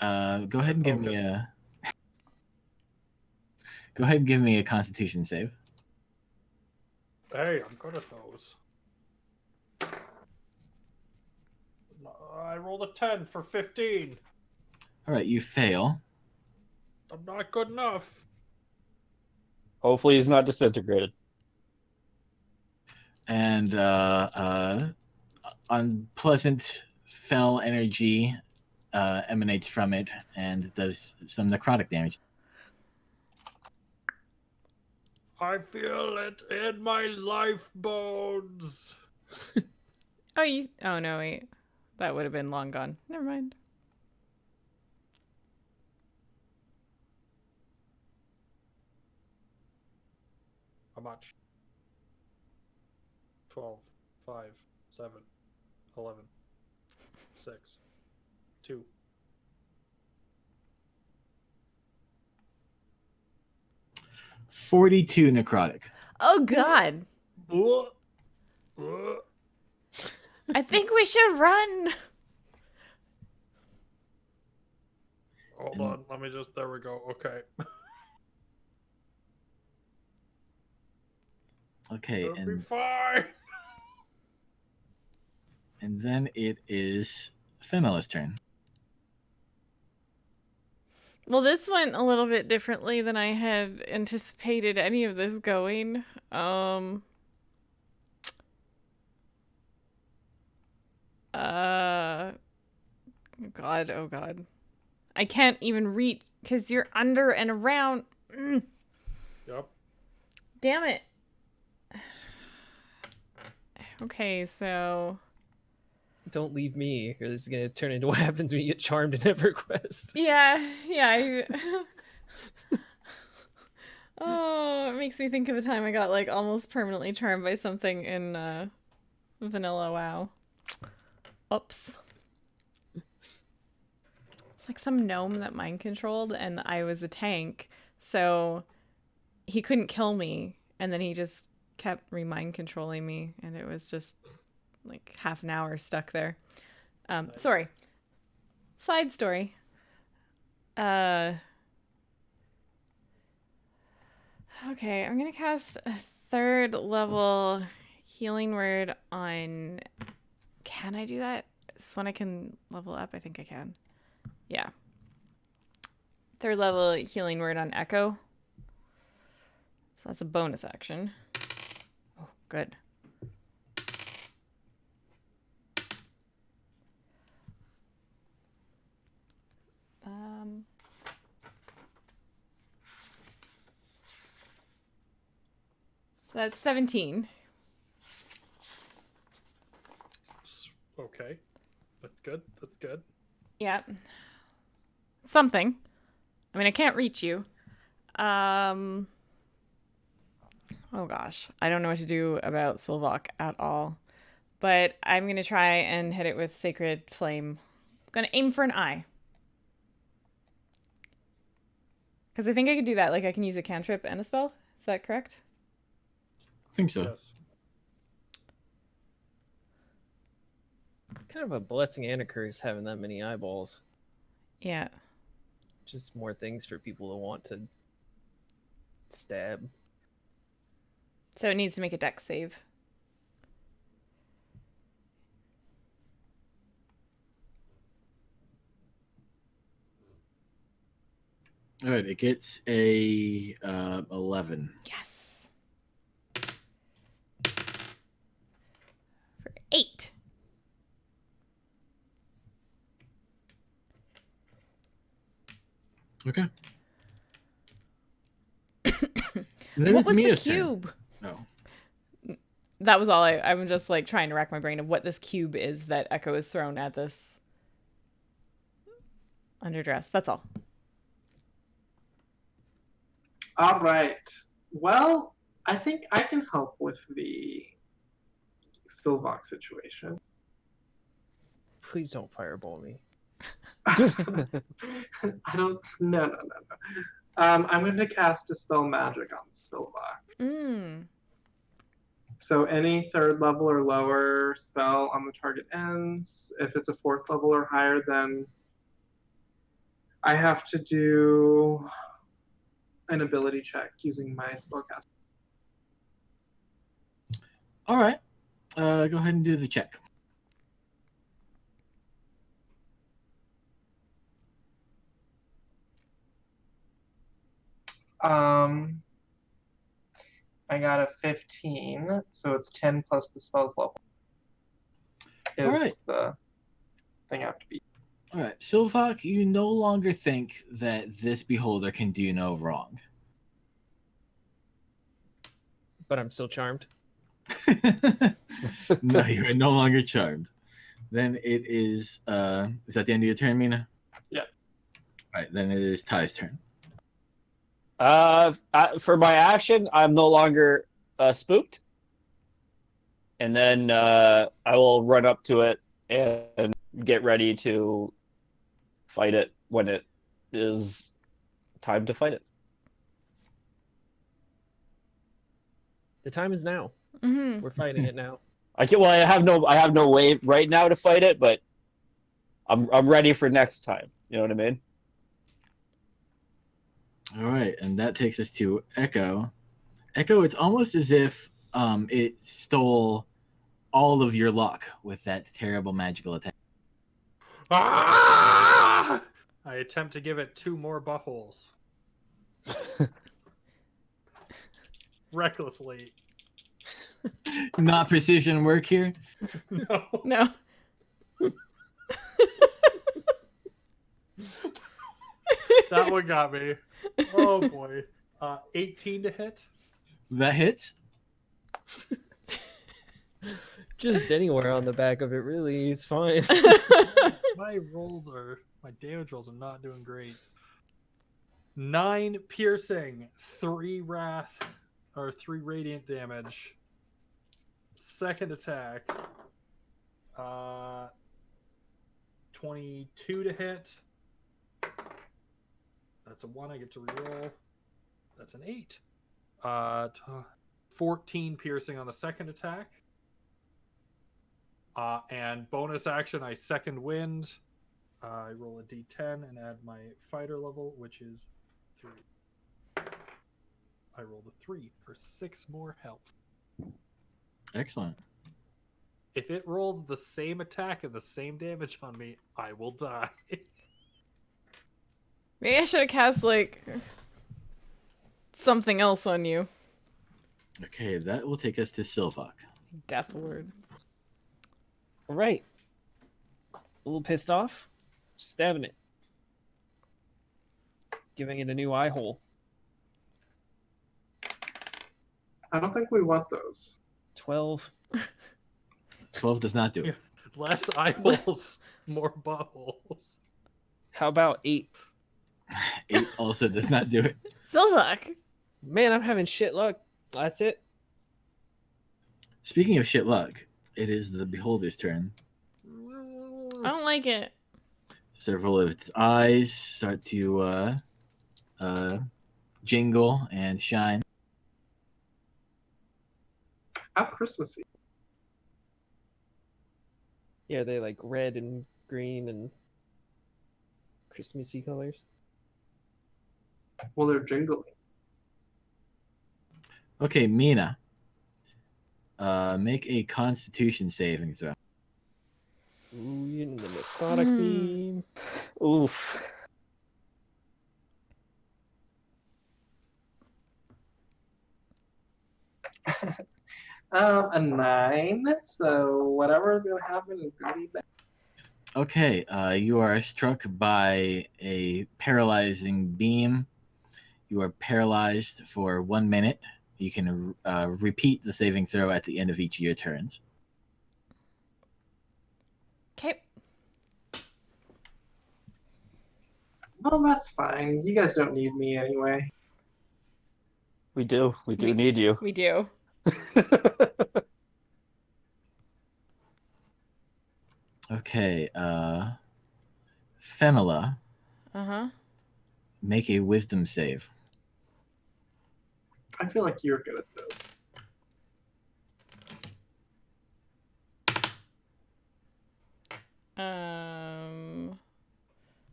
Go ahead and give me a. Go ahead and give me a Constitution save. Hey, I'm good at those. I rolled a 10 for 15. All right, you fail. I'm not good enough. Hopefully he's not disintegrated. And unpleasant, fell energy emanates from it and does some necrotic damage. I feel it in my life bones. Oh, you. Oh no, wait. That would have been long gone. Never mind. How much? 12, 5, 7, 11, 6, 2. $42 necrotic. Oh God. I think we should run. Hold on, let me just. There we go. Okay. Okay, It'll be and fine. then it is Fenella's turn. Well, this went a little bit differently than I had anticipated any of this going. God, oh God. I can't even reach because you're under and around. Yep. Damn it. Okay, so Don't leave me, or this is gonna turn into what happens when you get charmed in EverQuest. yeah. Oh, it makes me think of a time I got like almost permanently charmed by something in Vanilla WoW. Oops. It's like some gnome that mind controlled, and I was a tank, so he couldn't kill me, and then he just kept mind controlling me, and it was just like half an hour stuck there. Nice. Sorry. Side story. Okay, I'm gonna cast a 3rd level healing word on. Can I do that? Is this one I can level up? I think I can. Yeah. 3rd level healing word on Echo. So that's a bonus action. Oh, Good. So that's 17. Okay. That's good. That's good. Yeah. Something. I mean, I can't reach you. Oh gosh. I don't know what to do about Silvoc at all. But I'm going to try and hit it with Sacred Flame. I'm going to aim for an eye. Because I think I can do that. Like, I can use a cantrip and a spell. Is that correct? I think so. Yes. Kind of a blessing and a curse having that many eyeballs. Yeah. Just more things for people to want to stab. So it needs to make a dex save. All right, it gets a 11. Yes. For 8. Okay. Then What it's was the Mina's turn. cube? No. That was all. I'm just like trying to rack my brain of what this cube is that Echo has thrown at this underdress. That's all. All right. Well, I think I can help with the Silvoc situation. Please don't fireball me. I don't. No. I'm going to cast Dispel Magic on Silvoc. So any 3rd level or lower spell on the target ends. If it's a 4th level or higher, then I have to do an ability check using my spellcast. All right. Go ahead and do the check. I got a 15, so it's 10 plus the spell's level. Is All right. the thing I have to beat. All right, Silvoc, you no longer think that this beholder can do no wrong. But I'm still charmed. No, you are no longer charmed. Then it is that the end of your turn, Mina? Yeah. All right, then it is Ty's turn. For my action, I'm no longer spooked, and then I will run up to it and get ready to fight it when it is time to fight it. The time is now. Mm-hmm. We're fighting it now. I have no way right now to fight it, but I'm ready for next time. You know what I mean? All right, and that takes us to Echo. Echo, it's almost as if it stole all of your luck with that terrible magical attack. Ah! I attempt to give it 2 more buttholes. Recklessly. Not precision work here. No. No. That one got me. Oh boy. 18 to hit. That hits. Just anywhere on the back of it really is fine. My damage rolls are not doing great. 9 piercing, 3 wrath, or 3 radiant damage. Second attack. 22 to hit. That's a 1. I get to reroll. That's an 8. 14 piercing on the second attack. And bonus action, I second wind. I roll a d10 and add my fighter level, which is 3. I rolled a 3 for 6 more health. Excellent. If it rolls the same attack and the same damage on me, I will die. Maybe I should have cast, like, something else on you. Okay, that will take us to Silvoc. Death word. All right. A little pissed off. Stabbing it. Giving it a new eye hole. I don't think we want those. 12. 12 does not do it. Less eye holes, more buttholes. How about 8? 8 also does not do it. Silvoc. Man, I'm having shit luck. That's it. Speaking of shit luck, it is the beholder's turn. I don't like it. Several of its eyes start to jingle and shine. How Christmassy. Yeah, they like red and green and Christmassy colors. Well, they're jingling. Okay, Mina. Make a Constitution saving throw. Ooh, in the necrotic beam. Oof. A 9. So whatever is gonna happen is gonna be bad. Okay, you are struck by a paralyzing beam. You are paralyzed for 1 minute. You can repeat the saving throw at the end of each of your turns. Okay. Well, that's fine. You guys don't need me anyway. We do need you. We do. Okay, Fenella, Uh-huh. make a wisdom save. I feel like you're good at those.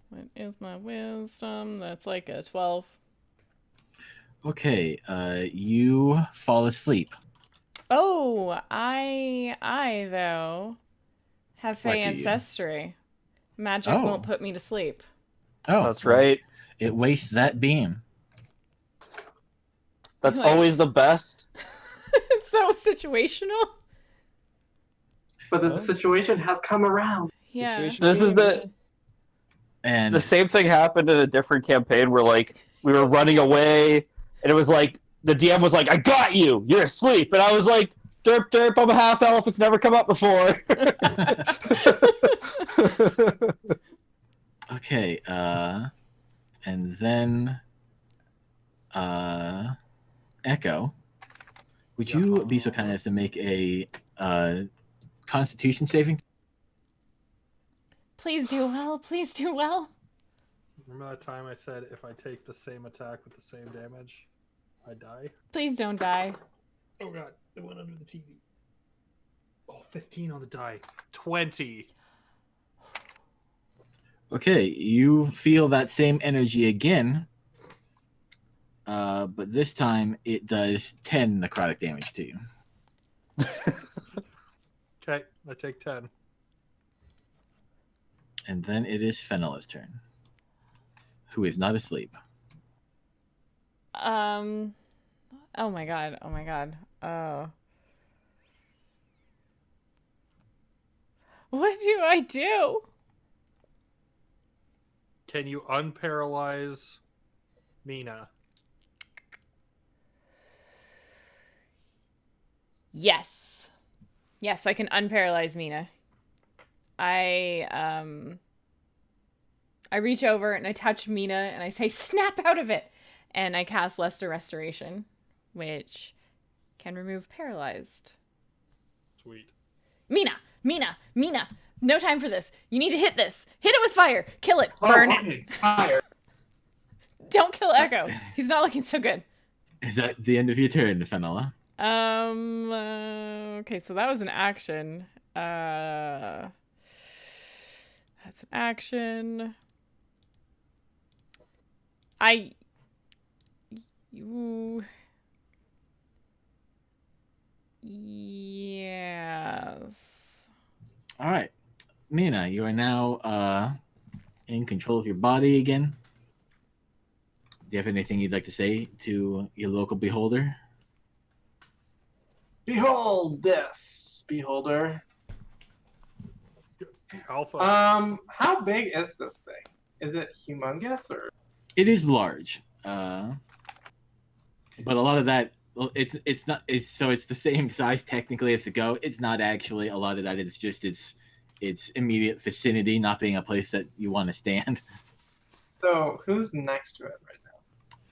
What is my wisdom? That's like a 12. Okay, you fall asleep. Oh, I though have What Fey do you? ancestry. Magic Oh. won't put me to sleep. Oh, That's right. It wastes that beam. That's Like- always the best. It's so situational. But the Oh. situation has come around. Yeah. Situation This is game, the man. And the same thing happened in a different campaign where like we were running away and it was like the DM was like, "I got you. You're asleep," and I was like, "Derp derp. I'm a half elf. It's never come up before." okay, and then Echo, would you be so kind as to make a Constitution saving? Please do well. Please do well. Remember that time I said if I take the same attack with the same damage, I die? Please don't die. Oh god, it went under the TV. Oh, 15 on the die. 20. Okay, you feel that same energy again, but this time it does 10 necrotic damage to you. Okay, I take 10. And then it is Fenella's turn, who is not asleep. Oh my god. Oh my god. Oh. What do I do? Can you unparalyze Mina? Yes. Yes, I can unparalyze Mina. I reach over and I touch Mina and I say, "Snap out of it!" And I cast Lesser Restoration, which can remove paralyzed. Sweet. Mina! No time for this. You need to hit this. Hit it with fire. Kill it. Oh, Burn. okay. Fire. Don't kill Echo. He's not looking so good. Is that the end of your turn, Fenella? Okay, so that was an action. That's an action. You. Yes. All right, Mina, you are now in control of your body again. Do you have anything you'd like to say to your local beholder? Behold this, beholder. Alpha. How big is this thing? Is it humongous or? It is large, but a lot of that it's not. It's the same size technically as the goat. It's not actually a lot of that. It's just its immediate vicinity not being a place that you want to stand. So who's next to it right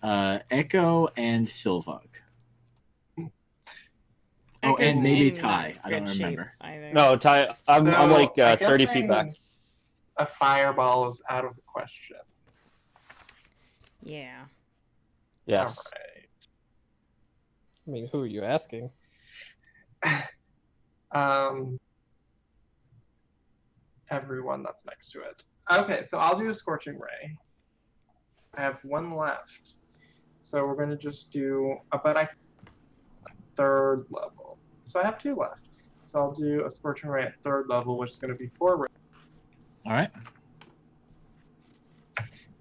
now? Echo and Silvoc. Oh, Echo's and maybe in Ty. not I don't good shape remember. either. No, Ty. I'm like So, 30 feet back. A fireball is out of the question. Yeah. Yes. I mean, who are you asking? Everyone that's next to it. Okay, so I'll do a scorching ray. I have one left, so we're gonna just do about a third level. So I have two left. So I'll do a scorching ray at third level, which is gonna be 4 rays. All right.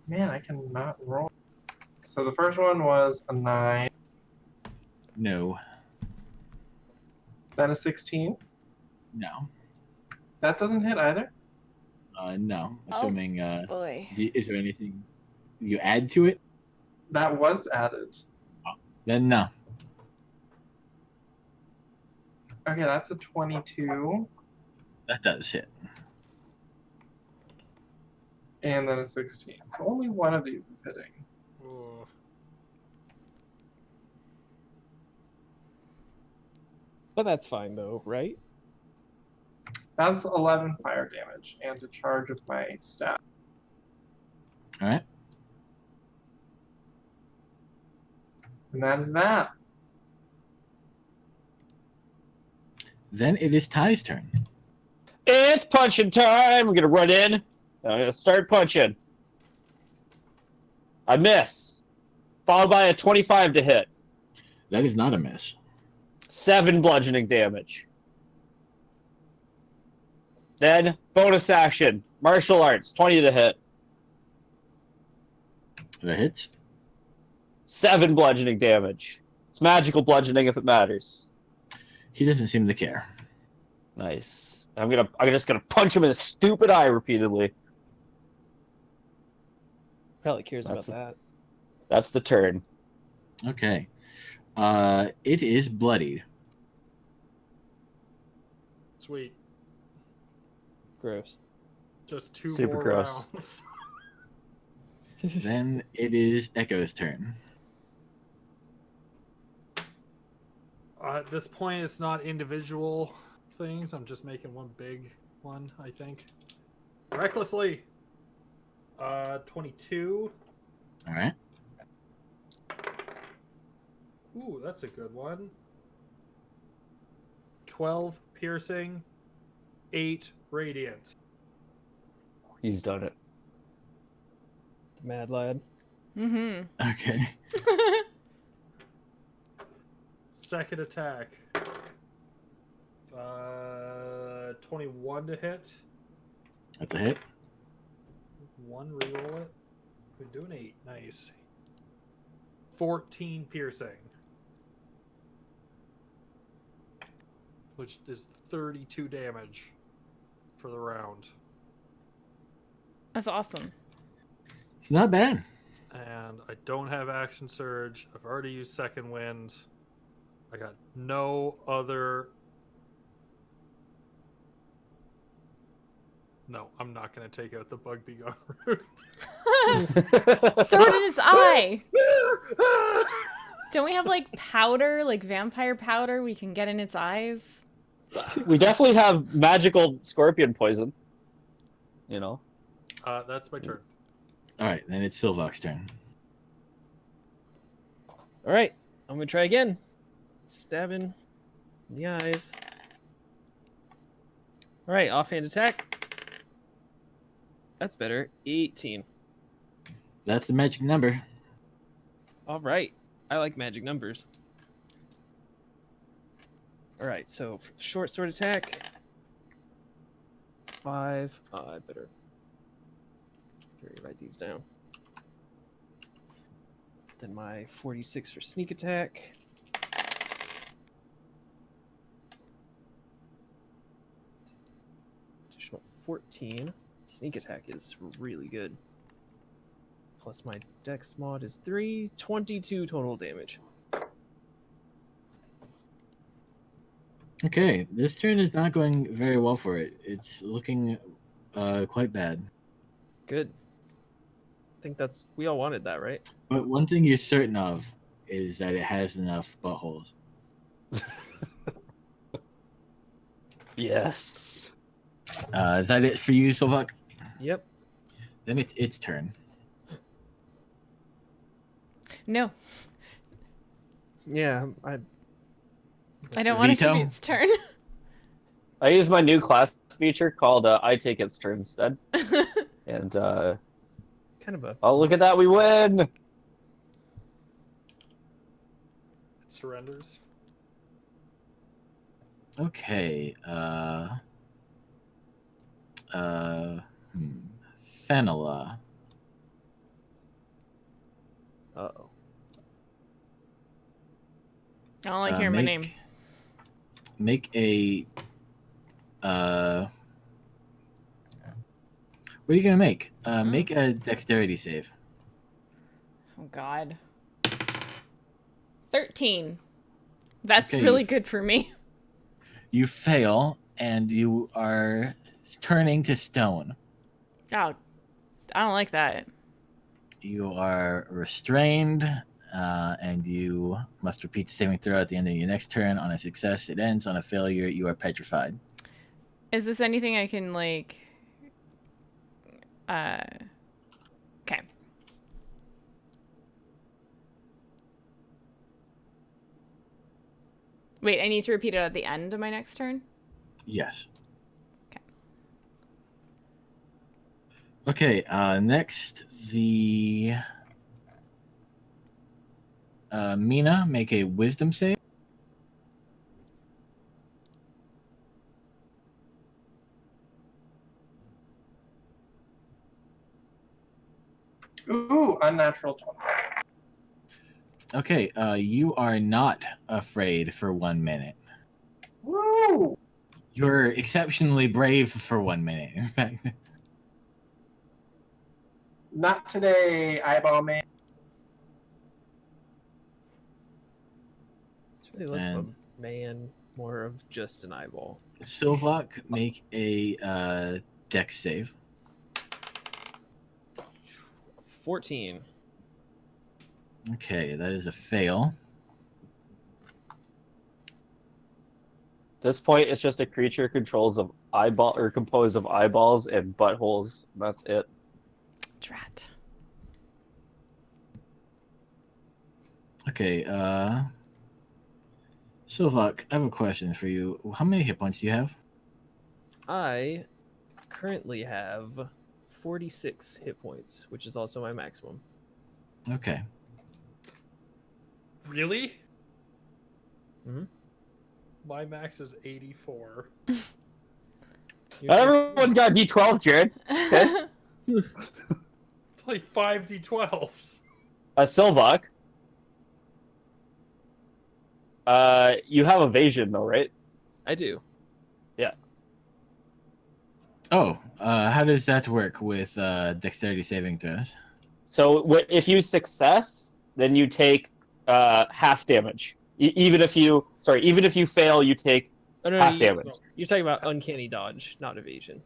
Man, I cannot roll. So the first one was a 9, No. then a 16. No. That doesn't hit either. No. Oh. Assuming. Boy. Is there anything you add to it? That was added. Then no. Okay, that's a 22, That does hit. and then a 16. So only one of these is hitting. Ooh. But that's fine though, right? That was 11 fire damage and a charge of my staff. All right. And that is that. Then it is Ty's turn. It's punching time. I'm gonna run in. I'm gonna start punching. I miss. Followed by a 25 to hit. That is not a miss. 7 bludgeoning damage. Then bonus action. Martial arts. 20 to hit. That hits. 7 bludgeoning damage. It's magical bludgeoning if it matters. He doesn't seem to care. Nice. I'm just gonna punch him in his stupid eye repeatedly. Probably cares That's about that. That's the turn. Okay. It is bloodied. Sweet. Gross. Just 2 Super more gross. rounds. Then it is Echo's turn. At this point, it's not individual things. I'm just making one big one, I think. Recklessly. 22. All right. Ooh, that's a good one. 12 piercing, 8 radiant. He's done it. The mad lad. Mm-hmm. Okay. Second attack. 21 to hit. That's a hit. 1, reroll it. We're doing 8. Nice. 14 piercing. Which is 32 damage for the round. That's awesome. It's not bad. And I don't have action surge. I've already used second wind. I got no other. No, I'm not going to take out the bug begun route. Throw it in his eye. Don't we have like powder, like vampire powder we can get in its eyes? We definitely have magical scorpion poison. You know? That's my turn. All right. Then it's Silvoc's turn. All right, I'm gonna try again. Stabbing in the eyes. All right, offhand attack. That's better. 18. That's the magic number. All right, I like magic numbers. All right, so for the short sword attack, 5. I better write these down. Then my 46 for sneak attack. additional 14. Sneak attack is really good. Plus my dex mod is 3, 22 total damage. Okay, this turn is not going very well for it. It's looking quite bad. Good. I think we all wanted that, right? But one thing you're certain of is that it has enough buttholes. Yes. Is that it for you, Silvoc? Yep. Then it's its turn. No, Yeah, I don't want it to be Veto? its turn. I use my new class feature called I take its turn instead. And kind of a oh, look at that, we win! It surrenders. Okay. Fenella. uh-oh. I don't like hearing my name. Make a. What are you gonna make? Make a dexterity save. Oh God. 13. That's Okay, really good for me. You fail, and you are turning to stone. Oh, I don't like that. You are restrained, and you must repeat the saving throw at the end of your next turn. On a success, it ends. On a failure, you are petrified. Is this anything I can like? Okay. Wait, I need to repeat it at the end of my next turn? Yes. Okay. Okay, next, the Mina, make a wisdom save. Ooh, unnatural 20. Okay, you are not afraid for 1 minute. Woo! You're exceptionally brave for 1 minute, in fact. Not today, eyeball man. It's really less of And- a man, more of just an eyeball. Silvoc, make a dex save. 14. Okay, that is a fail. At this point, it's just a creature composed of eyeballs and buttholes. That's it. Drat. Okay, Silvoc, I have a question for you. How many hit points do you have? I currently have 46 hit points, which is also my maximum. Okay. Really? Mhm. My max is 84. Yours are- Everyone's got a D12, Jared. Okay. It's like 5 d12s. Silvoc. You have evasion though, right? I do. Oh, how does that work with dexterity saving throws? So if you success, then you take half damage. Even if you fail, you take Oh, no, half damage. You're talking about uncanny dodge, not evasion.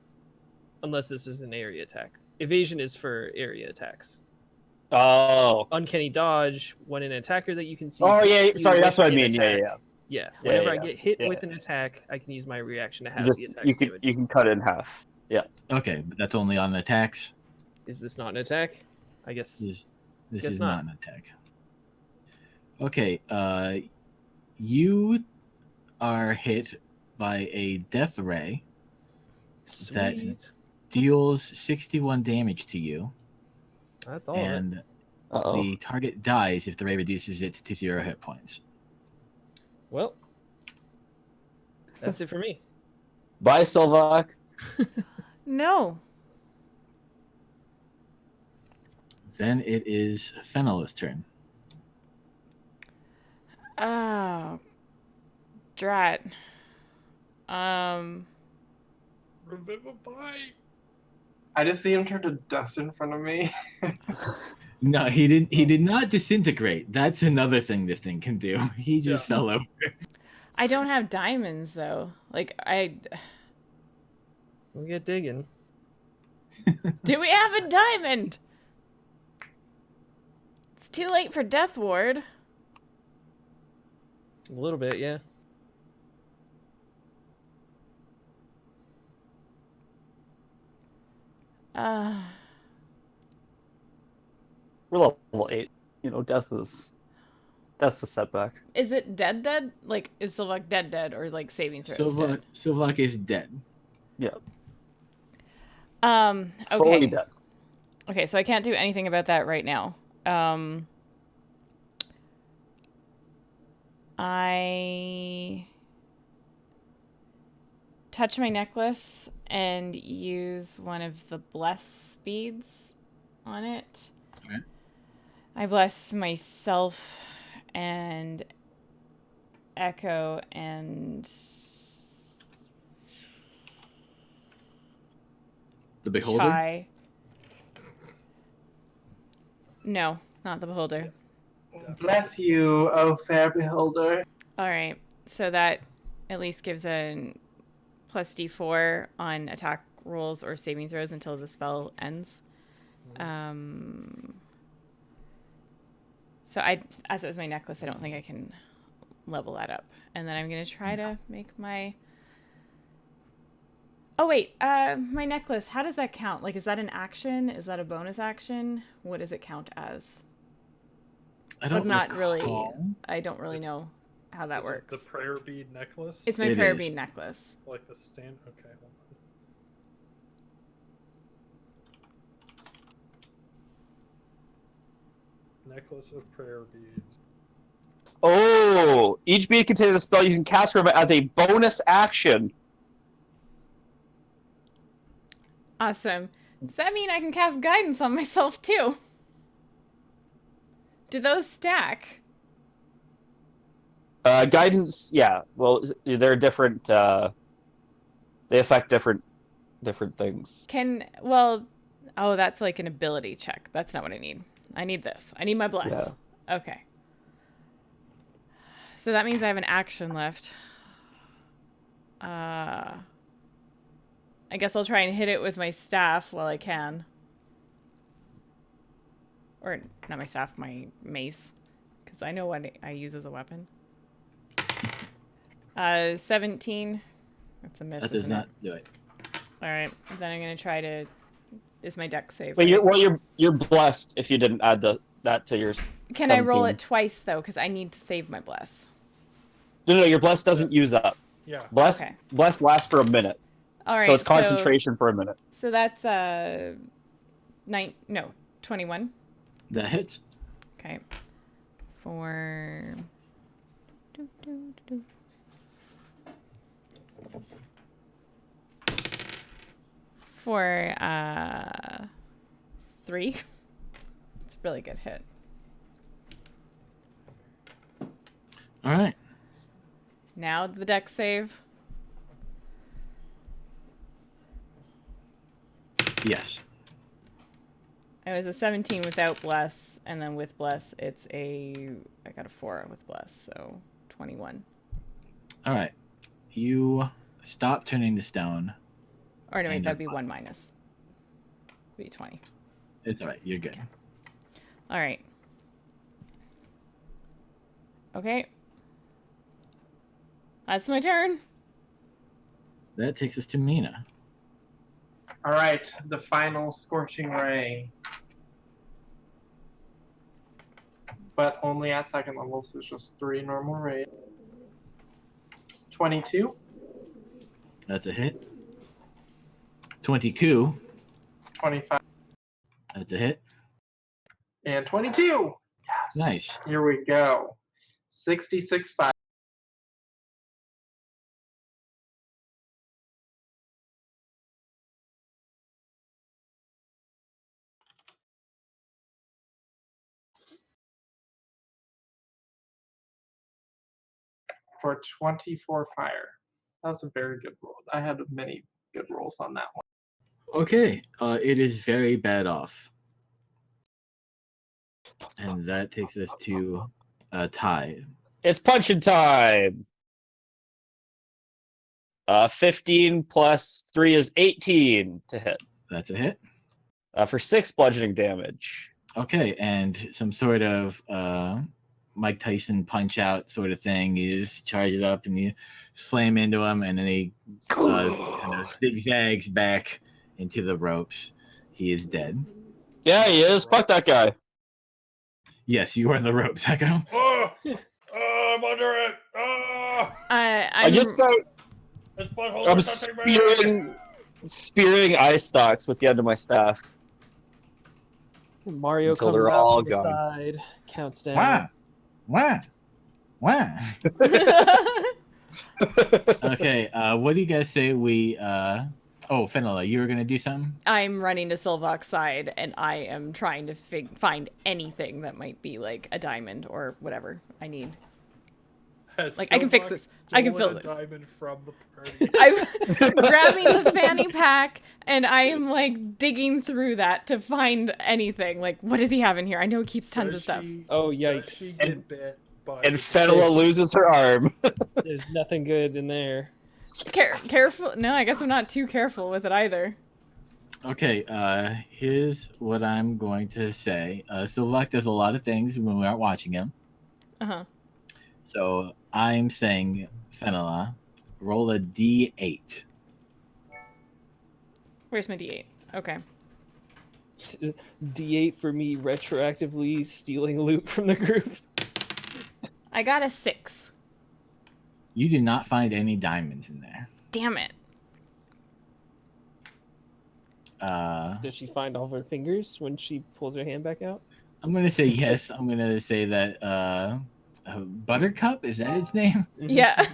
Unless this is an area attack. Evasion is for area attacks. Oh. Uncanny dodge, when an attacker that you can see. Oh yeah. hits you Sorry, that's with what I an mean. attack. Yeah. Yeah. Whenever I yeah. get hit Yeah. with an attack, I can use my reaction to You have just the attack's damage. you can cut it in half. Yeah. Okay, but that's only on attacks. Is this not an attack? I guess. This Guess is not. not an attack. Okay, you are hit by a death ray that Sweet. deals 61 damage to you, That's all of it. and Uh-oh. the target dies if the ray reduces it to 0 hit points. Well, that's it for me. Bye, Silvoc. No. Then it is Fenella's turn. Oh. Drat. Revivify! I just see him turn to dust in front of me. No, he didn't. He did not disintegrate. That's another thing this thing can do. He just fell over. I don't have diamonds though. Like We'll get digging. do we have a diamond? It's too late for Death Ward. A little bit, yeah. We're level 8. You know, death is a setback. Is it dead? Like, is Silvoc dead, or like saving throws dead? Silvoc is dead. Yeah. Okay. Fully dead. Okay, so I can't do anything about that right now. I touch my necklace and use one of the bless beads on it. Okay. I bless myself and Echo and The Beholder? Chai. No, not the Beholder. Bless you, oh fair beholder. All right, so that at least gives a plus D4 on attack rolls or saving throws until the spell ends. So as it was my necklace, I don't think I can level that up. And then I'm gonna try to make my. Oh wait, my necklace. How does that count? Like, is that an action? Is that a bonus action? What does it count as? I don't really. I don't really know how that works. The prayer bead necklace? It's my prayer bead necklace. Like the stand? Okay, hold on. Necklace of prayer beads. Oh! Each bead contains a spell you can cast from it as a bonus action. Awesome. Does that mean I can cast guidance on myself too? Do those stack? Guidance, yeah. Well, they're different. They affect different things. Oh, that's like an ability check. That's not what I need. I need this. I need my bless. Yeah. Okay. So that means I have an action left. I guess I'll try and hit it with my staff while I can. Or not my staff, my mace. Because I know what I use as a weapon. 17. That's a miss. That does not do it. All right. Then I'm gonna try to. Is my dex save? Wait, right? you're blessed if you didn't add that to your. Can 17. I roll it twice though? Because I need to save my bless. No, your bless doesn't use up. Yeah. Bless lasts for a minute. All right. So it's concentration for a minute. So that's 21. That hits. Okay. For 3. It's a really good hit. All right. Now the dex save. Yes. It was a 17 without bless, and then with bless, I got a 4 with bless, so 21. All right. You stop turning this down. Or no, wait, that'd be 1 minus. Be 20. It's all right. You're good. All right. Okay. That's my turn. That takes us to Mina. All right, the final scorching ray. But only at second level, so it's just 3 normal rays. 22. That's a hit. 22. 25. That's a hit. And 22. Yes. Nice. Here we go. 66 fire. For 24 fire. That was a very good roll. I had many good rolls on that one. Okay, it is very bad off. And that takes us to a tie. It's punching time. 15 plus 3 is 18 to hit. That's a hit. For 6 bludgeoning damage. Okay, and some sort of Mike Tyson punch out sort of thing. You just charge it up and you slam into him, and then he kind of zigzags back into the ropes. He is dead. Yeah, he is. Fuck that guy. Yes, you are the ropes, Echo. Oh, I'm under it. Oh, I just start. his butthole I'm is touching me. spearing eye stalks with the end of my staff. Mario Until comes they're out all from the gone. side, counts down. Wah. Okay, what do you guys say we... Oh, Fenella, you were going to do something? I'm running to Silvoc's side, and I am trying to find anything that might be like a diamond or whatever I need. Has Like, I can fix Silvoc this. I can fill stolen a this. diamond from the party. I'm grabbing the fanny pack, and I am like digging through that to find anything. Like, what does he have in here? I know he keeps tons of stuff. Oh, Does yikes. she get bit by And the- Fenella loses her arm. There's nothing good in there. Careful. No, I guess I'm not too careful with it either. Okay, here's what I'm going to say. Silvoc does a lot of things when we aren't watching him. Uh-huh. So I'm saying, Fenella, roll a d8. Where's my D8? Okay. D8 for me retroactively stealing loot from the group. I got a 6. You do not find any diamonds in there. Damn it. Does she find all of her fingers when she pulls her hand back out? I'm going to say yes. I'm going to say that Buttercup, is that its name? Yeah.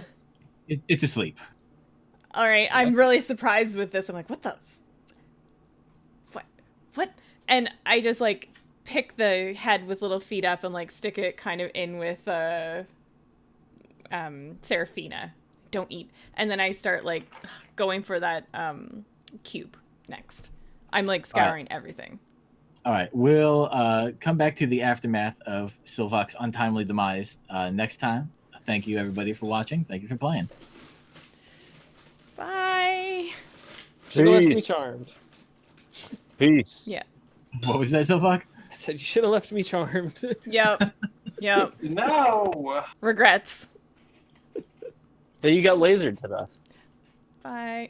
It's asleep. All right. I'm really surprised with this. I'm like, what the? What? And I just like pick the head with little feet up and like stick it kind of in with Serafina. Don't eat. And then I start like going for that cube next. I'm like scouring everything. All right. We'll come back to the aftermath of Silvoc's untimely demise next time. Thank you, everybody, for watching. Thank you for playing. Bye. Should have left me charmed. Peace. Yeah. What was that, Silvoc? I said you should have left me charmed. Yep. Yep. No. Regrets. But you got lasered to us. Bye.